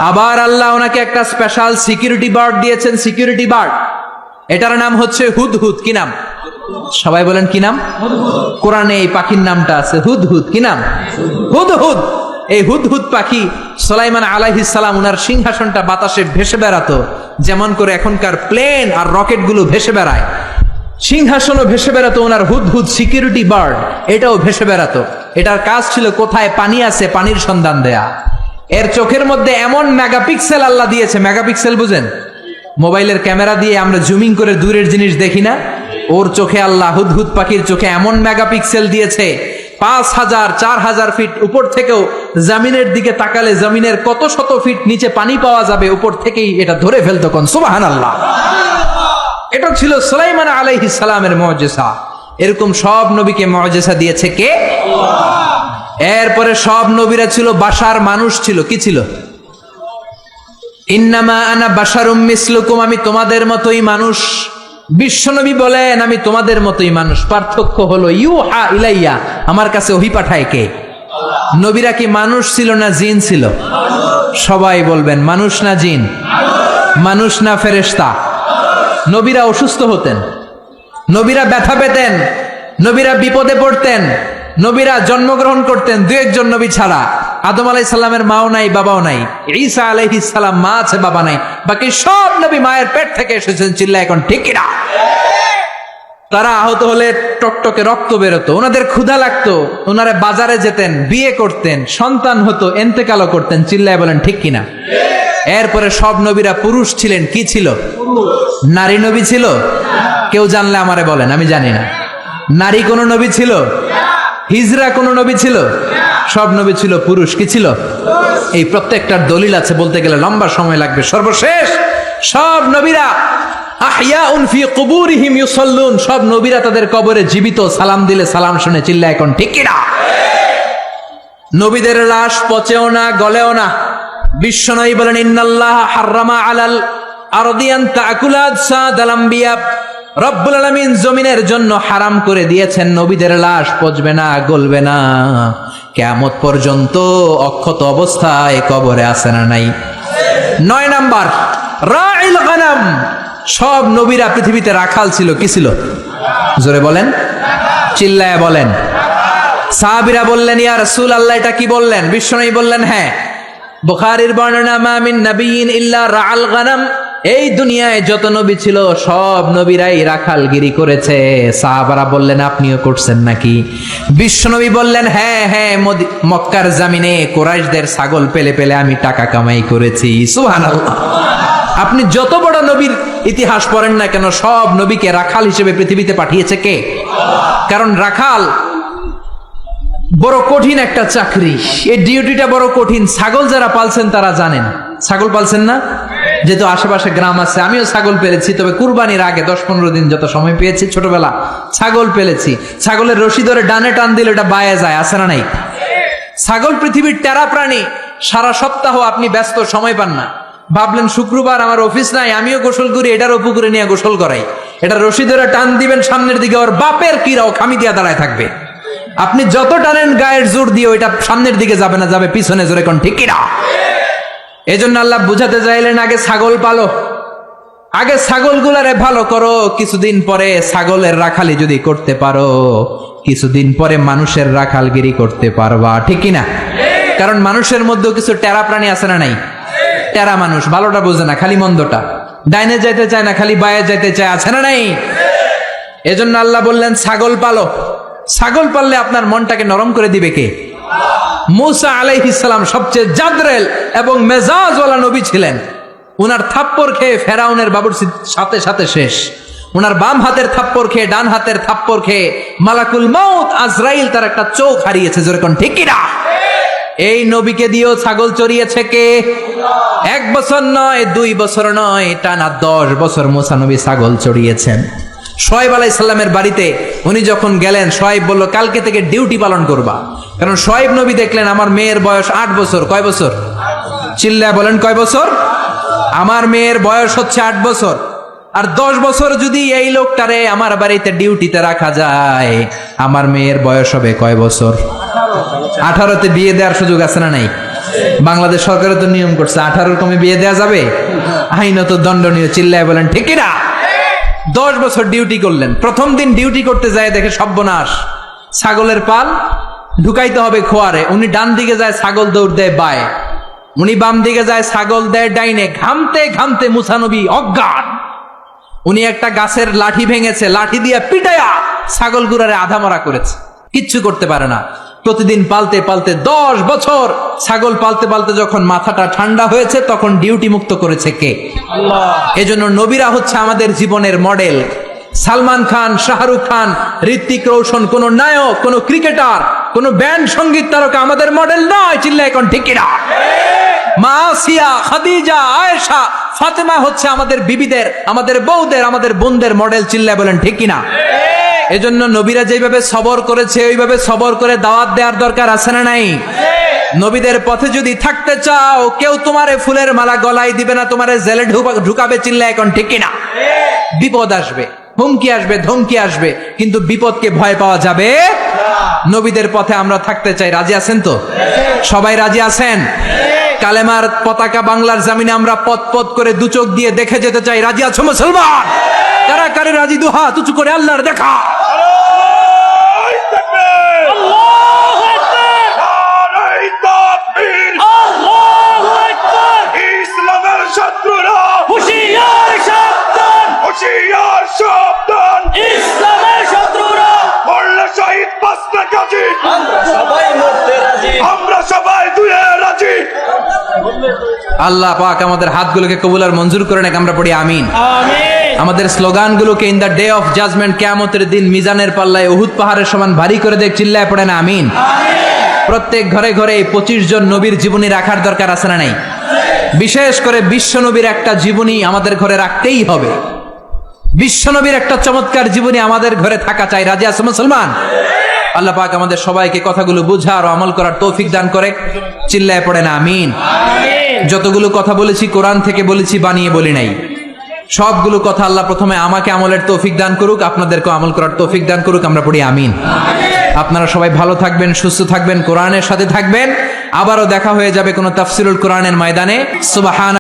আবার আল্লাহ ওনাকে একটা স্পেশাল সিকিউরিটি বার্ড দিয়েছেন, সিকিউরিটি বার্ড। এটার নাম হচ্ছে হুদহুদ। কি নাম? সবাই বলেন কি নাম? কোরআনে এই পাখির নামটা আছে হুদহুদ। কি নাম? হুদহুদ। এই হুদহুদ পাখি সুলাইমান আলাইহিস সালাম ওনার সিংহাসনটা বাতাসে ভেসে বেড়াতো, যেমন করে এখনকার প্লেন আর রকেট গুলো ভেসে বেড়ায়। সিংহাসনও ভেসে বেড়াতো, ওনার হুদহুদ সিকিউরিটি বার্ড এটাও ভেসে বেড়াতো। এটার কাজ ছিল কোথায় পানি আছে পানির সন্ধান দেয়া। এর চোখের মধ্যে এমন মেগাপিক্সেল আল্লাহ দিয়েছে, মেগাপিক্সেল বুঝেন? মোবাইলের ক্যামেরা দিয়ে আমরা জুমিং করে দূরের জিনিস দেখি না, ওর চোখে আল্লাহ হুদহুদ পাখির চোখে এমন মেগাপিক্সেল দিয়েছে 5,000 4,000 ফিট উপর থেকেও জমিনের দিকে তাকালে জমিনের কত শত ফিট নিচে পানি পাওয়া যাবে, উপর থেকেই এটা ধরে ফেলতো। কোন সুবহানাল্লাহ। এটা ছিল সুলাইমান আলাইহিস সালামের মুজিজা। এরকম সব নবীকে মুজিজা দিয়েছে কে? এরপরে সব নবীরা ছিল বাশার, মানুষ ছিল। কি ছিল? ইন্নামা আনা বাশারুম মিসলুকুম, আমি তোমাদের মতোই মানুষ। বিশ্বনবী বলেন আমি তোমাদের মতোই মানুষ, পার্থক্য হলো ইউহা ইলাইয়া, আমার কাছে ওহী পাঠায় কে? নবীরা কি মানুষ ছিল না জিন ছিল? সবাই বলবেন মানুষ না জিন? মানুষ না ফেরেশতা? নবীরা অসুস্থ হতেন, নবীরা ব্যথা পেতেন, নবীরা বিপদে পড়তেন, নবীরা জন্মগ্রহণ করতেন দু একজন নবী ছাড়া। আদম আলাইহিস সালামের মাও নাই বাবাও নাই, ঈসা আলাইহিস সালাম মা আছে বাবা নাই, বাকি সব নবী মায়ের পেট থেকে এসেছেন। চিল্লা এখন ঠিক কিনা? তারা আহত হলে টকটকে রক্ত বেরোতো, ওনাদের ক্ষুধা লাগতো, ওনারা বাজারে যেতেন, বিয়ে করতেন, সন্তান হতো, এন্তেকালও করতেন। চিল্লায় বলেন ঠিক কিনা? এরপরে সব নবীরা পুরুষ ছিলেন। কি ছিল? নারী নবী ছিল? কেউ জানলে আমারে বলেন, আমি জানি না। নারী কোন নবী ছিল? হিজরা কোন নবী ছিল? সব নবী ছিল পুরুষ। কি ছিল? এই প্রত্যেকটার দলিল আছে, বলতে গেলে লম্বা সময় লাগবে। সর্বশেষ সব নবীরা আহইয়াউন ফি কুবুরিহিম ইউসাল্লুন, সব নবীরা তাদের কবরে জীবিত, সালাম দিলে সালাম শুনে। চিল্লা এখন ঠিক কিনা? নবীদের লাশ পচেও না গলেও না। বিশ্বনবী বলেন ইন্নাল্লাহ হাররামা আলাল আরদি আন তাকুলা আজসাদাল আমবিয়া, রব্বুল আলামিন জমিনের জন্য হারাম করে দিয়েছেন নবীদের লাশ পচবে না গলবে না, কিয়ামত পর্যন্ত অক্ষত অবস্থায় কবরে আছে না নাই? 9 নাম্বার রাইল গানাম, সব নবীরা পৃথিবীতে রাখাল ছিল। কি ছিল? জোরে বলেন, চিল্লায়া বলেন। সাহাবীরা বললেন ইয়া রাসূলুল্লাহ এটা কি বললেন? বিশ্বনবী বললেন হ্যাঁ, বুখারীর বর্ণনা মা মিন নাবিয়্যিন ইল্লা রাআল গানাম, এই দুনিয়ায় যত নবী ছিল সব নবীরাই রাখালগিরি করেছে। সাহাবারা বললেন আপনিও করছেন নাকি? বিশ্বনবী বললেন হ্যাঁ হ্যাঁ, মক্কার জমিনে কুরাইশদের ছাগল পেলে পেলে আমি টাকা কামাই করেছি। সুবহানাল্লাহ। আপনি যত বড় নবীর ইতিহাস পড়েন না কেন, সব নবীকে রাখাল হিসেবে পৃথিবীতে পাঠিয়েছে কে? কারণ রাখাল বড় কঠিন একটা চাকরি, এই ডিউটিটা বড় কঠিন। ছাগল যারা পালছেন তারা জানেন। ছাগল পালছেন না? যেহেতু আশেপাশে গ্রাম আছে, আমিও ছাগল পেলেছি, তবে কুরবানির আগে 10-15 দিন যত সময় পেয়েছি ছোটবেলা ছাগল পেলেছি। ছাগলের রশি ধরে ডানে টান দিলে এটা বায়ে যায়, আছে না নাই? ছাগল পৃথিবীর টেরা প্রাণী। সারা সপ্তাহ আপনি ব্যস্ত, সময় পান না। ভাবলেন শুক্রবার আমার অফিস নাই, আমিও গোসল করি, এটারও পুকুরে নিয়ে গোসল করাই। এটা রশি ধরে টান দিবেন সামনের দিকে, ওর বাপের কিরাও খামি দিয়া দাঁড়ায় থাকবে। আপনি যত টানেন গায়ের জোর দিয়ে ওইটা সামনের দিকে যাবে না, যাবে পিছনে। জোরে কোন ঠিক কিনা? এজন্য আল্লাহ বুঝাতে চাইলেন আগে ছাগল পালো, আগে ছাগলগুলারে ভালো করো, কিছুদিন পরে ছাগলের রাখালি যদি করতে পারো, কিছুদিন পরে মানুষের রাখালগিরি করতে পারবা। ঠিক কিনা? কারণ মানুষের মধ্যেও কিছু টেরা প্রাণী আছে না নাই? টেরা মানুষ, ভালোটা বোঝে না, খালি মন্দটা। ডাইনে যাইতে চায় না, খালি বায়ে যাইতে চায়, আছে না নাই? এজন্য আল্লাহ বললেন ছাগল পালো। ছাগল পাললে আপনার মনটাকে নরম করে দিবে কে? মূসা আলাইহিস সালাম সবচেয়ে জাদরেল এবং মেজাজওয়ালা নবী ছিলেন। উনার থাপ্পড় খেয়ে ফেরাউনের বাবুর্চির সাথে সাথে শেষ। উনার বাম হাতের থাপ্পড় খেয়ে, ডান হাতের থাপ্পড় খেয়ে মালাকুল মাউত আজরাইল তার একটা চোখ হারিয়েছে। যেরকম ঠিক কিনা? এই নবীকে দিয়েও ছাগল চড়িয়েছে কে? 1 বছর নয়, 2 বছর নয়, টানা 10 বছর মূসা নবী ছাগল চড়িয়েছেন। শোয়েব আলাইহিস সালামের বাড়িতে উনি যখন গেলেন, শোয়েব বলল কালকে থেকে ডিউটি পালন করবা। কারণ শোয়েব নবী দেখলেন আমার মেয়ের বয়স 8 বছর। কয় বছর? চিল্লায় বলেন কয় বছর? আমার মেয়ের বয়স হচ্ছে 8 বছর। আর 10 বছর যদি এই লোকটারে আমার বাড়িতে ডিউটিতে রাখা যায়, আমার মেয়ের বয়স হবে কয় বছর? 18তে বিয়ে দেওয়ার সুযোগ আছে না নাই? বাংলাদেশ সরকারের তো নিয়ম করছে 18-র কমে বিয়ে দেওয়া যাবে, আইনত দণ্ডনীয়। চিল্লায় বলেন ঠিক কিনা? 10 বছর ডিউটি করলেন। প্রথম দিন ডিউটি করতে যায় দেখে সর্বনাশ, ছাগলের পাল ঢুকাইতে হবে খোয়ারে। উনি ডান দিকে যায়, ছাগল দৌড় দেয় বায়ে। উনি বাম দিকে যায়, ছাগল দেয় ডাইনে। ঘামতে ঘামতে মূসা নবী অজ্ঞান। উনি একটা গাছের লাঠি ভেঙেছে, লাঠি দিয়ে পিটায়া ছাগল গুড়ারে আধা মরা করেছে, কিচ্ছু করতে পারে না। প্রতিদিন পালতে পালতে 10 বছর ছাগল পালতে পালতে যখন মাথাটা ঠান্ডা হয়েছে তখন ডিউটি মুক্ত করেছে কে? আল্লাহ। এজন্য নবীরা হচ্ছে আমাদের জীবনের মডেল। সালমান খান, শাহরুখ খান, ঋত্বিক রোশন কোন নায়ক, কোন ক্রিকেটার, কোন ব্যান্ড সঙ্গীত তারকা আমাদের মডেল নয়। চিল্লা এখন ঠিক কিনা? মা আসিয়া, খাদিজা, আয়েশা, ফাতেমা হচ্ছে আমাদের বিবিদের, আমাদের বউদের, আমাদের বোনদের মডেল। চিল্লা বলেন ঠিক কিনা? এজন্য নবীরা যেভাবে সবর করেছে ওইভাবে সবর করে দাওয়াত দেওয়ার দরকার আছে না নাই? নবীদের পথে যদি থাকতে চাও, কেউ তোমারে ফুলের মালা গলায় দিবে না, তোমারে জেলে ঢুকাবে। চিল্লা এখন ঠিক কিনা? বিপদ আসবে, হুমকি আসবে, ধমকি আসবে, কিন্তু বিপদকে ভয় পাওয়া যাবে। নবীদের পথে আমরা থাকতে চাই। রাজি আছেন তো? সবাই রাজি আছেন? কালেমার পতাকা বাংলার জমিনে আমরা পথ পথ করে দু চোখ দিয়ে দেখে যেতে চাই। রাজি আছো মুসলমান? কারা কারে রাজি? দু হাত উঁচু করে আল্লাহর দেখা। ইসলামের শত্রুরা হুঁশিয়ার সাবধান, হুঁশিয়ার সাবধান। ইসলামের শত্রুরা মরলে শহীদ বাঁচলে গাজী, আমরা সবাই মরতে রাজি, আমরা সবাই দুয়ে রাজি। আল্লাহ পাক আমাদের হাতগুলোকে কবুল আর মঞ্জুর করে নেক। আমরা পড়ি আমিন। আমাদের স্লোগানগুলোকে in the day of judgement, কিয়ামতের দিন মিজানের পাল্লায় উহুদ পাহাড়ের সমান ভারী করে দেখ। চিল্লায় পড়ে না আমিন? প্রত্যেক ঘরে ঘরে 25 জন নবীর জীবনী রাখার দরকার আছে না নাই? বিশেষ করে বিশ্ব নবীর একটা জীবনী আমাদের ঘরে রাখতেই হবে। বিশ্ব নবীর একটা চমৎকার জীবনী আমাদের ঘরে থাকা চাই। রাজি আছে মুসলমান? আল্লাহ পাক আমাদের সবাইকে কথাগুলো বুঝার ও আমল করার তৌফিক দান করে। চিল্লায় পড়ে না আমিন? যতগুলো কথা বলেছি কোরআন থেকে বলেছি, বানিয়ে বলি নাই। সবগুলো কথা আল্লাহ প্রথমে আমাকে আমলের তৌফিক দান করুক, আপনাদেরকে আমল করার তৌফিক দান করুক। আমরা পড়ি আমিন। আপনারা সবাই ভালো থাকবেন, সুস্থ থাকবেন, কোরআনের সাথে থাকবেন। আবারও দেখা হয়ে যাবে কোনো তাফসিরুল কোরআনের ময়দানে। সুবহান